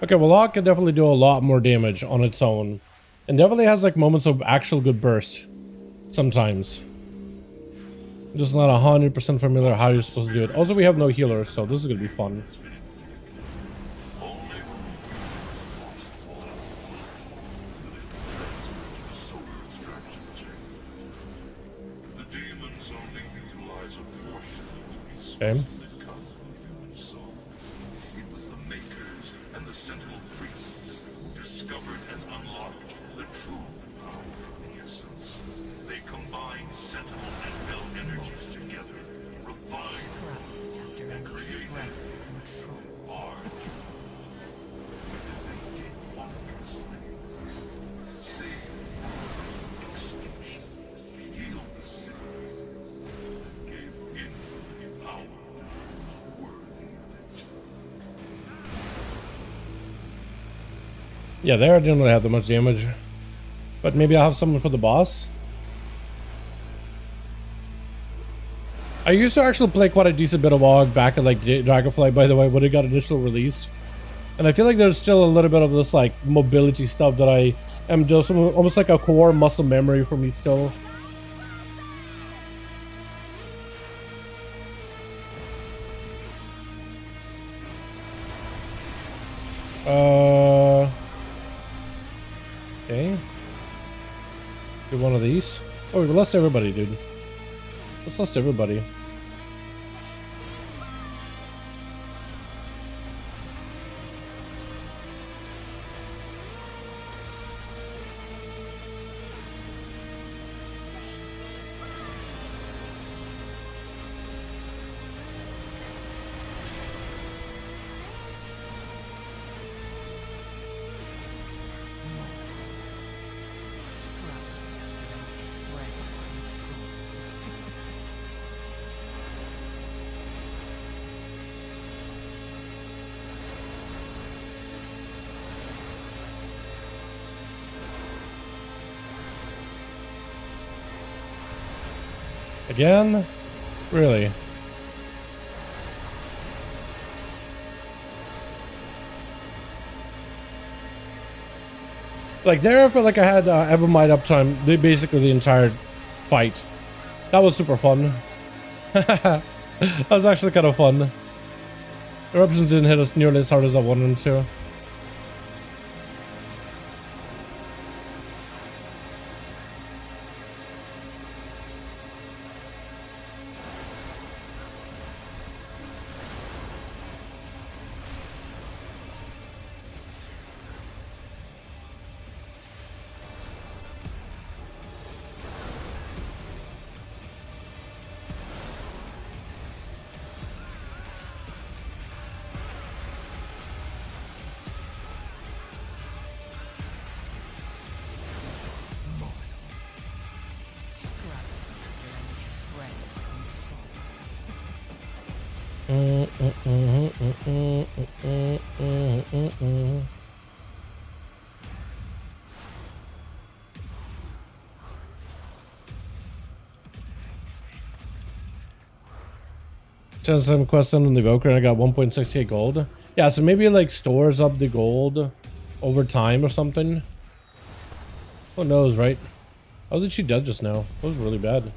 Okay, well, Locke can definitely do a lot more damage on its own. And definitely has like moments of actual good burst. Sometimes. I'm just not 100% familiar how you're supposed to do it. Also, we have no healer, so this is gonna be fun. Okay. Yeah, there I didn't really have that much damage. But maybe I'll have someone for the boss. I used to actually play quite a decent bit of WoW back at like Dragonfly, by the way, when it got initially released. And I feel like there's still a little bit of this like mobility stuff that I am just almost like a core muscle memory for me still. Okay. Do one of these. Oh, we lost everybody, dude. Let's lost everybody. Again? Really? Like there, I felt like I had Evermind uptime basically the entire fight. That was super fun. That was actually kind of fun. Eruptions didn't hit us nearly as hard as I wanted them to. Just some question on the Evoker and I got 1.68 gold. Yeah, so maybe it like stores up the gold over time or something. Who knows, right? How did she dead just now? That was really bad.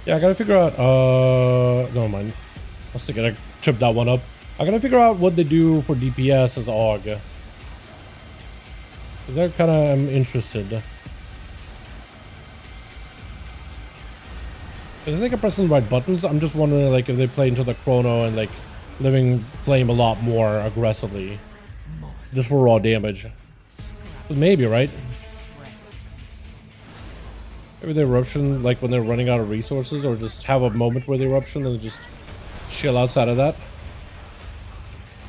Yeah, I gotta figure out, never mind. I was thinking I tripped that one up. I gotta figure out what they do for DPS as AUG. Cause I kinda am interested. Cause I think I'm pressing the right buttons. I'm just wondering like if they play into the chrono and like living flame a lot more aggressively. Just for raw damage. But maybe, right? Maybe the eruption, like when they're running out of resources, or just have a moment where the eruption and just chill outside of that.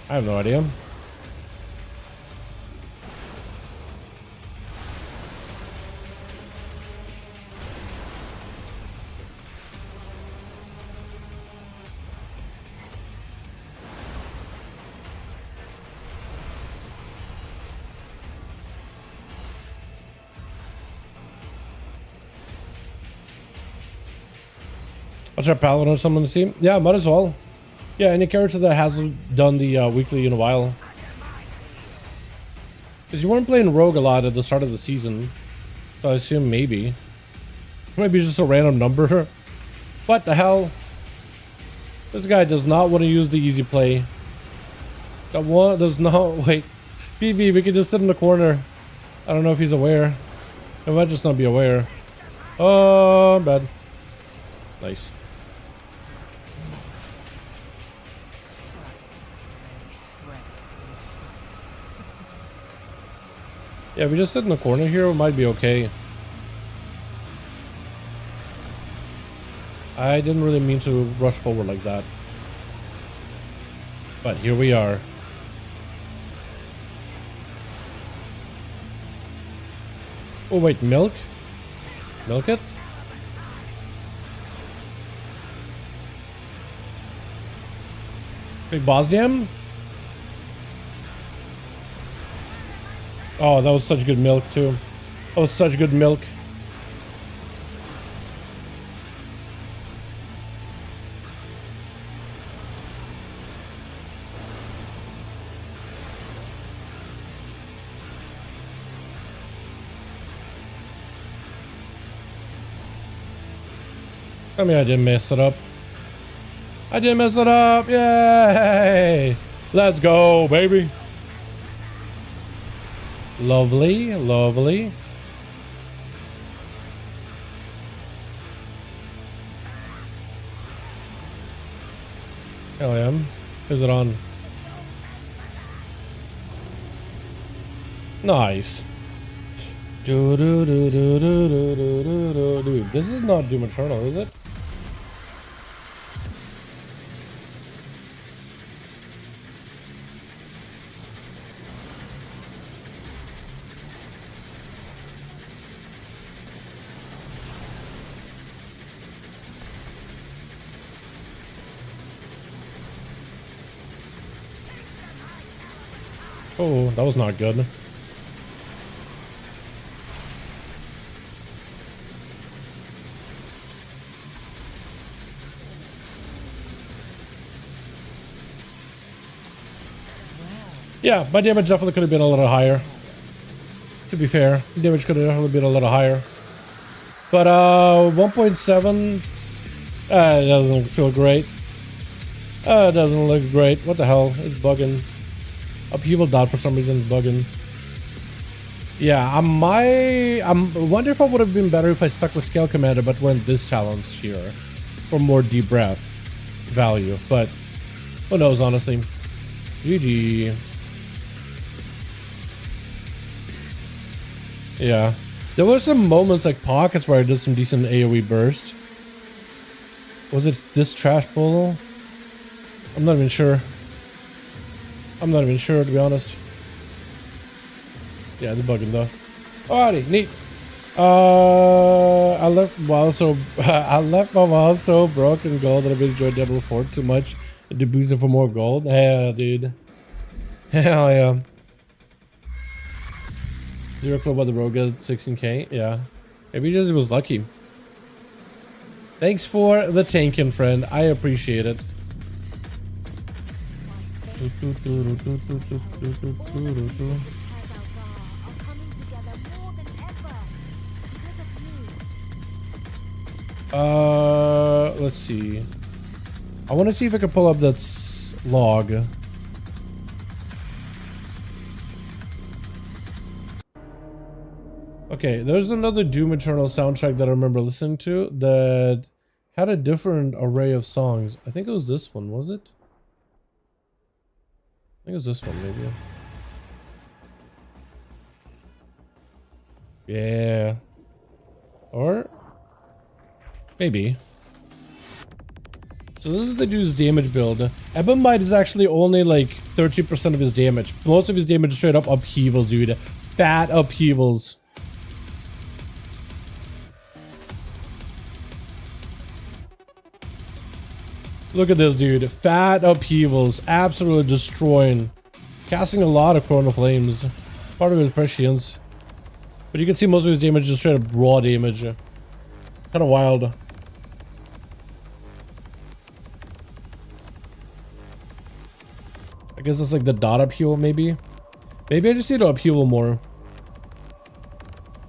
I have no idea. I'll try Paladin or someone to see. Yeah, might as well. Yeah, any character that hasn't done the weekly in a while. Because you weren't playing Rogue a lot at the start of the season. So I assume maybe. Maybe just a random number. What the hell? This guy does not want to use the easy play. That one does not. Wait. PB, we can just sit in the corner. I don't know if he's aware. He might just not be aware. Oh, bad. Nice. Yeah, if we just sit in the corner here, it might be okay. I didn't really mean to rush forward like that. But here we are. Oh wait, milk? Milk it? Big boss jam? Oh, that was such good milk too. That was such good milk. I mean, I didn't mess it up. I didn't mess it up. Yay! Let's go, baby. Lovely, lovely. Hell yeah. Is it on? Nice. Dude, this is not Doom Eternal, is it? Oh, that was not good. Yeah, my damage definitely could have been a little higher. To be fair, damage could have definitely been a little higher. But 1.7, it doesn't feel great. It doesn't look great. What the hell? It's bugging. Upheaval dot for some reason is bugging. Yeah, I'm wonder if I would have been better if I stuck with Scale Commander, but went this challenge here for more deep breath value. But who knows, honestly. GG. Yeah, there were some moments like pockets where I did some decent AoE burst. Was it this trash polo? I'm not even sure. I'm not even sure, to be honest. Yeah, the bugging though. Alrighty, neat. I left WoW so my WoW so broke in gold that I've enjoyed Devil 4 too much to boost it for more gold. Yeah, dude. Hell yeah. Zero club about the rogue at 16k. Yeah, maybe just was lucky. Thanks for the tanking, friend. I appreciate it. Let's see. I want to see if I can pull up that log. Okay, there's another Doom Eternal soundtrack that I remember listening to that had a different array of songs. I think it was this one, was it? I think it was this one, maybe. Yeah. Or maybe. So this is the dude's damage build. Ebonbite is actually only like 30% of his damage. Most of his damage is straight up upheavals, dude. Fat upheavals. Look at this dude. Fat upheavals. Absolutely destroying. Casting a lot of Chrono Flames. Part of his prescience. But you can see most of his damage is straight up raw damage. Kind of wild. I guess it's like the dot upheaval maybe. Maybe I just need to upheaval more.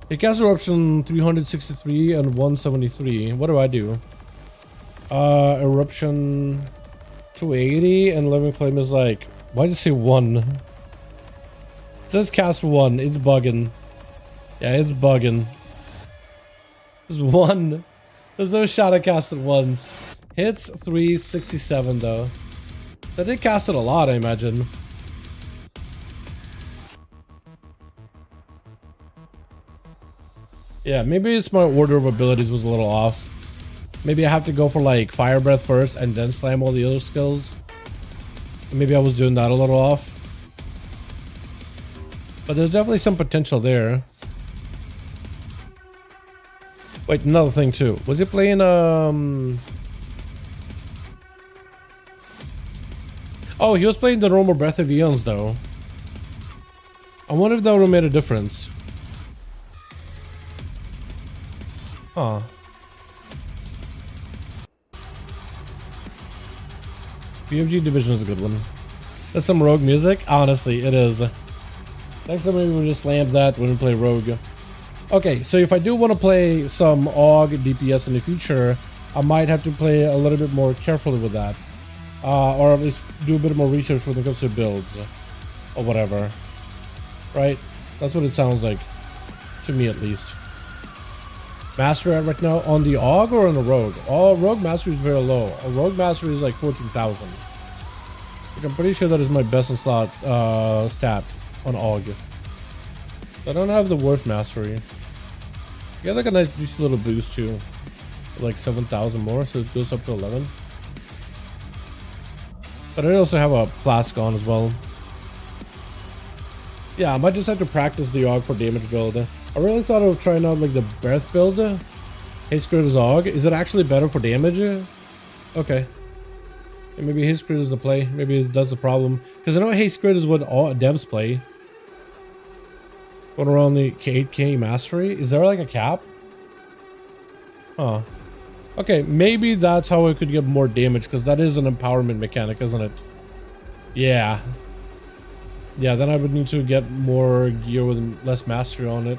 He casts Eruption 363 and 173. What do I do? Eruption 280 and Living Flame is like, why'd you say 1? It says cast 1. It's bugging. Yeah, it's bugging. There's 1. There's no shot I cast it once. Hits 367 though. I did cast it a lot, I imagine. Yeah, maybe it's my order of abilities was a little off. Maybe I have to go for like Fire Breath first and then slam all the other skills. Maybe I was doing that a little off. But there's definitely some potential there. Wait, another thing too. Was he playing Oh, he was playing the normal Breath of Eons though. I wonder if that would have made a difference. Huh. BFG Division is a good one. There's some rogue music. Honestly, it is. Next time maybe we'll just slam that when we play rogue. Okay, so if I do want to play some AUG DPS in the future, I might have to play a little bit more carefully with that. Or at least do a bit more research when it comes to builds. Or whatever. Right? That's what it sounds like. To me at least. Mastery right now on the AUG or on the Rogue? Oh, Rogue Mastery is very low. A Rogue Mastery is like 14,000. Which I'm pretty sure that is my best in slot stat on AUG. I don't have the worst Mastery. You get like a nice just little boost too. Like 7,000 more, so it goes up to 11. But I also have a Flask on as well. Yeah, I might just have to practice the AUG for damage build. I really thought of trying out like the breath build. Haste Crit is AUG. Is it actually better for damage? Okay. Maybe Haste Crit is the play. Maybe that's the problem. Because I know Haste Crit is what all devs play. Going around the 8K mastery. Is there like a cap? Huh. Okay, maybe that's how I could get more damage, because that is an empowerment mechanic, isn't it? Yeah. Yeah, then I would need to get more gear with less mastery on it.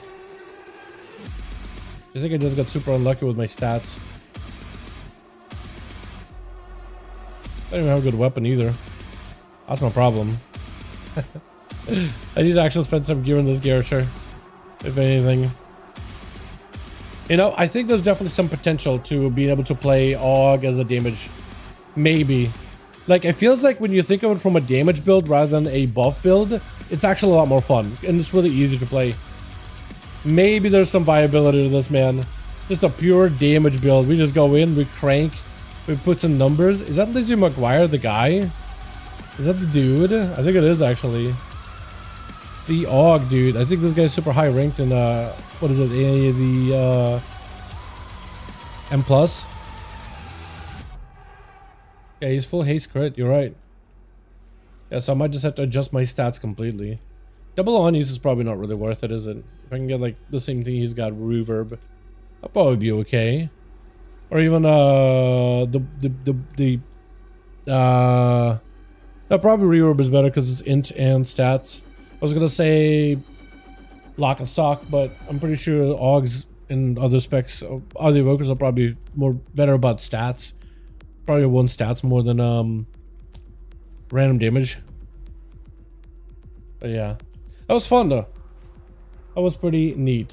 I think I just got super unlucky with my stats. I don't even have a good weapon either. That's no problem. I need to actually spend some gear in this character, if anything. You know, I think there's definitely some potential to being able to play AUG as a damage. Maybe. Like, it feels like when you think of it from a damage build rather than a buff build, it's actually a lot more fun. And it's really easy to play. Maybe there's some viability to this, man. Just a pure damage build. We just go in, we crank, we put some numbers. Is that Lizzie McGuire, the guy? Is that the dude? I think it is, actually. The AUG dude. I think this guy's super high ranked in, what is it? The, M+. Yeah, he's full haste crit. You're right. Yeah, so I might just have to adjust my stats completely. Double on use is probably not really worth it, is it? If I can get like the same thing he's got, reverb, I'll probably be okay. Or even no, probably reverb is better because it's int and stats. I was gonna say lock and stock, but I'm pretty sure AUGs and other specs, other evokers are probably better about stats. Probably one stats more than random damage. But yeah, that was fun though. That was pretty neat.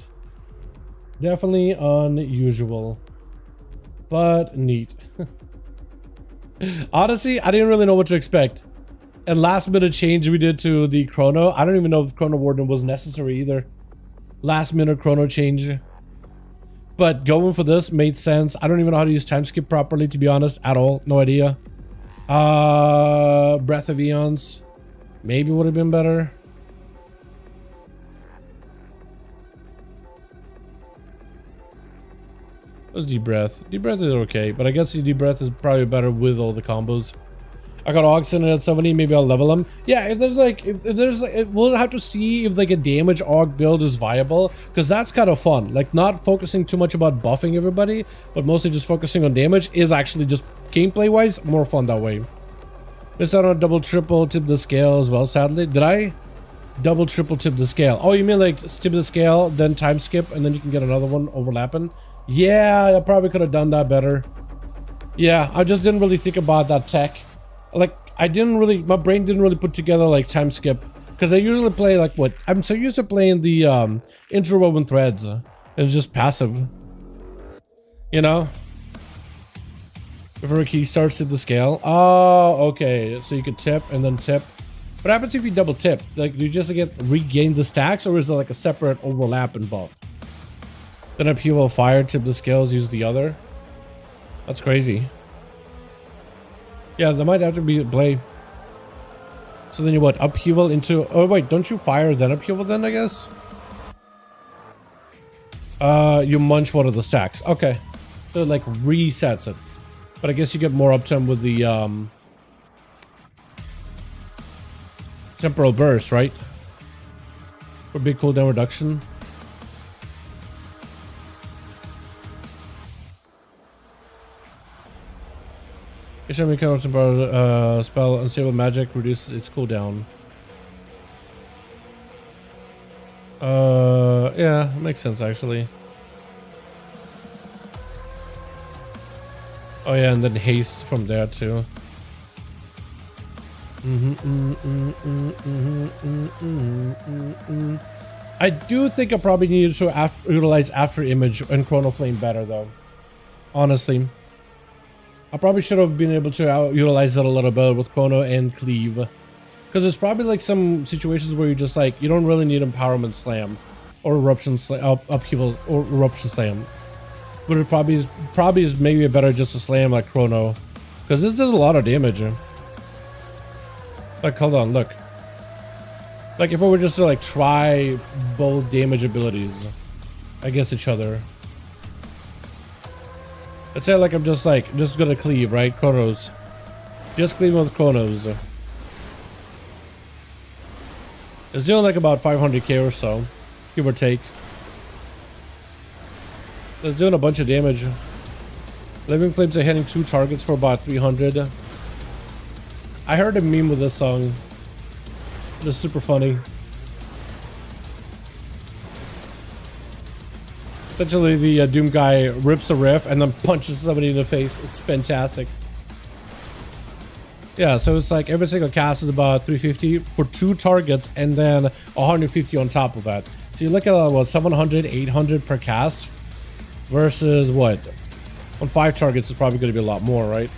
Definitely unusual, but neat. Honestly, I didn't really know what to expect. And last minute change we did to the chrono. I don't even know if Chrono Warden was necessary either. Last minute chrono change. But going for this made sense. I don't even know how to use time skip properly, to be honest, at all. No idea. Breath of Eons. Maybe would have been better. What's Deep Breath? Deep Breath is okay, but I guess the Deep Breath is probably better with all the combos. I got Oxen at 70, maybe I'll level him. Yeah, if there's like, we'll have to see if like a damage AUG build is viable, because that's kind of fun. Like, not focusing too much about buffing everybody, but mostly just focusing on damage is actually just gameplay-wise more fun that way. Missed out on double triple tip the scale as well, sadly. Did I double triple tip the scale? Oh, you mean like tip the scale, then time skip, and then you can get another one overlapping? Yeah, I probably could have done that better. Yeah, I just didn't really think about that tech. Like, my brain didn't really put together like time skip, because I usually play like what I'm so used to playing the interwoven threads, and it's just passive, you know. Before a key starts to the scale. Oh, okay, so you could tip and then tip. What happens if you double tip? Like, do you just get regain the stacks, or is it like a separate overlap and buff? Then upheaval fire, tip the scales, use the other. That's crazy. Yeah, that might have to be play. So then you what? Upheaval into... Oh wait, don't you fire then upheaval then, I guess? You munch one of the stacks. Okay. So it like resets it. But I guess you get more uptime with the temporal burst, right? For big cooldown reduction. Each time you cannot spell unstable magic reduces its cooldown. Yeah, makes sense actually. Oh yeah, and then haste from there too. I do think I probably needed to utilize After Image and Chrono Flame better though. Honestly. I probably should have been able to utilize it a little bit with Chrono and Cleave. Because there's probably like some situations where you're just like, you don't really need Empowerment Slam. Or Eruption Slam, Upheaval, or Eruption Slam. But it probably is maybe better just to slam like Chrono. Because this does a lot of damage. Like, hold on, look. Like, if I were just to like try both damage abilities against each other. Let's say like I'm just gonna cleave, right? Chronos. Just cleaving with Chronos. It's doing like about 500k or so. give or take. It's doing a bunch of damage. Living Flames are hitting 2 targets for about 300. I heard a meme with this song. It is super funny. Essentially, the Doom guy rips a riff and then punches somebody in the face. It's fantastic. Yeah, so it's like every single cast is about 350 for 2 targets and then 150 on top of that. So you look at what, 700, 800 per cast versus what? On 5 targets, it's probably going to be a lot more, right?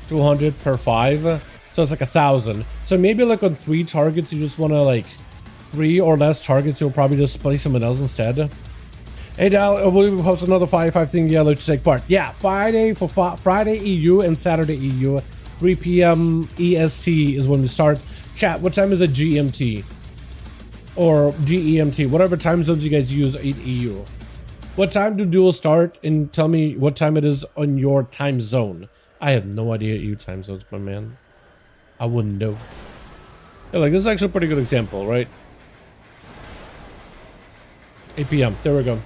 200 per 5. So it's like 1,000. So maybe like on 3 targets, you just want to like 3 or less targets, you'll probably just play someone else instead. Hey Dal, we'll post another 5 thing yellow to take part. Yeah, Friday for Friday EU and Saturday EU. 3 PM EST is when we start. Chat, what time is it GMT? Or GEMT, whatever time zones you guys use in EU. What time do duels start? And tell me what time it is on your time zone. I have no idea EU time zones, my man. I wouldn't know. Yeah, like this is actually a pretty good example, right? 8 PM, there we go.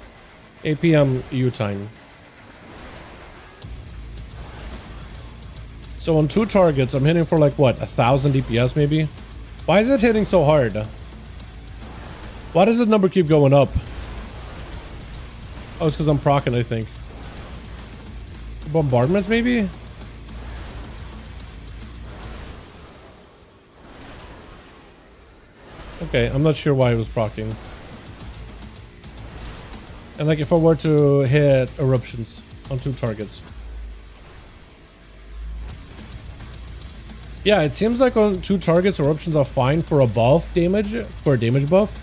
8 PM EU time. So on 2 targets, I'm hitting for like what, 1,000 DPS maybe? Why is it hitting so hard? Why does the number keep going up? Oh, it's because I'm proccing, I think. Bombardment maybe? Okay, I'm not sure why it was proccing. And like if I were to hit eruptions on 2 targets. Yeah, it seems like on 2 targets, eruptions are fine for a buff damage, for a damage buff.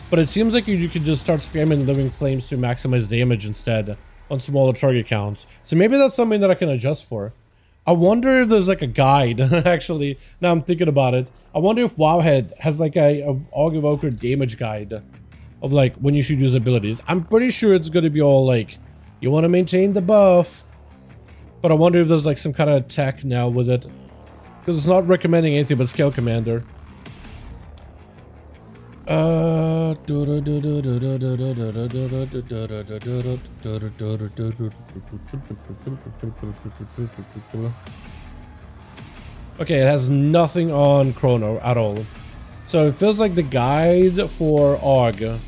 But it seems like you could just start spamming Living Flames to maximize damage instead on smaller target counts. So maybe that's something that I can adjust for. I wonder if there's like a guide, actually, now I'm thinking about it. I wonder if Wowhead has like a Aug Evoker damage guide of like when you should use abilities. I'm pretty sure it's going to be all like, you want to maintain the buff. But I wonder if there's like some kind of tech now with it. Because it's not recommending anything but Scale Commander. Okay, it has nothing on Chrono at all. So it feels like the guide for AUG,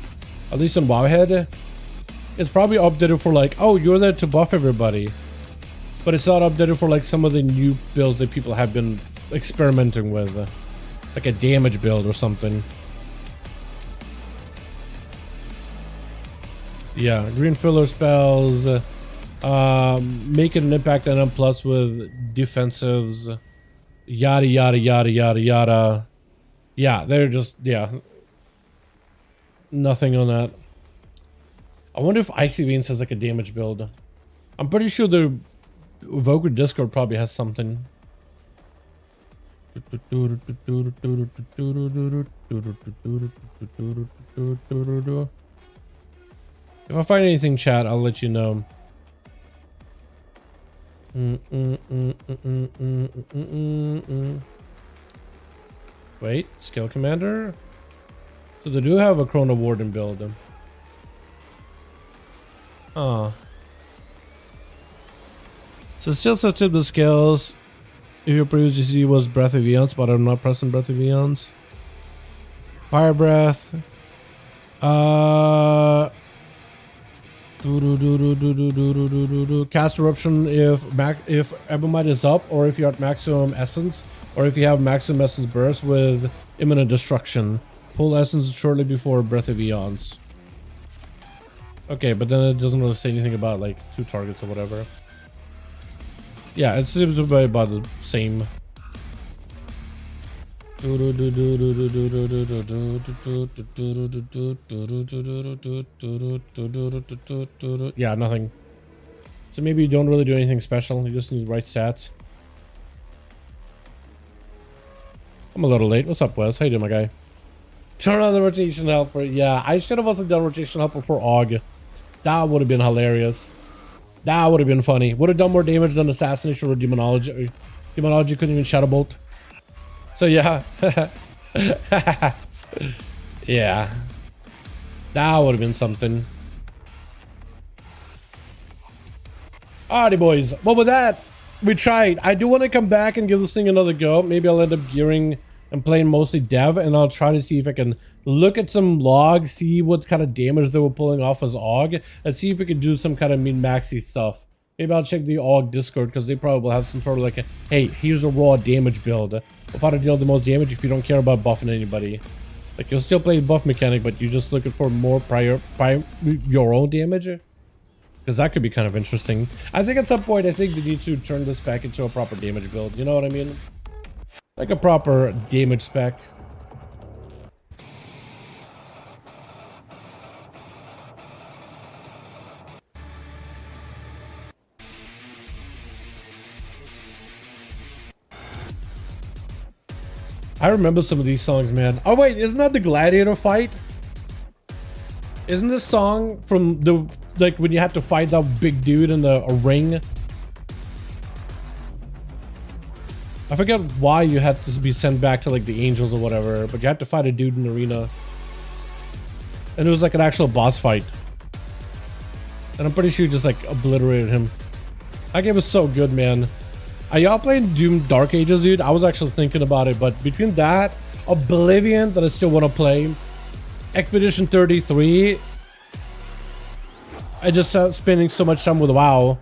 at least on Wowhead, it's probably updated for like, oh, you're there to buff everybody. But it's not updated for like some of the new builds that people have been experimenting with. Like a damage build or something. Yeah, green filler spells, making an impact on M+ with defensives, yada yada yada yada yada. Yeah, they're just, yeah. Nothing on that. I wonder if Icy Veins has like a damage build. I'm pretty sure the Evoker Discord probably has something. If I find anything, chat, I'll let you know. Wait, Scale Commander? So they do have a Chrono Warden build. Oh. So still such the skills. If your previous GC was Breath of Eons, but I'm not pressing Breath of Eons. Fire Breath. Cast Eruption if Ebomite is up, or if you're at maximum essence, or if you have maximum essence burst with imminent destruction. Pull essence shortly before Breath of Eons. Okay, but then it doesn't really say anything about like 2 targets or whatever. Yeah, it seems to be about the same. Yeah, nothing. So maybe you don't really do anything special, you just need the right stats. I'm a little late. What's up, Wes? How you doing, my guy? Turn on the rotation helper. Yeah, I should have also done rotation helper for AUG. That would have been hilarious. That would have been funny. Would have done more damage than Assassination or Demonology. Demonology couldn't even Shadow Bolt. So yeah. Yeah. That would have been something. Alrighty, boys. Well, with that, we tried. I do want to come back and give this thing another go. Maybe I'll end up gearing and playing mostly dev, and I'll try to see if I can look at some logs, see what kind of damage they were pulling off as AUG, and see if we can do some kind of min-maxy stuff. Maybe I'll check the AUG Discord, because they probably will have some sort of like a, hey, here's a raw damage build of how to deal the most damage if you don't care about buffing anybody. Like, you'll still play buff mechanic, but you're just looking for more your own damage. Because that could be kind of interesting. I think at some point, I think they need to turn this back into a proper damage build. You know what I mean? Like a proper damage spec. I remember some of these songs, man. Oh wait, isn't that the gladiator fight? Isn't this song from the, like, when you had to fight that big dude in a ring? I forget why you had to be sent back to like the angels or whatever, but you had to fight a dude in the arena. And it was like an actual boss fight. And I'm pretty sure you just like obliterated him. That game was so good, man. Are y'all playing Doom Dark Ages, dude? I was actually thinking about it, but between that, Oblivion that I still want to play, Expedition 33, I just spending so much time with WoW.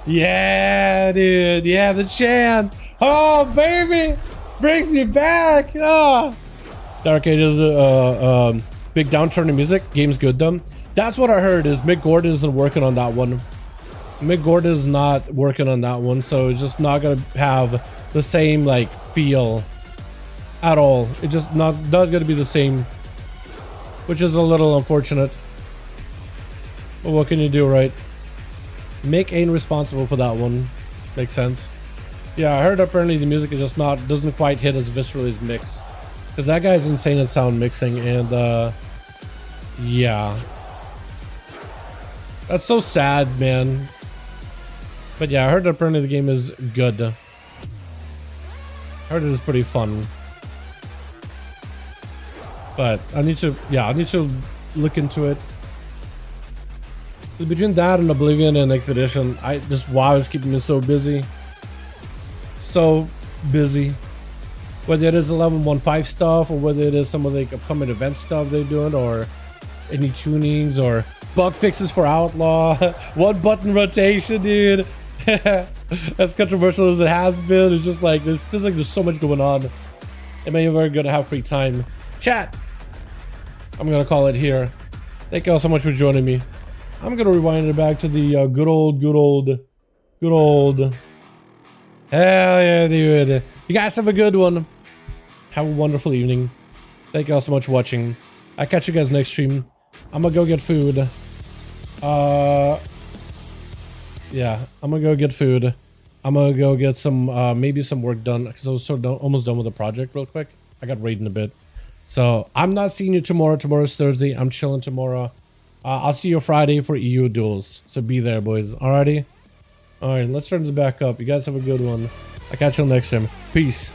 Yeah, dude. Yeah, the chant. Oh, baby. Brings me back. Oh. Dark Ages, big downturn in music. Game's good, though. That's what I heard is Mick Gordon isn't working on that one. Mick Gordon is not working on that one, so it's just not gonna have the same like feel at all. It's just not gonna be the same, which is a little unfortunate. But what can you do, right? Mick ain't responsible for that one. Makes sense. Yeah, I heard apparently the music is just doesn't quite hit as viscerally as Mick's, because that guy's insane at sound mixing, and yeah, that's so sad, man. But yeah, I heard that apparently the game is good. I heard it was pretty fun. But I need to look into it. Between that and Oblivion and Expedition, WoW is keeping me so busy. So busy. Whether it is 11.15 stuff, or whether it is some of the upcoming event stuff they're doing, or any tunings, or bug fixes for Outlaw. One button rotation, dude. As controversial as it has been, it's just like it feels like there's so much going on. It may be very good to have free time. Chat, I'm gonna call it here. Thank you all so much for joining me. I'm gonna rewind it back to the good old hell yeah, dude. You guys have a good one. Have a wonderful evening. Thank you all so much for watching. I'll catch you guys next stream. I'm gonna go get food. Yeah, I'm gonna go get food. I'm gonna go get some, maybe some work done, because I was almost done with the project real quick. I got raiding a bit. So, I'm not seeing you tomorrow. Tomorrow's Thursday. I'm chilling tomorrow. I'll see you Friday for EU duels. So be there, boys. Alrighty? Alright, let's turn this back up. You guys have a good one. I'll catch you next time. Peace.